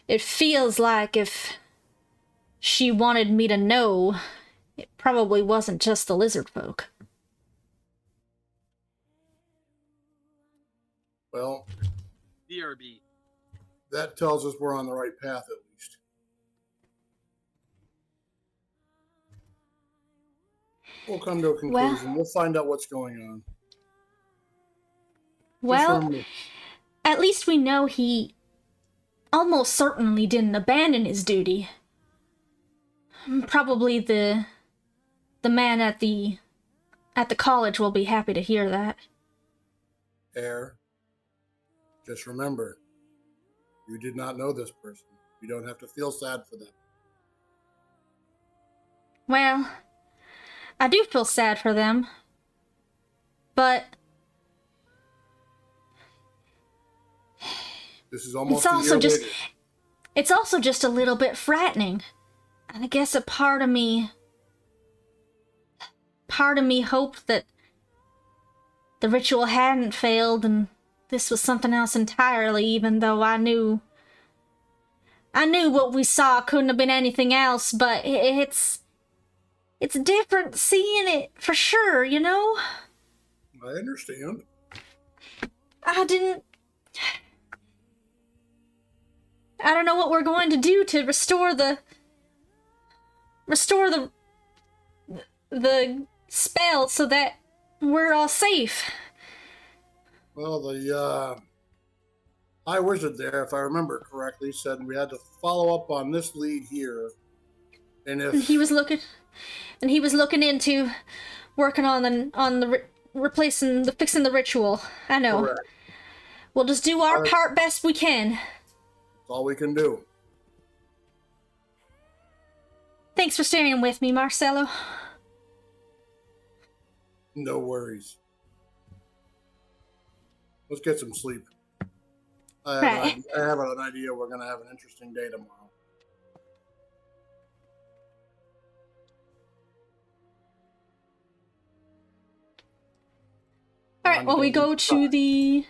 [SPEAKER 1] it feels like if she wanted me to know, it probably wasn't just the lizard folk.
[SPEAKER 2] Well,
[SPEAKER 3] DRB.
[SPEAKER 2] that tells us we're on the right path at least. We'll come to a conclusion. We'll find out what's going on.
[SPEAKER 1] Well, at least we know he almost certainly didn't abandon his duty. Probably the man at the college will be happy to hear that.
[SPEAKER 2] Eyre, just remember, you did not know this person. You don't have to feel sad for them.
[SPEAKER 1] Well, I do feel sad for them, but
[SPEAKER 2] This is almost
[SPEAKER 1] it's also just a little bit frightening. And I guess a part of me hoped that the ritual hadn't failed and this was something else entirely, even though I knew what we saw couldn't have been anything else, but it's different seeing it for sure, you know?
[SPEAKER 2] I understand.
[SPEAKER 1] I don't know what we're going to do to restore the spell so that we're all safe.
[SPEAKER 2] Well, the High Wizard there, if I remember correctly, said we had to follow up on this lead here. And if
[SPEAKER 1] He was looking into working on fixing the ritual. I know.
[SPEAKER 2] Correct.
[SPEAKER 1] We'll just do our part best we can.
[SPEAKER 2] That's all we can do.
[SPEAKER 1] Thanks for staying with me, Marcelo.
[SPEAKER 2] No worries. Let's get some sleep. I have an idea we're going to have an interesting day tomorrow.
[SPEAKER 1] Alright, well, we go to the...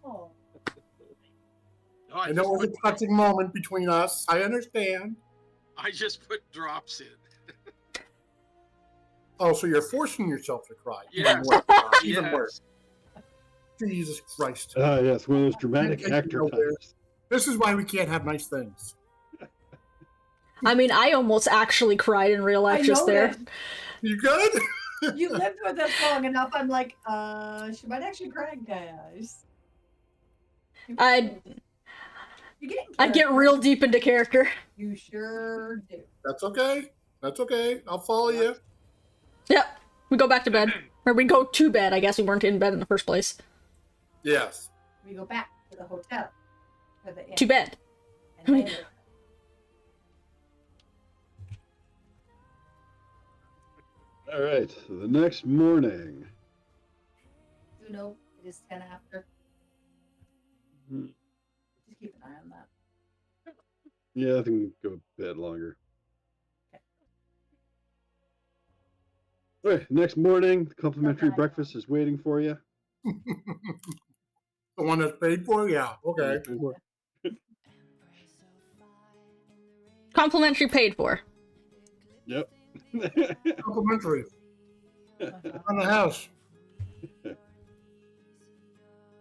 [SPEAKER 5] Oh,
[SPEAKER 2] I know it was a touching moment between us. I understand.
[SPEAKER 3] I just put drops in.
[SPEAKER 2] Oh, so you're forcing yourself to cry.
[SPEAKER 3] Yes.
[SPEAKER 2] Even
[SPEAKER 3] Yes.
[SPEAKER 2] worse. Jesus Christ.
[SPEAKER 4] Yes, one of those dramatic actor types.
[SPEAKER 2] This is why we can't have nice things.
[SPEAKER 1] I mean, I almost actually cried in real life just there.
[SPEAKER 2] You good?
[SPEAKER 5] You lived with us long enough. I'm like, she might actually cry, guys.
[SPEAKER 1] I get real deep into character.
[SPEAKER 5] You sure do.
[SPEAKER 2] That's okay. That's okay. I'll follow you.
[SPEAKER 1] Yep, we go back to bed. Or we go to bed, I guess we weren't in bed in the first place.
[SPEAKER 2] Yes.
[SPEAKER 5] We go back to the hotel. To the inn.
[SPEAKER 1] To bed.
[SPEAKER 5] And later.
[SPEAKER 4] All right, so the next morning.
[SPEAKER 5] You know, it is 10 after.
[SPEAKER 4] Hmm.
[SPEAKER 5] Just keep an eye on that.
[SPEAKER 4] Yeah, I can go to bed longer. All right, next morning, the complimentary breakfast is waiting for you.
[SPEAKER 2] The one that's paid for? Yeah. Okay.
[SPEAKER 1] Complimentary paid for.
[SPEAKER 4] Yep.
[SPEAKER 2] Complimentary. On the house.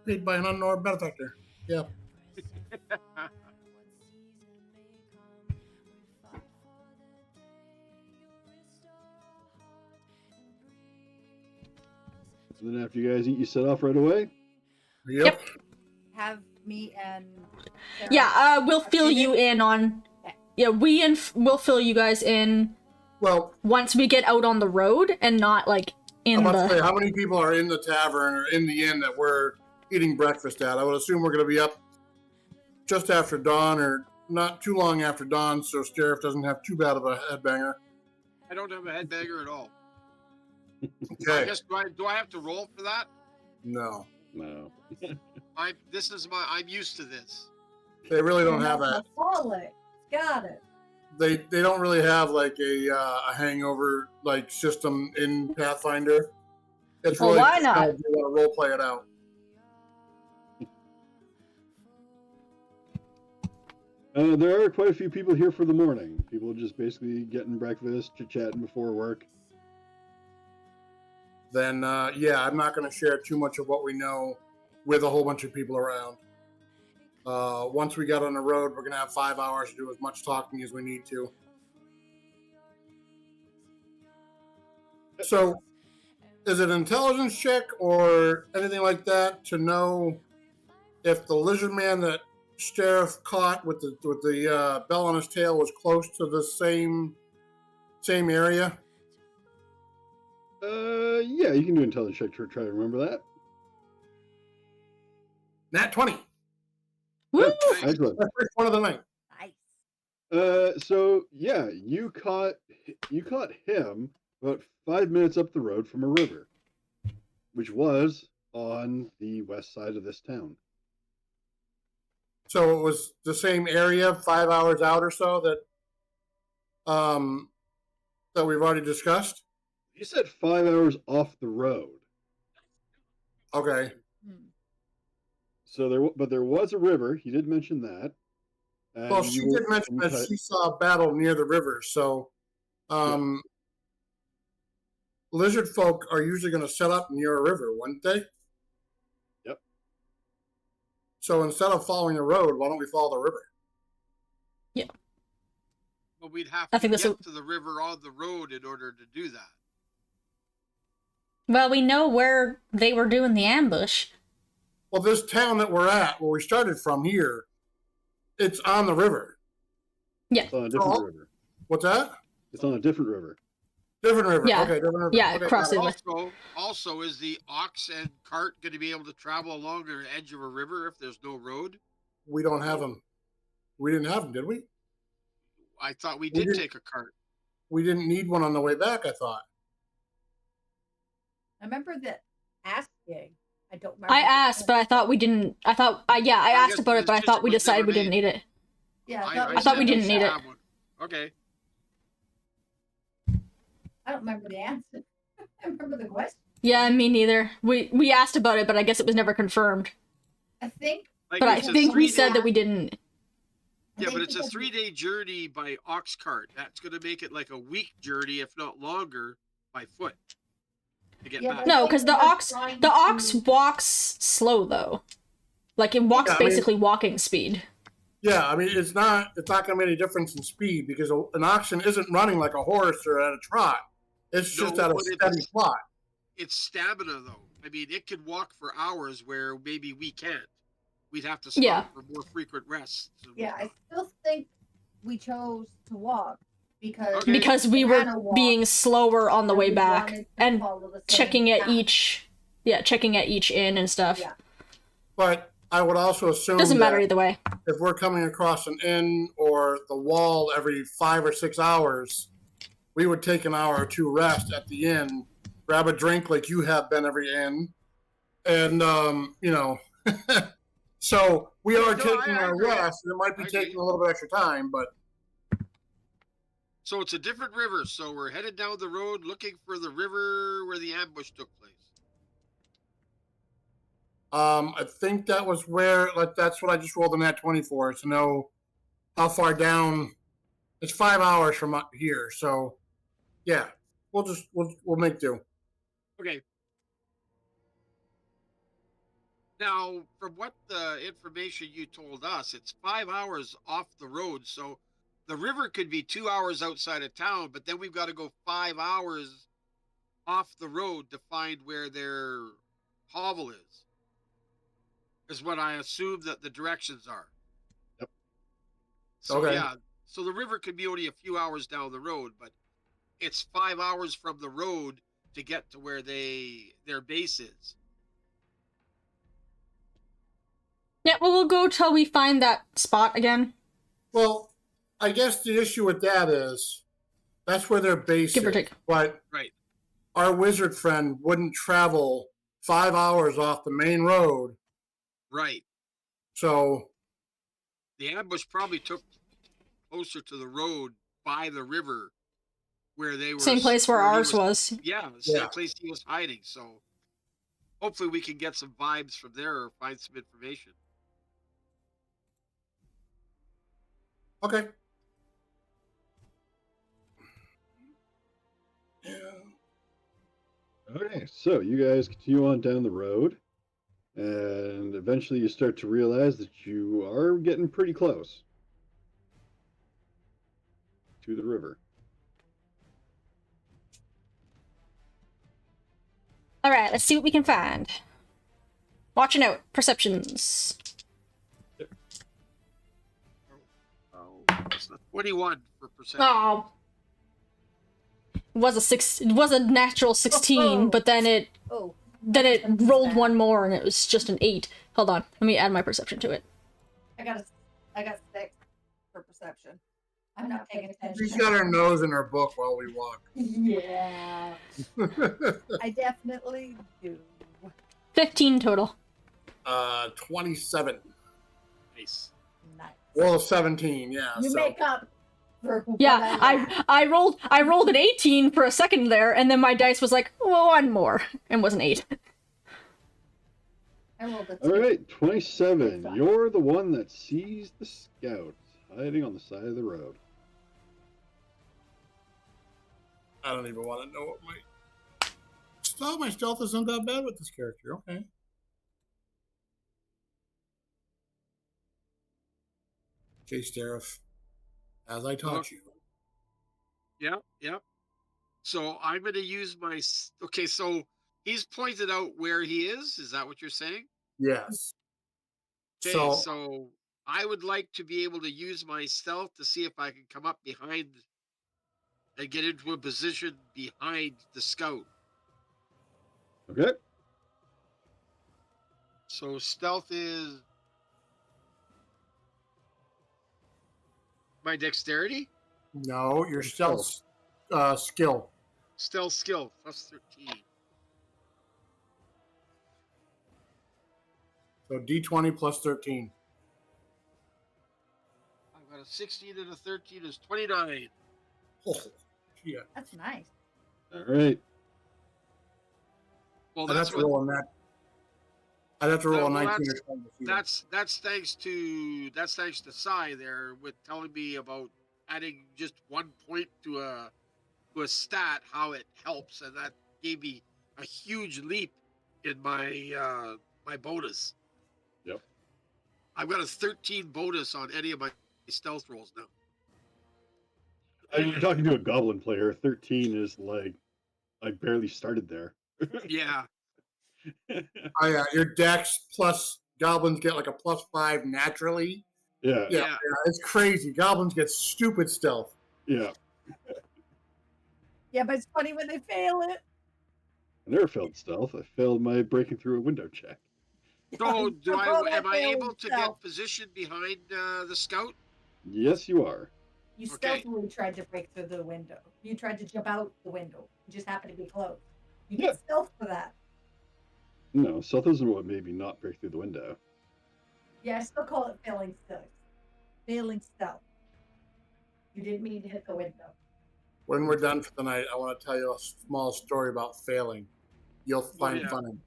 [SPEAKER 2] Paid by an unknown benefactor. Yeah.
[SPEAKER 4] So then after you guys eat, you set off right away?
[SPEAKER 2] Yep.
[SPEAKER 5] Have me and Sarah.
[SPEAKER 1] Yeah, we'll fill you in on... Yeah, we'll fill you guys in
[SPEAKER 2] Well,
[SPEAKER 1] once we get out on the road and not, like, in
[SPEAKER 2] I'm about to say,
[SPEAKER 1] the...
[SPEAKER 2] how many people are in the tavern or in the inn that we're eating breakfast at? I would assume we're going to be up just after dawn or not too long after dawn, so Stariff doesn't have too bad of a headbanger.
[SPEAKER 3] I don't have a headbanger at all. I
[SPEAKER 2] Okay.
[SPEAKER 3] guess do I have to roll for that?
[SPEAKER 2] No.
[SPEAKER 4] No.
[SPEAKER 3] I'm used to this.
[SPEAKER 2] They really don't have that.
[SPEAKER 5] Got it.
[SPEAKER 2] They don't really have like a hangover like system in Pathfinder. It's
[SPEAKER 1] Well,
[SPEAKER 2] really
[SPEAKER 1] why
[SPEAKER 2] just
[SPEAKER 1] not?
[SPEAKER 2] how you want to role play it out.
[SPEAKER 4] There are quite a few people here for the morning. People just basically getting breakfast, chit-chatting before work.
[SPEAKER 2] Then yeah, I'm not going to share too much of what we know with a whole bunch of people around. Once we get on the road, we're going to have 5 hours to do as much talking as we need to. So, is it an intelligence check or anything like that to know if the lizard man that Stariff caught with the bell on his tail was close to the same area?
[SPEAKER 4] Yeah, you can do an intelligence check to try to remember that.
[SPEAKER 2] Nat 20.
[SPEAKER 1] Woo!
[SPEAKER 4] Excellent.
[SPEAKER 2] That's the first one of the night.
[SPEAKER 5] Nice.
[SPEAKER 4] So yeah, you caught him about 5 minutes up the road from a river, which was on the west side of this town.
[SPEAKER 2] So it was the same area, 5 hours out or so that we've already discussed.
[SPEAKER 4] You said 5 hours off the road.
[SPEAKER 2] Okay.
[SPEAKER 4] So there was a river. He did mention that.
[SPEAKER 2] Well, she did mention that she saw a battle near the river. So, lizard folk are usually going to set up near a river, wouldn't they?
[SPEAKER 4] Yep.
[SPEAKER 2] So instead of following the road, why don't we follow the river?
[SPEAKER 1] Yeah.
[SPEAKER 3] But we'd have
[SPEAKER 1] I
[SPEAKER 3] to
[SPEAKER 1] think
[SPEAKER 3] get
[SPEAKER 1] that's
[SPEAKER 3] to the river on the road in order to do that.
[SPEAKER 1] Well, we know where they were doing the ambush.
[SPEAKER 2] Well, this town that we're at, where we started from here, it's on the river.
[SPEAKER 1] Yeah.
[SPEAKER 4] It's on a different river.
[SPEAKER 2] What's that?
[SPEAKER 4] It's on a different river.
[SPEAKER 2] Different river.
[SPEAKER 1] Yeah.
[SPEAKER 2] Okay, different river.
[SPEAKER 1] Yeah,
[SPEAKER 2] okay,
[SPEAKER 1] across
[SPEAKER 2] got it.
[SPEAKER 1] the-
[SPEAKER 3] Also, is the ox and cart going to be able to travel along the edge of a river if there's no road?
[SPEAKER 2] We don't have them. We didn't have them, did we?
[SPEAKER 3] I thought we
[SPEAKER 2] We
[SPEAKER 3] did
[SPEAKER 2] didn't-
[SPEAKER 3] take a cart.
[SPEAKER 2] We didn't need one on the way back, I thought.
[SPEAKER 5] I remember that asking. I don't remember.
[SPEAKER 1] I asked, but I thought we didn't. I asked
[SPEAKER 3] guess
[SPEAKER 1] about
[SPEAKER 3] the
[SPEAKER 1] it, but I thought we
[SPEAKER 3] decision was
[SPEAKER 1] decided we
[SPEAKER 3] never
[SPEAKER 1] didn't
[SPEAKER 3] made.
[SPEAKER 1] need it.
[SPEAKER 5] Yeah,
[SPEAKER 1] I thought we
[SPEAKER 3] said
[SPEAKER 1] didn't
[SPEAKER 3] should
[SPEAKER 1] need it.
[SPEAKER 3] have one. Okay.
[SPEAKER 5] I don't remember the answer. I remember the question.
[SPEAKER 1] Yeah, me neither. We asked about it, but I guess it was never confirmed.
[SPEAKER 5] I think.
[SPEAKER 1] But I
[SPEAKER 3] it's a
[SPEAKER 1] think we
[SPEAKER 3] 3-day
[SPEAKER 1] said that we didn't.
[SPEAKER 3] Yeah,
[SPEAKER 5] think
[SPEAKER 3] but it's a
[SPEAKER 5] because
[SPEAKER 3] 3-day journey by ox cart. That's going to make it like a week journey, if not longer, by foot to get
[SPEAKER 5] Yeah,
[SPEAKER 3] back.
[SPEAKER 5] but-
[SPEAKER 1] No, because the
[SPEAKER 5] We're
[SPEAKER 1] ox
[SPEAKER 5] trying
[SPEAKER 1] the ox
[SPEAKER 5] to-
[SPEAKER 1] walks slow though. Like it walks
[SPEAKER 2] Yeah, I mean-
[SPEAKER 1] basically walking speed.
[SPEAKER 2] Yeah, I mean it's not going to make any difference in speed because an oxen isn't running like a horse or at a trot. It's
[SPEAKER 3] No,
[SPEAKER 2] just at a
[SPEAKER 3] but
[SPEAKER 2] steady plot.
[SPEAKER 3] It's stamina, though. I mean, it could walk for hours where maybe we can't. We'd have to stop
[SPEAKER 1] Yeah.
[SPEAKER 3] for more frequent rests. and
[SPEAKER 5] Yeah, I
[SPEAKER 3] whatnot.
[SPEAKER 5] still think we chose to walk because
[SPEAKER 3] Okay.
[SPEAKER 1] Because we
[SPEAKER 5] Hannah
[SPEAKER 1] were
[SPEAKER 5] walked,
[SPEAKER 1] being slower on the
[SPEAKER 5] and
[SPEAKER 1] way
[SPEAKER 5] we
[SPEAKER 1] back
[SPEAKER 5] wanted to
[SPEAKER 1] and
[SPEAKER 5] follow the same
[SPEAKER 1] checking at
[SPEAKER 5] path.
[SPEAKER 1] each inn and stuff.
[SPEAKER 5] Yeah.
[SPEAKER 2] But I would also assume
[SPEAKER 1] Doesn't matter
[SPEAKER 2] that
[SPEAKER 1] either way.
[SPEAKER 2] if we're coming across an inn or the wall every 5 or 6 hours, we would take an hour or two rest at the inn, grab a drink like you have been every inn, and so we are
[SPEAKER 3] No,
[SPEAKER 2] taking
[SPEAKER 3] I
[SPEAKER 2] our
[SPEAKER 3] agree.
[SPEAKER 2] rest. And it might be
[SPEAKER 3] I
[SPEAKER 2] taking
[SPEAKER 3] agree.
[SPEAKER 2] a little bit extra time, but
[SPEAKER 3] So it's a different river. So we're headed down the road looking for the river where the ambush took place.
[SPEAKER 2] I think that was that's what I just rolled the nat 20 for, to know how far down. It's 5 hours from up here, so yeah, we'll make do.
[SPEAKER 3] Okay. Now, from what the information you told us, it's 5 hours off the road. So the river could be 2 hours outside of town, but then we've got to go 5 hours off the road to find where their hovel is what I assume that the directions are.
[SPEAKER 4] Yep.
[SPEAKER 3] So
[SPEAKER 2] Okay.
[SPEAKER 3] yeah, so the river could be only a few hours down the road, but it's 5 hours from the road to get to where their base is.
[SPEAKER 1] Yeah, well, we'll go till we find that spot again.
[SPEAKER 2] Well, I guess the issue with that is that's where their base
[SPEAKER 1] Give or
[SPEAKER 2] is,
[SPEAKER 1] take.
[SPEAKER 2] but
[SPEAKER 3] Right.
[SPEAKER 2] our wizard friend wouldn't travel 5 hours off the main road,
[SPEAKER 3] Right.
[SPEAKER 2] so
[SPEAKER 3] The ambush probably took closer to the road by the river, where they were.
[SPEAKER 1] Same place where ours was.
[SPEAKER 3] Yeah, the same place he was hiding. So hopefully we can get some vibes from there or find some information.
[SPEAKER 2] Okay.
[SPEAKER 4] Okay, so you guys continue on down the road, and eventually you start to realize that you are getting pretty close to the river.
[SPEAKER 1] All right, let's see what we can find. Watching out, perceptions.
[SPEAKER 3] Oh, it's not 21 for perception.
[SPEAKER 1] Oh, it was a natural 16, but then it rolled one more and it was just an 8. Hold on, let me add my perception to it.
[SPEAKER 5] I got 6 for perception. I'm not paying attention.
[SPEAKER 2] She's got her nose in her book while we walk.
[SPEAKER 5] Yeah. I definitely do.
[SPEAKER 1] 15 total.
[SPEAKER 2] 27.
[SPEAKER 3] Nice.
[SPEAKER 5] Nice.
[SPEAKER 2] Well, 17, yeah.
[SPEAKER 5] You make up for
[SPEAKER 1] Yeah, I rolled an 18 for a second there, and then my dice was like, well, one more, and was an 8.
[SPEAKER 5] I rolled a 2.
[SPEAKER 4] All right, 27. You're the one that sees the scout hiding on the side of the road.
[SPEAKER 2] I don't even want to know what my stealth isn't that bad with this character. Okay. Okay, Stariff. As I taught you.
[SPEAKER 3] Yeah. So I'm going to use my... Okay, so he's pointed out where he is. Is that what you're saying?
[SPEAKER 2] Yes.
[SPEAKER 3] Okay, so I would like to be able to use my stealth to see if I can come up behind and get into a position behind the scout.
[SPEAKER 4] Okay.
[SPEAKER 3] So stealth is my dexterity?
[SPEAKER 2] No, your stealth skill.
[SPEAKER 3] Stealth skill, plus 13.
[SPEAKER 2] So D20 plus 13.
[SPEAKER 3] I've got a 16 and a 13 is 29.
[SPEAKER 2] Oh, yeah.
[SPEAKER 5] That's nice.
[SPEAKER 4] All right.
[SPEAKER 3] Well,
[SPEAKER 2] I'd have to roll on that. I'd have to roll a 19 or 20 to see that.
[SPEAKER 3] That's thanks to Sai there with telling me about adding just 1 point to a stat, how it helps, and that gave me a huge leap in my my bonus.
[SPEAKER 4] Yep.
[SPEAKER 3] I've got a 13 bonus on any of my stealth rolls now.
[SPEAKER 4] You're talking to a goblin player. 13 is like, I barely started there.
[SPEAKER 3] Yeah.
[SPEAKER 2] Oh, yeah, your dex plus goblins get like a +5 naturally.
[SPEAKER 4] Yeah.
[SPEAKER 2] Yeah, it's crazy. Goblins get stupid stealth.
[SPEAKER 4] Yeah.
[SPEAKER 5] Yeah, but it's funny when they fail it.
[SPEAKER 4] I never failed stealth. I failed my breaking through a window check.
[SPEAKER 3] So am I
[SPEAKER 5] failed
[SPEAKER 3] able to
[SPEAKER 5] stealth.
[SPEAKER 3] get positioned behind the scout?
[SPEAKER 4] Yes, you are.
[SPEAKER 5] You
[SPEAKER 3] Okay.
[SPEAKER 5] stealthily tried to break through the window. You tried to jump out the window. You just happened to be close. You
[SPEAKER 4] Yeah.
[SPEAKER 5] need stealth for that.
[SPEAKER 4] No, stealth isn't what made me not break through the window.
[SPEAKER 5] Yeah, I still call it failing stealth. Failing stealth. You didn't mean to hit the window.
[SPEAKER 2] When we're done for the night, I want to tell you a small story about failing. You'll find
[SPEAKER 3] yeah.
[SPEAKER 2] funny.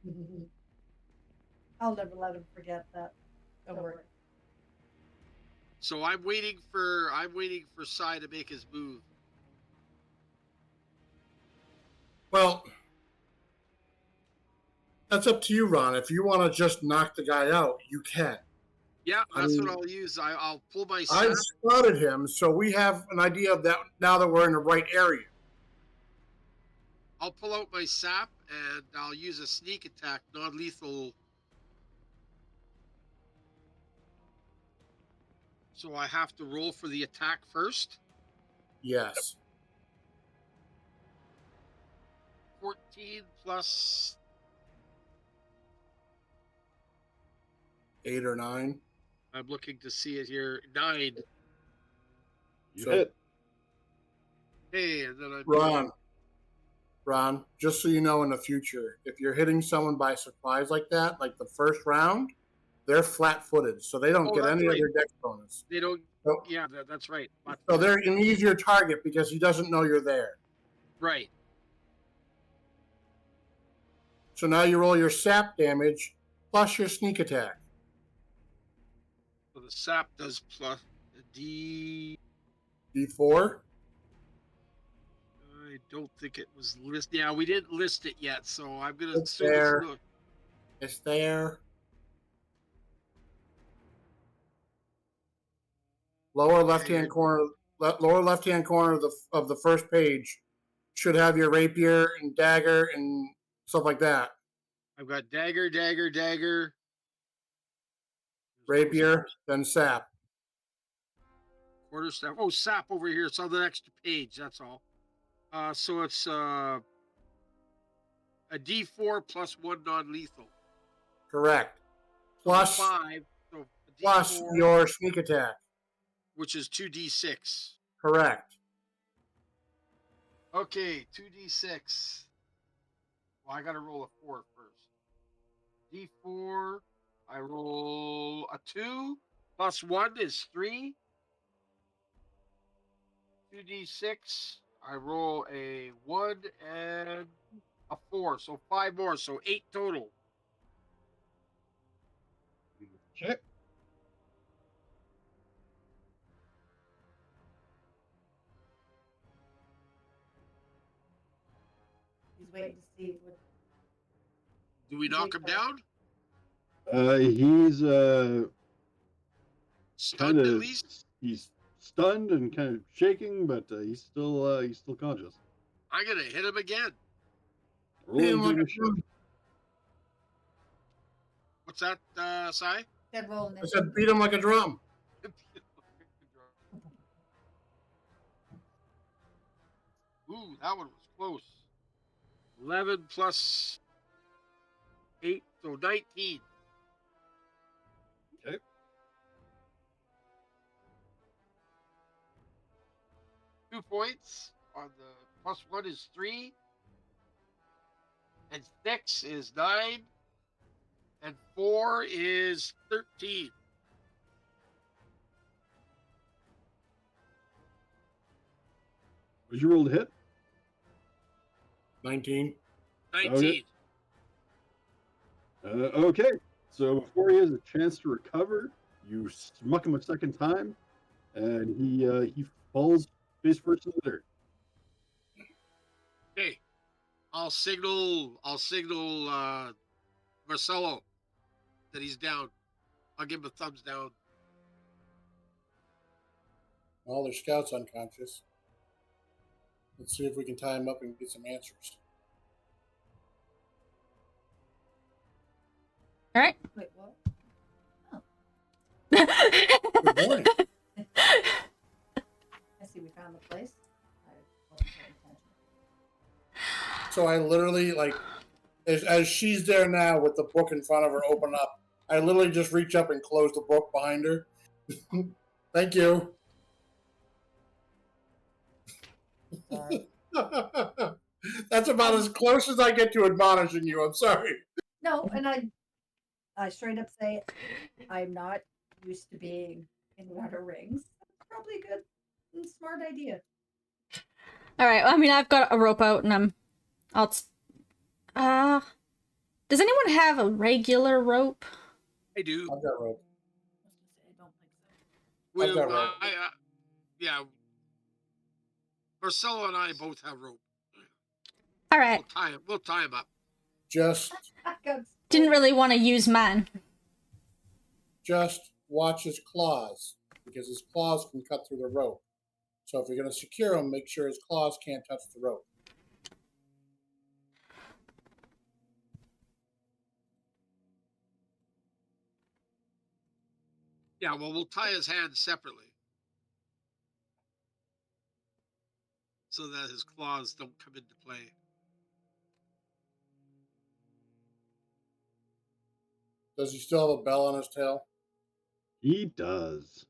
[SPEAKER 5] I'll never let him forget that. Don't worry.
[SPEAKER 3] So I'm waiting for Sai to make his move.
[SPEAKER 2] Well, that's up to you, Ron. If you want to just knock the guy out, you can.
[SPEAKER 3] Yeah,
[SPEAKER 2] I
[SPEAKER 3] that's
[SPEAKER 2] mean,
[SPEAKER 3] what I'll use. I'll pull my
[SPEAKER 2] I
[SPEAKER 3] sap.
[SPEAKER 2] spotted him, so we have an idea of that now that we're in the right area.
[SPEAKER 3] I'll pull out my sap and I'll use a sneak attack, non-lethal. So I have to roll for the attack first.
[SPEAKER 2] Yes.
[SPEAKER 3] 14 plus
[SPEAKER 2] 8 or 9.
[SPEAKER 3] I'm looking to see it here. 9.
[SPEAKER 4] You
[SPEAKER 2] So-
[SPEAKER 4] hit.
[SPEAKER 3] Hey, and then I
[SPEAKER 2] Ron, just so you know in the future, if you're hitting someone by surprise like that, like the first round, They're flat-footed, so they don't
[SPEAKER 3] Oh,
[SPEAKER 2] get
[SPEAKER 3] that's
[SPEAKER 2] any
[SPEAKER 3] right.
[SPEAKER 2] other dex bonus.
[SPEAKER 3] They don't.
[SPEAKER 2] So,
[SPEAKER 3] Yeah, that's right.
[SPEAKER 2] so they're an easier target because he doesn't know you're there.
[SPEAKER 3] Right.
[SPEAKER 2] So now you roll your sap damage plus your sneak attack.
[SPEAKER 3] So the sap does plus a D.
[SPEAKER 2] D4.
[SPEAKER 3] I don't think it was listed. Yeah, we didn't list it yet, so I'm gonna
[SPEAKER 2] It's
[SPEAKER 3] assume
[SPEAKER 2] there.
[SPEAKER 3] it's not.
[SPEAKER 2] It's there. Lower left-hand corner. Lower left-hand corner of the first page should have your rapier and dagger and stuff like that.
[SPEAKER 3] I've got dagger,
[SPEAKER 2] Rapier, then sap.
[SPEAKER 3] quarter staff. Oh, sap over here. It's on the next page. That's all. So it's a D4 plus 1 non-lethal.
[SPEAKER 2] Correct.
[SPEAKER 3] So
[SPEAKER 2] Plus
[SPEAKER 3] 5. So a
[SPEAKER 2] plus
[SPEAKER 3] D4,
[SPEAKER 2] your sneak attack.
[SPEAKER 3] which is 2D6.
[SPEAKER 2] Correct.
[SPEAKER 3] Okay, 2D6. Well, I got to roll a 4 first. D4. I roll a 2 plus 1 is 3. 2D6. I roll a 1 and a 4, so 5 more, so 8 total.
[SPEAKER 4] Okay.
[SPEAKER 5] He's waiting to see what.
[SPEAKER 3] Do we knock him down?
[SPEAKER 4] He's
[SPEAKER 3] Stunned
[SPEAKER 4] kind
[SPEAKER 3] at
[SPEAKER 4] of
[SPEAKER 3] least?
[SPEAKER 4] he's stunned and kind of shaking, but he's still conscious.
[SPEAKER 3] I'm gonna hit him again.
[SPEAKER 4] Rolling to initiative.
[SPEAKER 3] What's that, Sai?
[SPEAKER 5] Said roll
[SPEAKER 2] I said beat him like a drum.
[SPEAKER 3] Ooh, that one was close. 11 plus 8, so 19.
[SPEAKER 4] Okay.
[SPEAKER 3] Two points on the plus 1 is 3. And 6 is 9. And 4 is 13.
[SPEAKER 4] Did you roll to hit?
[SPEAKER 2] 19.
[SPEAKER 3] 19.
[SPEAKER 4] Okay. So before he has a chance to recover, you smuck him a second time, and he falls face first in the dirt.
[SPEAKER 3] Okay. I'll signal Marcelo that he's down. I'll give him a thumbs down.
[SPEAKER 2] All their scouts unconscious. Let's see if we can tie him up and get some answers.
[SPEAKER 1] All right.
[SPEAKER 5] Wait, what?
[SPEAKER 2] Good morning.
[SPEAKER 5] I see we found the place. I wasn't paying attention.
[SPEAKER 2] So I literally, like, as she's there now with the book in front of her open up, I literally just reach up and close the book behind her. Thank you.
[SPEAKER 5] Sorry.
[SPEAKER 2] That's about as close as I get to admonishing you. I'm sorry.
[SPEAKER 5] No, and I straight up say I'm not used to being in water rings. That's probably a good and smart idea.
[SPEAKER 1] All right. I mean, I've got a rope out, and does anyone have a regular rope?
[SPEAKER 3] I do.
[SPEAKER 2] I've got rope.
[SPEAKER 5] I don't think so.
[SPEAKER 2] I've got rope.
[SPEAKER 3] Yeah. Marcelo and I both have rope.
[SPEAKER 1] All right.
[SPEAKER 3] We'll tie him up.
[SPEAKER 2] Just
[SPEAKER 1] Didn't really want to use mine.
[SPEAKER 2] watch his claws, because his claws can cut through the rope. So if you're going to secure him, make sure his claws can't touch the rope.
[SPEAKER 3] Yeah, well, we'll tie his hands separately so that his claws don't come into play.
[SPEAKER 2] Does he still have a bell on his tail?
[SPEAKER 4] He does.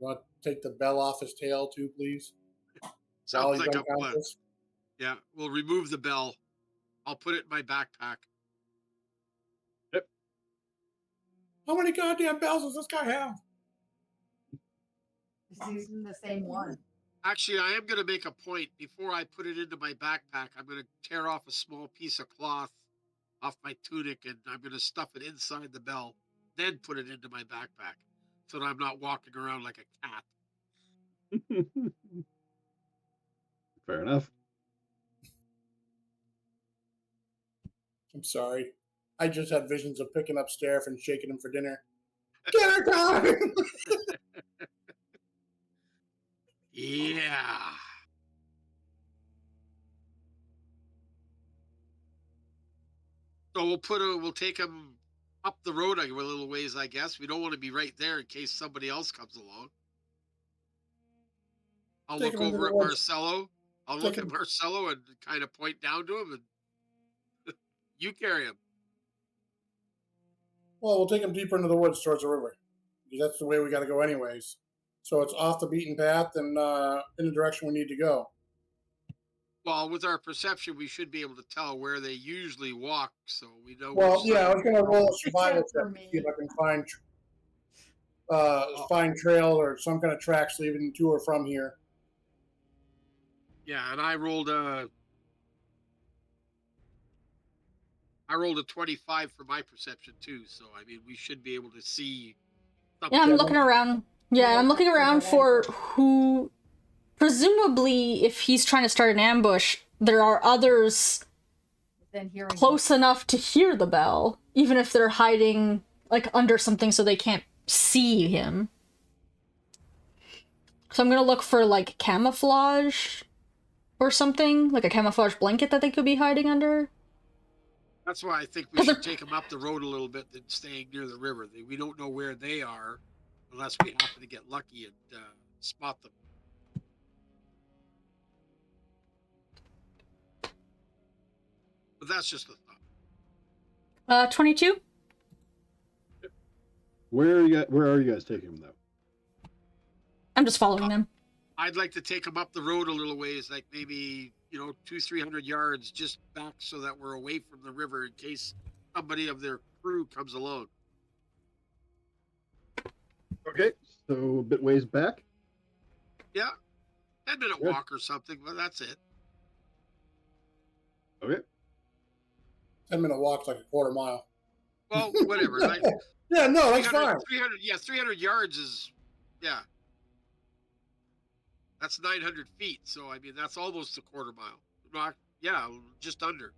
[SPEAKER 2] You want to take the bell off his tail too, please?
[SPEAKER 3] Sounds like a plan.
[SPEAKER 2] unconscious?
[SPEAKER 3] Yeah, we'll remove the bell. I'll put it in my backpack.
[SPEAKER 2] How many goddamn bells does this guy have?
[SPEAKER 5] He's using the same one.
[SPEAKER 3] Actually, I am going to make a point. Before I put it into my backpack, I'm going to tear off a small piece of cloth off my tunic, and I'm going to stuff it inside the bell, then put it into my backpack, so that I'm not walking around like a cat.
[SPEAKER 4] Fair enough.
[SPEAKER 2] I'm sorry. I just had visions of picking up Stariff and shaking him for dinner. Dinner time!
[SPEAKER 3] Yeah. So we'll take him up the road a little ways, I guess. We don't want to be right there in case somebody else comes along. I'll
[SPEAKER 2] Take
[SPEAKER 3] look
[SPEAKER 2] him into
[SPEAKER 3] over
[SPEAKER 2] the
[SPEAKER 3] at
[SPEAKER 2] woods.
[SPEAKER 3] Marcelo. I'll
[SPEAKER 2] Take
[SPEAKER 3] look at
[SPEAKER 2] him-
[SPEAKER 3] Marcelo and kind of point down to him, and you carry him.
[SPEAKER 2] Well, we'll take him deeper into the woods towards the river. Because that's the way we got to go anyways. So it's off the beaten path and in the direction we need to go.
[SPEAKER 3] Well, with our perception, we should be able to tell where they usually walk, so we know.
[SPEAKER 2] Well,
[SPEAKER 3] which
[SPEAKER 2] yeah, I
[SPEAKER 3] side.
[SPEAKER 2] was going to roll a survival
[SPEAKER 5] Except for
[SPEAKER 2] check to
[SPEAKER 5] me.
[SPEAKER 2] see if I can find trail or some kind of tracks leading to or from here.
[SPEAKER 3] Yeah, and I rolled a 25 for my perception too. So I mean, we should be able to see something.
[SPEAKER 1] Yeah, I'm looking around. Yeah, I'm looking around for who. Presumably, if he's trying to start an ambush, there are others
[SPEAKER 5] Then hearing
[SPEAKER 1] close enough to hear the bell, even if they're hiding like under something so they can't see him. So I'm gonna look for like camouflage or something, like a camouflage blanket that they could be hiding under.
[SPEAKER 3] That's why I think we
[SPEAKER 1] 'Cause
[SPEAKER 3] should
[SPEAKER 1] they're-
[SPEAKER 3] take them up the road a little bit than staying near the river. We don't know where they are unless we happen to get lucky and spot them. But that's just a thought.
[SPEAKER 1] 22?
[SPEAKER 4] Where are you guys taking him though?
[SPEAKER 1] I'm just following them.
[SPEAKER 3] I'd like to take them up the road a little ways, like maybe 200-300 yards, just back so that we're away from the river in case somebody of their crew comes along.
[SPEAKER 4] Okay, so a bit ways back.
[SPEAKER 3] Yeah, 10-minute
[SPEAKER 4] Good.
[SPEAKER 3] walk or something, but that's it.
[SPEAKER 4] Okay.
[SPEAKER 2] 10-minute walk's like a quarter mile.
[SPEAKER 3] Well, whatever. Like,
[SPEAKER 2] Yeah, no, that's
[SPEAKER 3] 300,
[SPEAKER 2] fine.
[SPEAKER 3] 300 yards is, yeah. That's 900 feet, so I mean, that's almost a quarter mile. Not, yeah, just under.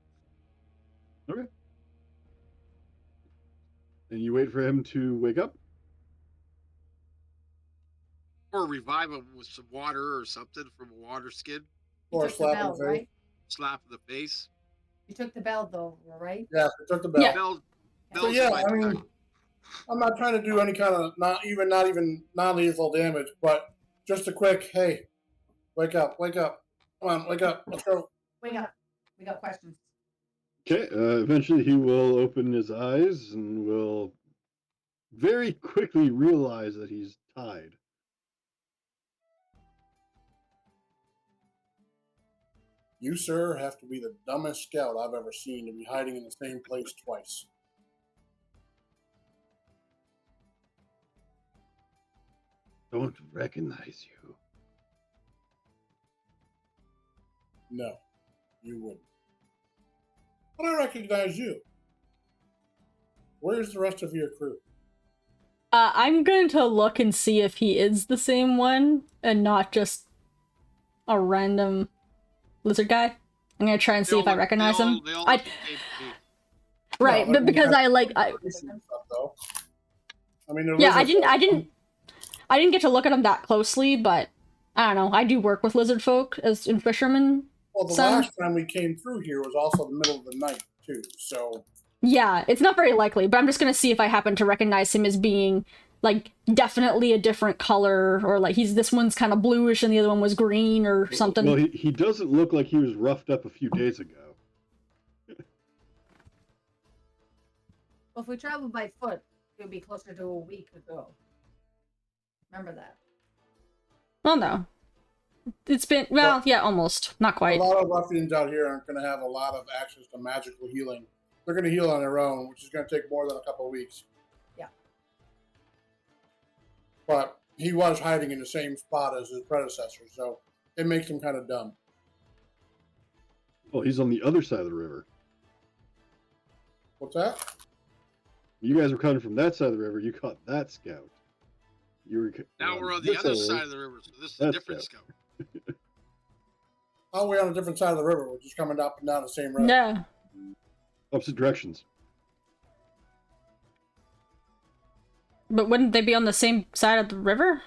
[SPEAKER 4] Okay. And you wait for him to wake up?
[SPEAKER 3] Or revive him with some water or something from a water skin.
[SPEAKER 5] You
[SPEAKER 2] Or
[SPEAKER 5] took the
[SPEAKER 2] slap in
[SPEAKER 5] bell,
[SPEAKER 2] the face.
[SPEAKER 5] right?
[SPEAKER 3] Slap in the face.
[SPEAKER 5] You took the bell though, right?
[SPEAKER 2] Yeah, we took the bell.
[SPEAKER 1] Yeah.
[SPEAKER 3] Bell,
[SPEAKER 2] So
[SPEAKER 3] bells
[SPEAKER 2] yeah,
[SPEAKER 3] in my
[SPEAKER 2] I mean,
[SPEAKER 3] pack.
[SPEAKER 2] I'm not trying to do any kind of not even non-lethal damage, but just a quick, hey, wake up, come on, wake up, let's go.
[SPEAKER 5] Wake up. We got questions.
[SPEAKER 4] Okay, eventually he will open his eyes and will very quickly realize that he's tied.
[SPEAKER 2] You, sir, have to be the dumbest scout I've ever seen to be hiding in the same place twice.
[SPEAKER 4] Don't recognize you.
[SPEAKER 2] No, you wouldn't. But I recognize you. Where's the rest of your crew?
[SPEAKER 1] I'm going to look and see if he is the same one and not just a random lizard guy. I'm gonna try and see if I recognize him.
[SPEAKER 3] They all
[SPEAKER 1] I
[SPEAKER 3] look the same to me.
[SPEAKER 1] right,
[SPEAKER 2] No,
[SPEAKER 1] but because I like
[SPEAKER 2] Stuff, though. I mean, they're
[SPEAKER 1] yeah, I
[SPEAKER 2] lizard
[SPEAKER 1] didn't get to look at him that closely, but I don't know. I do work with lizard folk as in fishermen.
[SPEAKER 2] Well, the
[SPEAKER 1] Some-
[SPEAKER 2] last time we came through here was also the middle of the night too. So
[SPEAKER 1] Yeah, it's not very likely, but I'm just gonna see if I happen to recognize him as being like definitely a different color, or like this one's kind of bluish and the other one was green or something.
[SPEAKER 4] Well, he doesn't look like he was roughed up a few days ago.
[SPEAKER 5] Well, if we travel by foot, it would be closer to a week ago. Remember that.
[SPEAKER 1] Well, no, it's been yeah, almost, not
[SPEAKER 2] a
[SPEAKER 1] quite.
[SPEAKER 2] lot of ruffians out here aren't going to have a lot of access to magical healing. They're going to heal on their own, which is going to take more than a couple of weeks. But he was hiding in the same spot as his predecessor, so it makes him kind of dumb.
[SPEAKER 4] Well, he's on the other side of the river.
[SPEAKER 2] What's that?
[SPEAKER 4] You guys were coming from that side of the river. You caught that scout. You were
[SPEAKER 3] Now we're on the other side of the river, so this is a different scout.
[SPEAKER 2] Oh, we're on a different side of the river. We're just coming up and down the same road.
[SPEAKER 1] No.
[SPEAKER 4] Opposite directions.
[SPEAKER 1] But wouldn't they be on the same side of the river?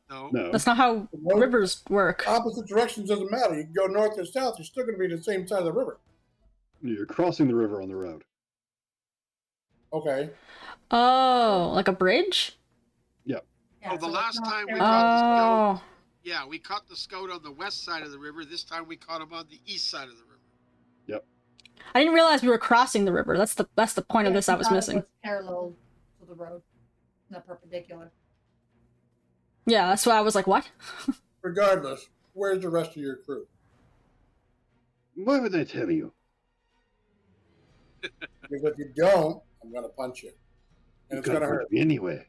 [SPEAKER 3] No.
[SPEAKER 1] That's not how rivers work.
[SPEAKER 2] Opposite directions doesn't matter. You can go north or south. You're still going to be the same side of the river.
[SPEAKER 4] You're crossing the river on the road.
[SPEAKER 2] Okay.
[SPEAKER 1] Oh, like a bridge?
[SPEAKER 4] Yeah.
[SPEAKER 3] Oh, the last time we
[SPEAKER 1] Oh.
[SPEAKER 3] caught the scout. Yeah, we caught the scout on the west side of the river. This time we caught him on the east side of the river.
[SPEAKER 4] Yep.
[SPEAKER 1] I didn't realize we were crossing the river. That's the point of this I was
[SPEAKER 5] thought
[SPEAKER 1] missing.
[SPEAKER 5] It was parallel to the road, not perpendicular.
[SPEAKER 1] Yeah, that's why I was like, what?
[SPEAKER 2] Regardless, where's the rest of your crew?
[SPEAKER 4] Why would I tell you?
[SPEAKER 2] Because if you don't, I'm going to punch you. And it's going to hurt.
[SPEAKER 4] Me anyway.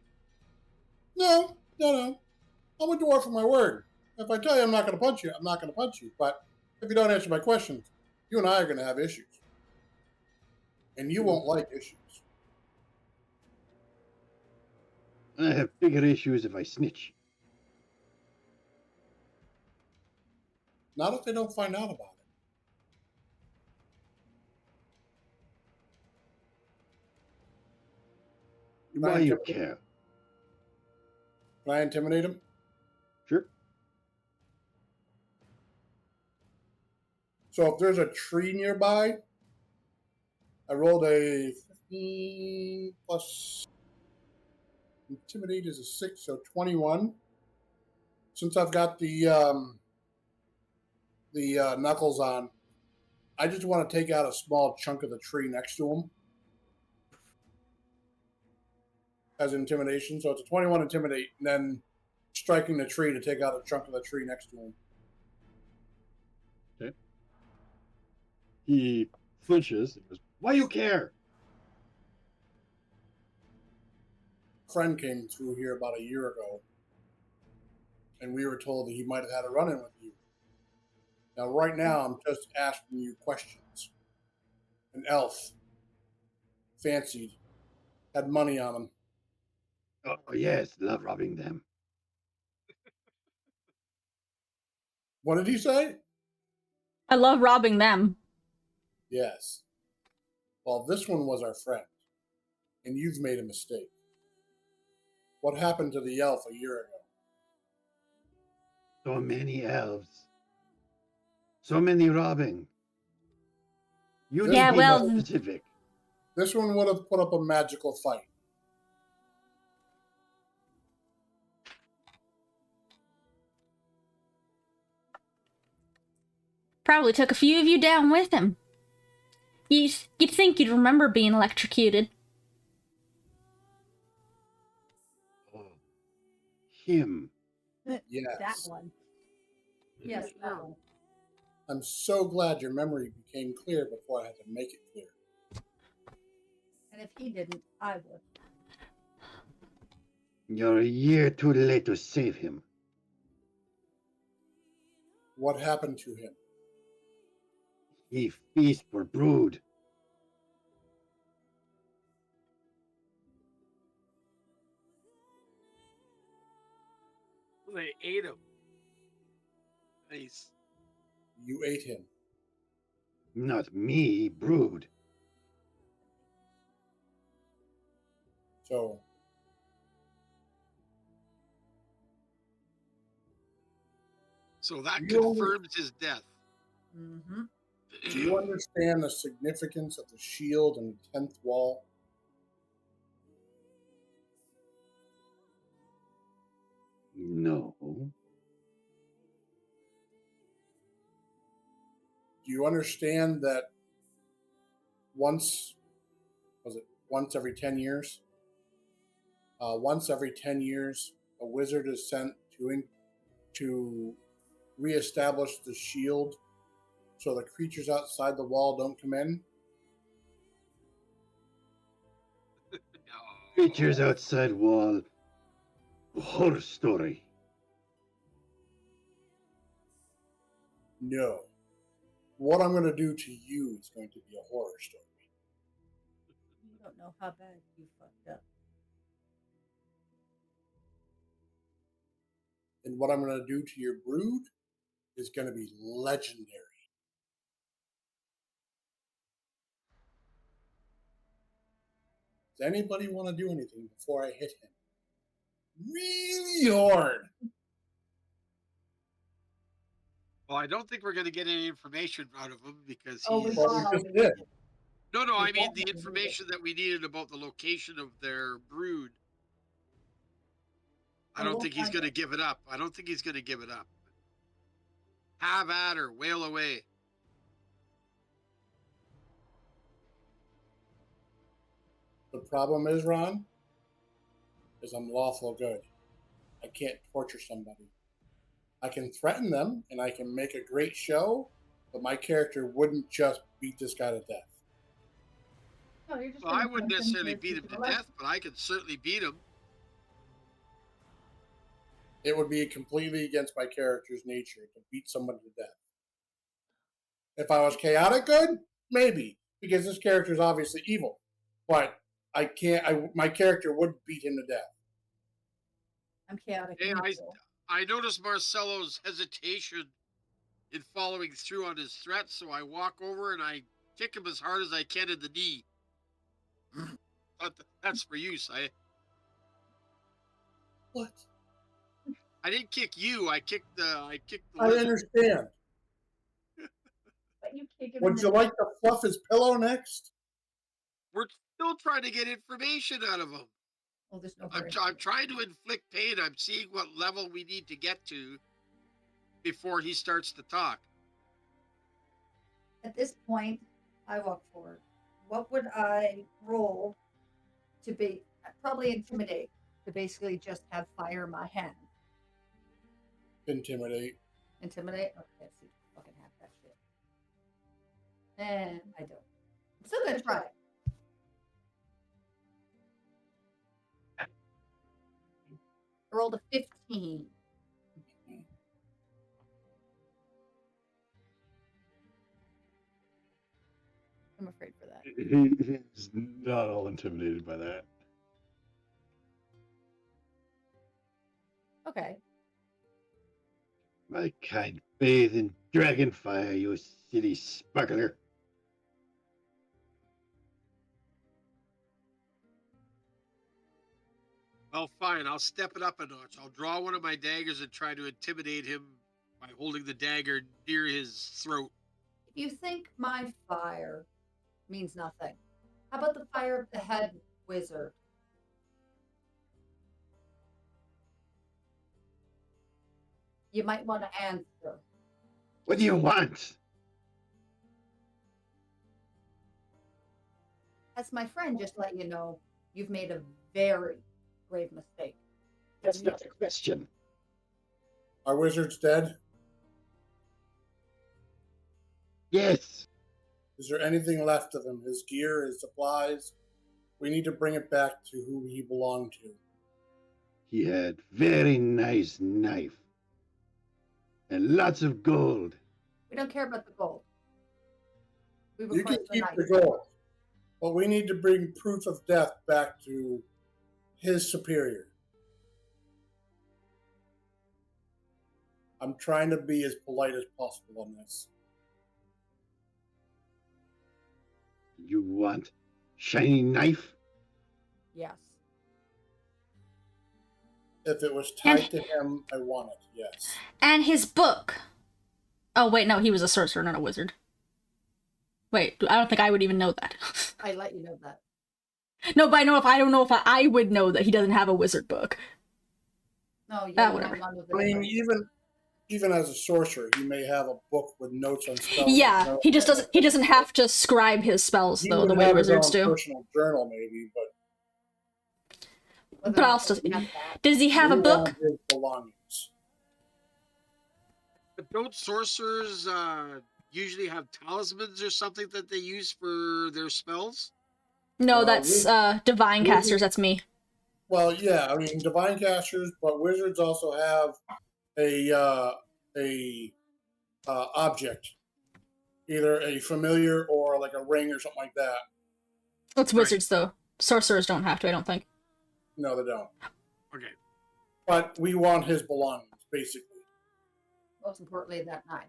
[SPEAKER 2] No. I'm a dwarf for my word. If I tell you I'm not going to punch you, I'm not going to punch you. But if you don't answer my questions, you and I are going to have issues. And you won't like issues.
[SPEAKER 4] I have bigger issues if I snitch.
[SPEAKER 2] Not if they don't find out about it.
[SPEAKER 4] Why you care?
[SPEAKER 2] Can I intimidate him?
[SPEAKER 4] Sure.
[SPEAKER 2] So if there's a tree nearby, I rolled a 15 plus intimidate is a 6, so 21. Since I've got the knuckles on, I just want to take out a small chunk of the tree next to him as intimidation. So it's a 21 intimidate, and then striking the tree to take out a chunk of the tree next to him.
[SPEAKER 4] Okay. He flinches and goes, "Why you care?"
[SPEAKER 2] A friend came through here about a year ago, and we were told that he might have had a run-in with you. Now, right now, I'm just asking you questions. An elf, fancied, had money on him.
[SPEAKER 4] Oh, yes, love robbing them.
[SPEAKER 2] What did he say?
[SPEAKER 1] I love robbing them.
[SPEAKER 2] Yes. Well, this one was our friend, and you've made a mistake. What happened to the elf a year ago?
[SPEAKER 4] So many elves. So many robbing. You
[SPEAKER 2] Yeah,
[SPEAKER 4] need to be
[SPEAKER 1] well-
[SPEAKER 4] more specific.
[SPEAKER 2] This one would have put up a magical fight.
[SPEAKER 1] Probably took a few of you down with him. You'd think you'd remember being electrocuted.
[SPEAKER 4] Oh, him.
[SPEAKER 2] Yes.
[SPEAKER 5] That one. Yes, that one.
[SPEAKER 2] I'm so glad your memory became clear before I had to make it clear.
[SPEAKER 5] And if he didn't, I would.
[SPEAKER 4] You're a year too late to save him.
[SPEAKER 2] What happened to him?
[SPEAKER 4] He feast for brood.
[SPEAKER 3] They ate him. Nice.
[SPEAKER 2] You ate him.
[SPEAKER 4] Not me, brood.
[SPEAKER 2] So,
[SPEAKER 3] So that
[SPEAKER 2] You only-
[SPEAKER 3] confirms his death.
[SPEAKER 5] Mm-hmm.
[SPEAKER 2] do you understand the significance of the shield and the 10th wall?
[SPEAKER 4] No.
[SPEAKER 2] Do you understand that once every 10 years? Once every 10 years, a wizard is sent to reestablish the shield so the creatures outside the wall don't come in?
[SPEAKER 4] Creatures outside wall Horror story.
[SPEAKER 2] No. What I'm going to do to you is going to be a horror story.
[SPEAKER 5] You don't know how bad you fucked up.
[SPEAKER 2] And what I'm going to do to your brood is going to be legendary. Does anybody want to do anything before I hit him? Really hard.
[SPEAKER 3] Well, I don't think we're going to get any information out of him because
[SPEAKER 5] Oh, we
[SPEAKER 3] he's.
[SPEAKER 2] Well,
[SPEAKER 5] thought
[SPEAKER 2] we
[SPEAKER 5] we
[SPEAKER 2] just did.
[SPEAKER 3] No,
[SPEAKER 5] we
[SPEAKER 3] I mean
[SPEAKER 5] thought
[SPEAKER 3] the
[SPEAKER 5] we did.
[SPEAKER 3] information that we needed about the location of their brood. I
[SPEAKER 5] Oh,
[SPEAKER 3] don't
[SPEAKER 5] we'll
[SPEAKER 3] think he's
[SPEAKER 5] find
[SPEAKER 3] going to
[SPEAKER 5] it.
[SPEAKER 3] give it up. I don't think he's going to give it up. Have at her, wail away.
[SPEAKER 2] The problem is, Ron, is I'm lawful good. I can't torture somebody. I can threaten them and I can make a great show, but my character wouldn't just beat this guy to death.
[SPEAKER 5] No, you're just
[SPEAKER 3] Well, I
[SPEAKER 5] gonna
[SPEAKER 3] wouldn't
[SPEAKER 5] tempt
[SPEAKER 3] necessarily
[SPEAKER 5] to
[SPEAKER 3] beat him
[SPEAKER 5] teach
[SPEAKER 3] to
[SPEAKER 5] a lesson.
[SPEAKER 3] death, but I could certainly beat him.
[SPEAKER 2] It would be completely against my character's nature to beat someone to death. If I was chaotic good, maybe, because this character is obviously evil. But I can't. My character wouldn't beat him to death.
[SPEAKER 5] I'm chaotic.
[SPEAKER 3] Hey,
[SPEAKER 5] neutral.
[SPEAKER 3] I noticed Marcelo's hesitation in following through on his threat, so I walk over and I kick him as hard as I can in the knee. That's for you, Si.
[SPEAKER 2] What?
[SPEAKER 3] I didn't kick you. I kicked the
[SPEAKER 2] I
[SPEAKER 3] lizard.
[SPEAKER 2] understand.
[SPEAKER 5] But you kick him
[SPEAKER 2] Would
[SPEAKER 5] in
[SPEAKER 2] you
[SPEAKER 5] the
[SPEAKER 2] like to fluff his pillow next?
[SPEAKER 3] We're still trying to get information out of him.
[SPEAKER 5] Oh, there's no
[SPEAKER 3] I'm trying to inflict pain. I'm seeing what level we need to get to before he starts to talk.
[SPEAKER 5] At this point, I walk forward. What would I roll to be? I'd probably intimidate, to basically just have fire in my hand.
[SPEAKER 2] Intimidate.
[SPEAKER 5] Intimidate? Okay, see, fucking have that shit. And I don't. I'm still gonna try it. I rolled a 15. I'm afraid for that.
[SPEAKER 4] He's not all intimidated by that.
[SPEAKER 5] Okay.
[SPEAKER 4] My kind bathe in dragon fire, you silly sparkler.
[SPEAKER 3] Well, fine. I'll step it up a notch. I'll draw one of my daggers and try to intimidate him by holding the dagger near his throat.
[SPEAKER 5] If you think my fire means nothing, how about the fire of the head wizard? You might want to answer.
[SPEAKER 4] What do you want?
[SPEAKER 5] As my friend just let you know, you've made a very grave mistake.
[SPEAKER 4] That's not a question.
[SPEAKER 2] Our wizard's dead.
[SPEAKER 4] Yes.
[SPEAKER 2] Is there anything left of him? His gear, his supplies? We need to bring it back to who he belonged to.
[SPEAKER 4] He had very nice knife. And lots of gold.
[SPEAKER 5] We don't care about the gold. We
[SPEAKER 2] You can
[SPEAKER 5] request the
[SPEAKER 2] keep
[SPEAKER 5] knife.
[SPEAKER 2] the gold. But we need to bring proof of death back to his superior. I'm trying to be as polite as possible on this.
[SPEAKER 4] You want shiny knife?
[SPEAKER 5] Yes.
[SPEAKER 2] If it was tied to him, I want it, yes.
[SPEAKER 1] And his book. Oh, wait, no, he was a sorcerer, not a wizard. Wait, I don't think I would even know that.
[SPEAKER 5] I let you know that.
[SPEAKER 1] No, but I don't know if I would know that he doesn't have a wizard book.
[SPEAKER 5] No, yeah,
[SPEAKER 1] whatever.
[SPEAKER 2] I mean, even as a sorcerer, he may have a book with notes on spells.
[SPEAKER 1] Yeah, he just doesn't. He doesn't have to scribe his spells
[SPEAKER 2] He
[SPEAKER 1] though,
[SPEAKER 2] would
[SPEAKER 1] the way
[SPEAKER 2] have his
[SPEAKER 1] wizards
[SPEAKER 2] own
[SPEAKER 1] do.
[SPEAKER 2] personal journal, maybe, but
[SPEAKER 1] But also, does he have a
[SPEAKER 2] we
[SPEAKER 1] book?
[SPEAKER 2] want his belongings.
[SPEAKER 3] But don't sorcerers usually have talismans or something that they use for their spells?
[SPEAKER 1] No,
[SPEAKER 2] Well,
[SPEAKER 1] that's divine
[SPEAKER 2] wizards-
[SPEAKER 1] casters. That's me.
[SPEAKER 2] Well, yeah, I mean divine casters, but wizards also have a object, either a familiar or like a ring or something like that.
[SPEAKER 1] It's wizards, though. Sorcerers don't have to, I don't think.
[SPEAKER 2] No, they don't.
[SPEAKER 3] Okay.
[SPEAKER 2] But we want his belongings, basically.
[SPEAKER 5] Most importantly, that knife.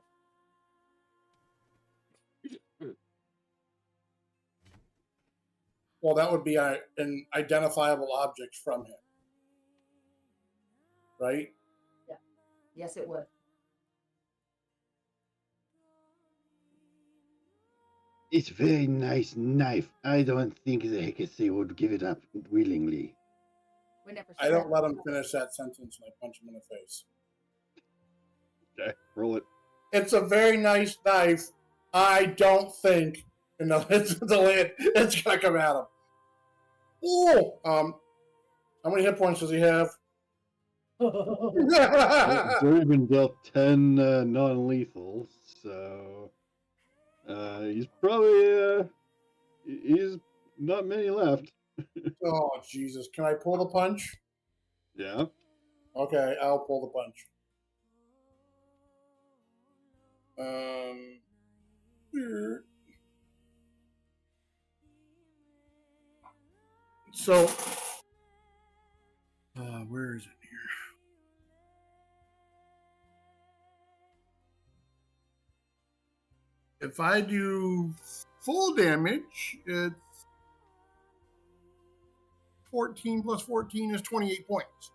[SPEAKER 2] Well, that would be an identifiable object from him, right?
[SPEAKER 5] Yeah. Yes, it would.
[SPEAKER 4] It's a very nice knife. I don't think the Hecate would give it up willingly.
[SPEAKER 5] We never
[SPEAKER 2] I don't
[SPEAKER 5] said
[SPEAKER 2] let him finish that sentence and I punch him in the face.
[SPEAKER 4] Okay, roll it.
[SPEAKER 2] It's a very nice knife. I don't think, it's the lid. It's gonna come at him. Ooh, how many hit points does he have?
[SPEAKER 4] He's already been dealt 10 non-lethal, so he's probably he's not many left.
[SPEAKER 2] Oh Jesus! Can I pull the punch?
[SPEAKER 4] Yeah.
[SPEAKER 2] Okay, I'll pull the punch. So, where is it here? If I do full damage, it's 14 plus 14 is 28 points.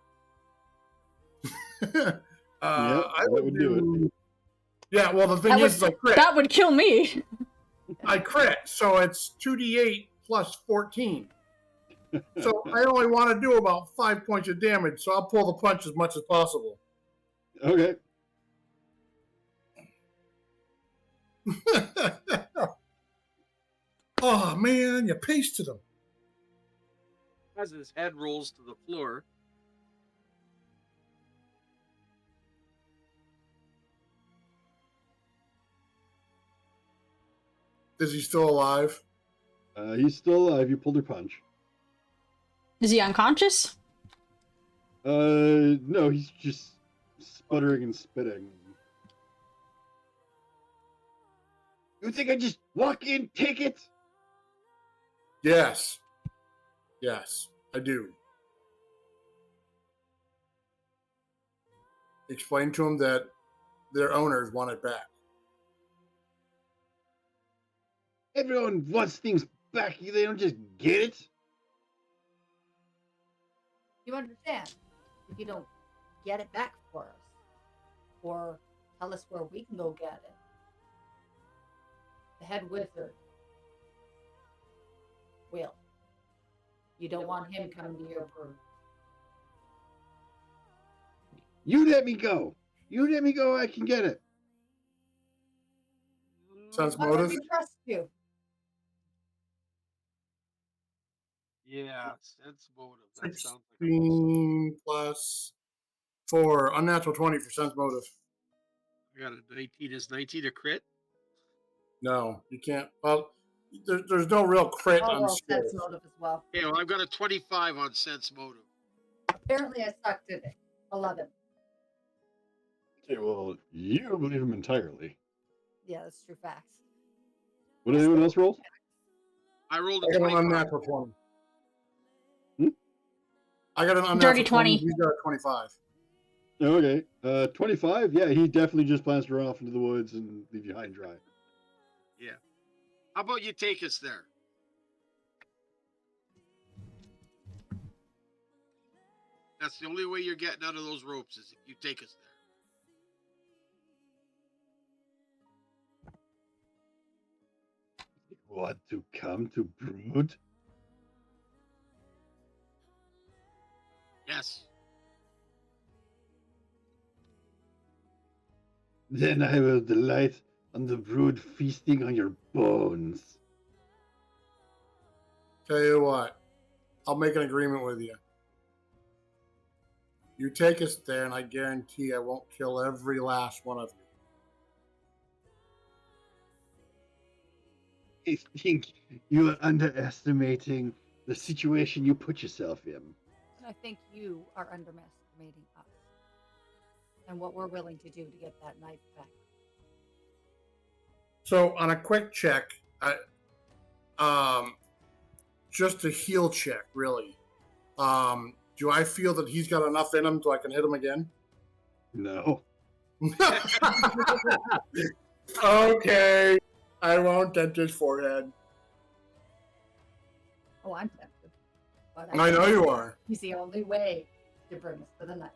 [SPEAKER 4] I would do it.
[SPEAKER 2] Yeah, well, the thing is, I crit.
[SPEAKER 1] That would kill me.
[SPEAKER 2] I crit, so it's 2d8 plus 14. So I only want to do about 5 points of damage, so I'll pull the punch as much as possible.
[SPEAKER 4] Okay.
[SPEAKER 2] Oh, man, you pasted him.
[SPEAKER 3] As his head rolls to the floor.
[SPEAKER 2] Is he still alive?
[SPEAKER 4] He's still alive. You pulled your punch.
[SPEAKER 1] Is he unconscious?
[SPEAKER 4] No, he's just sputtering and spitting. You think I just walk in, take it?
[SPEAKER 2] Yes. Yes, I do. Explain to him that their owners want it back.
[SPEAKER 4] Everyone wants things back. They don't just get it.
[SPEAKER 5] You understand? If you don't get it back for us, or tell us where we can go get it, the head wizard will. You don't want him coming to your brood.
[SPEAKER 4] You let me go. You let me go. I can get it.
[SPEAKER 2] Sense
[SPEAKER 5] Why would
[SPEAKER 2] motive?
[SPEAKER 5] we trust you?
[SPEAKER 3] Yeah, sense motive. That sounds like
[SPEAKER 2] 16 plus 4. Unnatural 20 for sense motive.
[SPEAKER 3] I got a 19. Is 19 a crit?
[SPEAKER 2] No, you can't. Well, there's no real crit on
[SPEAKER 5] Sense
[SPEAKER 2] skills.
[SPEAKER 5] motive as well.
[SPEAKER 3] Yeah, well, I've got a 25 on sense motive.
[SPEAKER 5] Apparently, I sucked at it. 11.
[SPEAKER 4] Okay, well, you believe him entirely.
[SPEAKER 5] Yeah, that's true facts.
[SPEAKER 4] What did anyone else roll?
[SPEAKER 3] I rolled
[SPEAKER 2] I
[SPEAKER 3] a
[SPEAKER 2] got an
[SPEAKER 3] 25.
[SPEAKER 2] unnatural 20.
[SPEAKER 4] Hmm?
[SPEAKER 2] I got an unnatural
[SPEAKER 1] Dirty 20.
[SPEAKER 2] You got a 25.
[SPEAKER 4] Okay. 25? Yeah, he definitely just plans to run off into the woods and leave you high and dry.
[SPEAKER 3] Yeah. How about you take us there? That's the only way you're getting out of those ropes is if you take us there.
[SPEAKER 4] Want to come to Brood?
[SPEAKER 3] Yes.
[SPEAKER 4] Then I will delight on the Brood feasting on your bones.
[SPEAKER 2] Tell you what, I'll make an agreement with you. You take us there, and I guarantee I won't kill every last one of you.
[SPEAKER 4] I think you are underestimating the situation you put yourself in.
[SPEAKER 5] I think you are underestimating us and what we're willing to do to get that knife back.
[SPEAKER 2] So on a quick check, just a heal check, really. Do I feel that he's got enough in him so I can hit him again?
[SPEAKER 4] No.
[SPEAKER 2] Okay. I won't dent his forehead.
[SPEAKER 5] Oh, I'm tempted. But
[SPEAKER 2] I know you are.
[SPEAKER 5] He's the only way to bring us to the knife.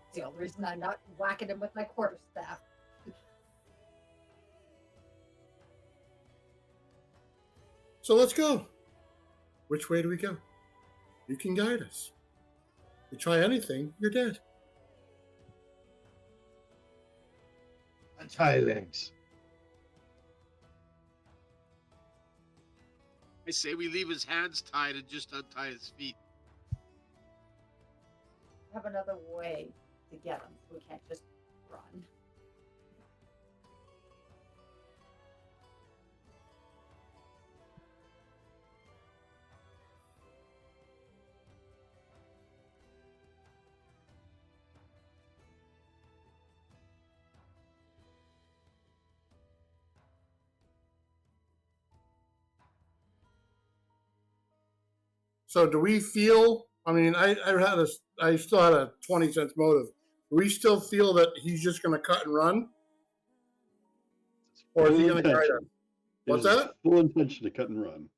[SPEAKER 5] It's the only reason I'm not whacking him with my quarterstaff.
[SPEAKER 2] So let's go. Which way do we go? You can guide us. If you try anything, you're dead.
[SPEAKER 4] Untie legs.
[SPEAKER 3] I say we leave his hands tied and just untie his feet.
[SPEAKER 5] We have another way to get him. We can't just run.
[SPEAKER 2] So do we feel? I mean, I still had a 20-cent motive. Do we still feel that he's just going to cut and run, or is he going to guide us? What's that?
[SPEAKER 4] Full intention to cut and run.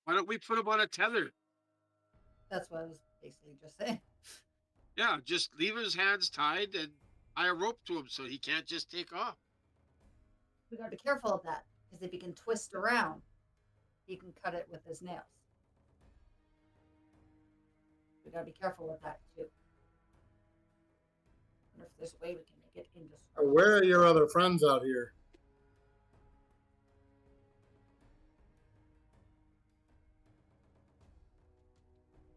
[SPEAKER 3] Why don't we put him on a tether?
[SPEAKER 5] That's what I was basically just saying.
[SPEAKER 3] Yeah, just leave his hands tied and tie a rope to him so he can't just take off.
[SPEAKER 5] We gotta be careful of that, because if he can twist around, he can cut it with his nails. We gotta be careful with that too. I wonder if there's a way we can make it indestructible.
[SPEAKER 2] Where are your other friends out here?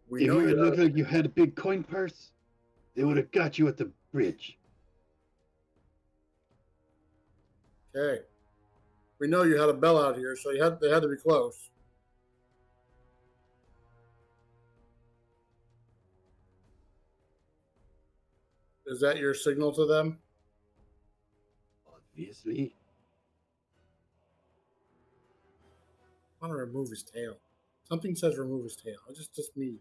[SPEAKER 2] We
[SPEAKER 4] If
[SPEAKER 2] know
[SPEAKER 4] you
[SPEAKER 2] you
[SPEAKER 4] looked like you had a big coin purse, they would have got you at the bridge.
[SPEAKER 2] Okay. We know you had a bell out here, so they had to be close. Is that your signal to them?
[SPEAKER 4] Obviously.
[SPEAKER 2] I want to remove his tail. Something says remove his tail. It's just me.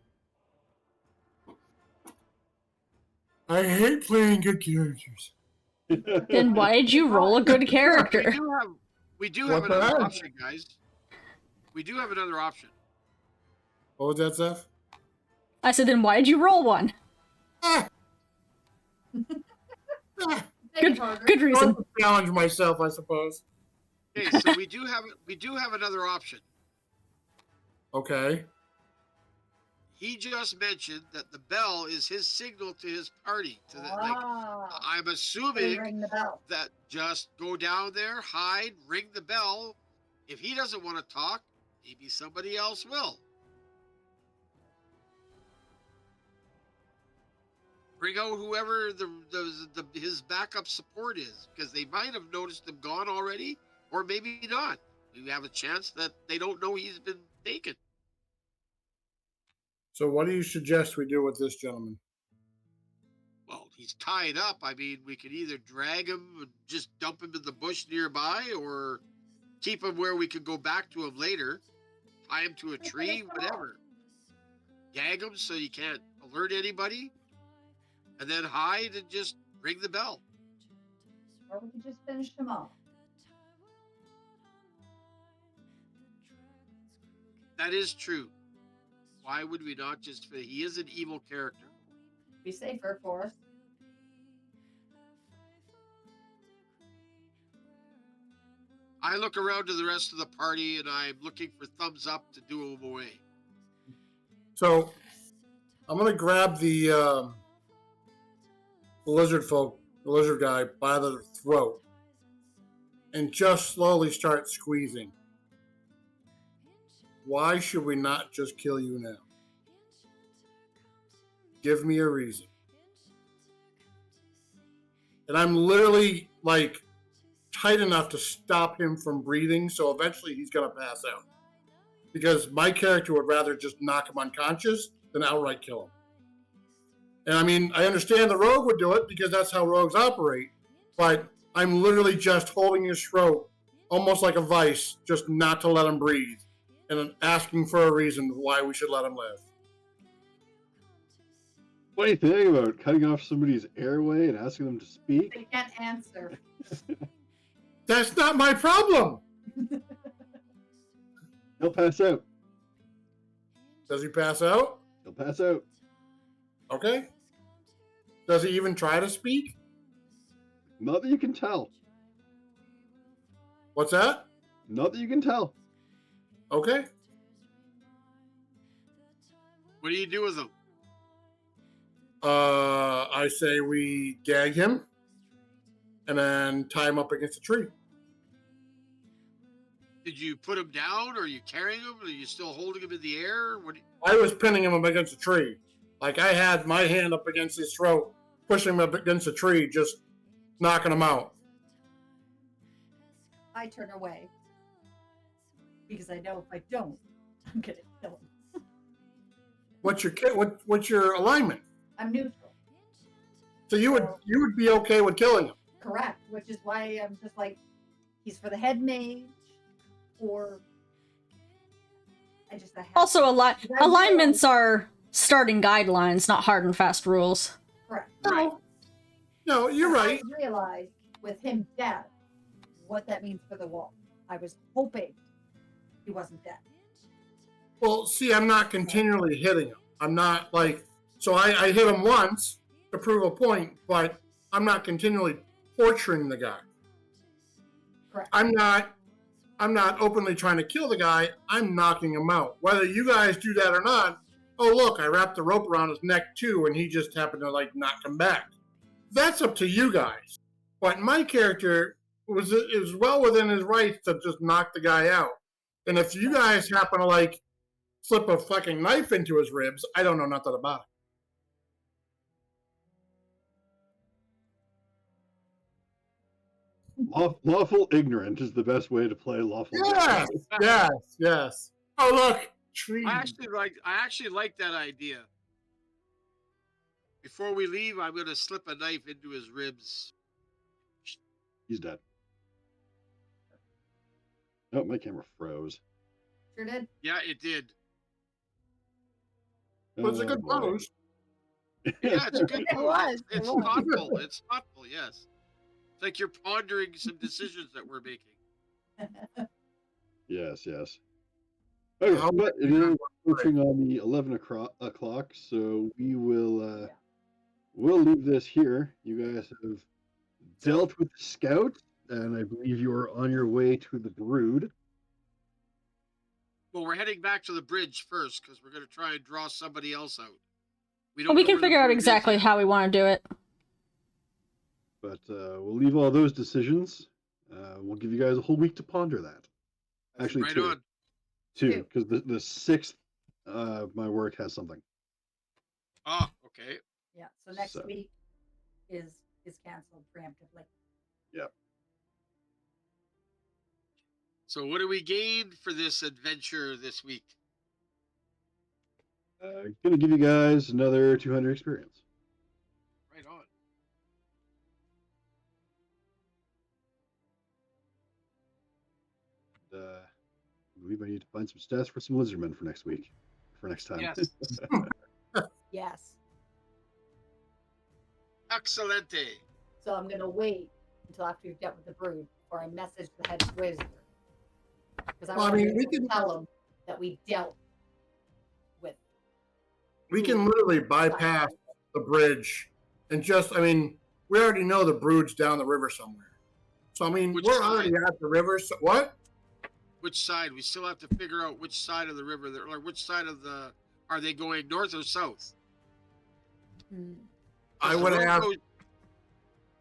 [SPEAKER 2] I hate playing good characters.
[SPEAKER 1] Then why did you roll a good character?
[SPEAKER 3] We do have
[SPEAKER 2] What the
[SPEAKER 3] another
[SPEAKER 2] heck?
[SPEAKER 3] option, guys. We do have another option.
[SPEAKER 2] What was that, Zeph?
[SPEAKER 1] I said, then why did you roll one?
[SPEAKER 2] Ah!
[SPEAKER 1] Good reason.
[SPEAKER 2] To challenge myself, I suppose.
[SPEAKER 3] Okay, so we do have another option.
[SPEAKER 2] Okay.
[SPEAKER 3] He just mentioned that the bell is his signal to his party. To the, like, I'm assuming
[SPEAKER 5] Ring the bell.
[SPEAKER 3] that just go down there, hide, ring the bell. If he doesn't want to talk, maybe somebody else will. Bring out whoever his backup support is, because they might have noticed him gone already, or maybe not. We have a chance that they don't know he's been taken.
[SPEAKER 2] So what do you suggest we do with this gentleman?
[SPEAKER 3] Well, he's tied up. I mean, we could either drag him and just dump him in the bush nearby, or keep him where we could go back to him later, tie him to a tree, whatever. Gag him so you can't alert anybody, and then hide and just ring the bell.
[SPEAKER 5] Or we could just finish him off.
[SPEAKER 3] That is true. Why would we not just... He is an evil character.
[SPEAKER 5] Be safer for us.
[SPEAKER 3] I look around to the rest of the party, and I'm looking for thumbs up to do him away.
[SPEAKER 2] So I'm going to grab the lizard folk, the lizard guy, by the throat and just slowly start squeezing. Why should we not just kill you now? Give me a reason. And I'm literally like tight enough to stop him from breathing, so eventually he's going to pass out. Because my character would rather just knock him unconscious than outright kill him. And I mean, I understand the rogue would do it because that's how rogues operate, but I'm literally just holding his throat, almost like a vice, just not to let him breathe, and asking for a reason why we should let him live.
[SPEAKER 4] Funny thing about cutting off somebody's airway and asking them to speak.
[SPEAKER 5] They can't answer.
[SPEAKER 2] That's not my problem.
[SPEAKER 4] He'll pass out.
[SPEAKER 2] Does he pass out?
[SPEAKER 4] He'll pass out.
[SPEAKER 2] Okay. Does he even try to speak?
[SPEAKER 4] Not that you can tell.
[SPEAKER 2] What's that?
[SPEAKER 4] Not that you can tell.
[SPEAKER 2] Okay.
[SPEAKER 3] What do you do with him?
[SPEAKER 2] I say we gag him and then tie him up against a tree.
[SPEAKER 3] Did you put him down, or are you carrying him, or are you still holding him in the air? What?
[SPEAKER 2] I was pinning him up against a tree. Like I had my hand up against his throat, pushing him up against a tree, just knocking him out.
[SPEAKER 5] I turn away because I know if I don't, I'm gonna kill him.
[SPEAKER 2] What's your alignment?
[SPEAKER 5] I'm neutral.
[SPEAKER 2] So you would be okay with killing him?
[SPEAKER 5] Correct, which is why I'm just like, he's for the head mage, or I just I have
[SPEAKER 1] Also, alignments are starting guidelines, not hard and fast rules.
[SPEAKER 5] correct.
[SPEAKER 2] No, you're right.
[SPEAKER 5] I realized with him dead what that means for the wall. I was hoping he wasn't dead.
[SPEAKER 2] Well, see, I'm not continually hitting him. I'm not like, so I hit him once to prove a point, but I'm not continually torturing the guy.
[SPEAKER 5] Correct.
[SPEAKER 2] I'm not openly trying to kill the guy. I'm knocking him out. Whether you guys do that or not, oh look, I wrapped the rope around his neck too, and he just happened to like not come back. That's up to you guys. But my character is well within his rights to just knock the guy out. And if you guys happen to like slip a fucking knife into his ribs, I don't know nothing about it.
[SPEAKER 4] Lawful ignorant is the best way to play lawful.
[SPEAKER 2] Yes, yes. Oh look, tree.
[SPEAKER 3] I actually like that idea. Before we leave, I'm gonna slip a knife into his ribs.
[SPEAKER 4] He's dead. Oh, my camera froze.
[SPEAKER 5] Sure did.
[SPEAKER 3] Yeah, it did.
[SPEAKER 2] Well, it's a good
[SPEAKER 4] boy.
[SPEAKER 2] pose.
[SPEAKER 3] Yeah, it's a good
[SPEAKER 5] It
[SPEAKER 3] move.
[SPEAKER 5] was.
[SPEAKER 3] It's thoughtful. It's thoughtful. Yes. It's like you're pondering some decisions that we're making.
[SPEAKER 4] Yes. Okay, but it is approaching on the 11 o'clock, so we will we'll leave this here. You guys have dealt with the scout, and I believe you are on your way to the brood.
[SPEAKER 3] Well, we're heading back to the bridge first because we're going to try and draw somebody else out.
[SPEAKER 1] We
[SPEAKER 3] know
[SPEAKER 1] can
[SPEAKER 3] where the
[SPEAKER 1] figure out
[SPEAKER 3] bridge is
[SPEAKER 1] exactly
[SPEAKER 3] yet.
[SPEAKER 1] how we want to do it.
[SPEAKER 4] But we'll leave all those decisions. We'll give you guys a whole week to ponder that. Actually,
[SPEAKER 3] Right
[SPEAKER 4] two.
[SPEAKER 3] on.
[SPEAKER 4] Two, because the 6th, my work has something.
[SPEAKER 3] Oh, okay.
[SPEAKER 5] Yeah. So next
[SPEAKER 4] So.
[SPEAKER 5] week is canceled preemptively.
[SPEAKER 4] Yep.
[SPEAKER 3] So what do we gain for this adventure this week?
[SPEAKER 4] Gonna give you guys another 200 experience.
[SPEAKER 3] Right on.
[SPEAKER 4] I believe I need to find some stats for some lizardmen for next week, for next time.
[SPEAKER 3] Yes.
[SPEAKER 5] Yes.
[SPEAKER 3] Excelente.
[SPEAKER 5] So I'm gonna wait until after you've dealt with the brood, or I message the head wizard because I
[SPEAKER 2] Well, I
[SPEAKER 5] want
[SPEAKER 2] mean, we
[SPEAKER 5] to
[SPEAKER 2] can-
[SPEAKER 5] tell him that we dealt with.
[SPEAKER 2] We can literally bypass the bridge and just, I mean, we already know the brood's down the river somewhere. So, I mean,
[SPEAKER 3] Which
[SPEAKER 2] we're
[SPEAKER 3] side?
[SPEAKER 2] already at the river. So, what?
[SPEAKER 3] Which side? We still have to figure out which side of the river, or which side of the. Are they going north or south?
[SPEAKER 5] Hmm.
[SPEAKER 2] I
[SPEAKER 3] The
[SPEAKER 2] would
[SPEAKER 3] road
[SPEAKER 2] ask.
[SPEAKER 3] goes-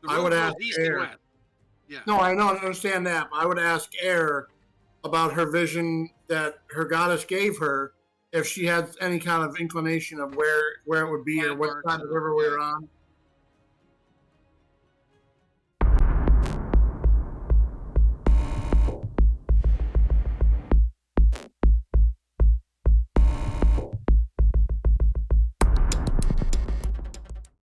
[SPEAKER 3] the
[SPEAKER 2] I
[SPEAKER 3] road
[SPEAKER 2] would
[SPEAKER 3] goes
[SPEAKER 2] ask
[SPEAKER 3] east and
[SPEAKER 2] Eyre.
[SPEAKER 3] west. Yeah.
[SPEAKER 2] No, I don't understand that. I would ask Eyre about her vision that her goddess gave her, if she had any kind of inclination of where it would be or what side of the river we were on.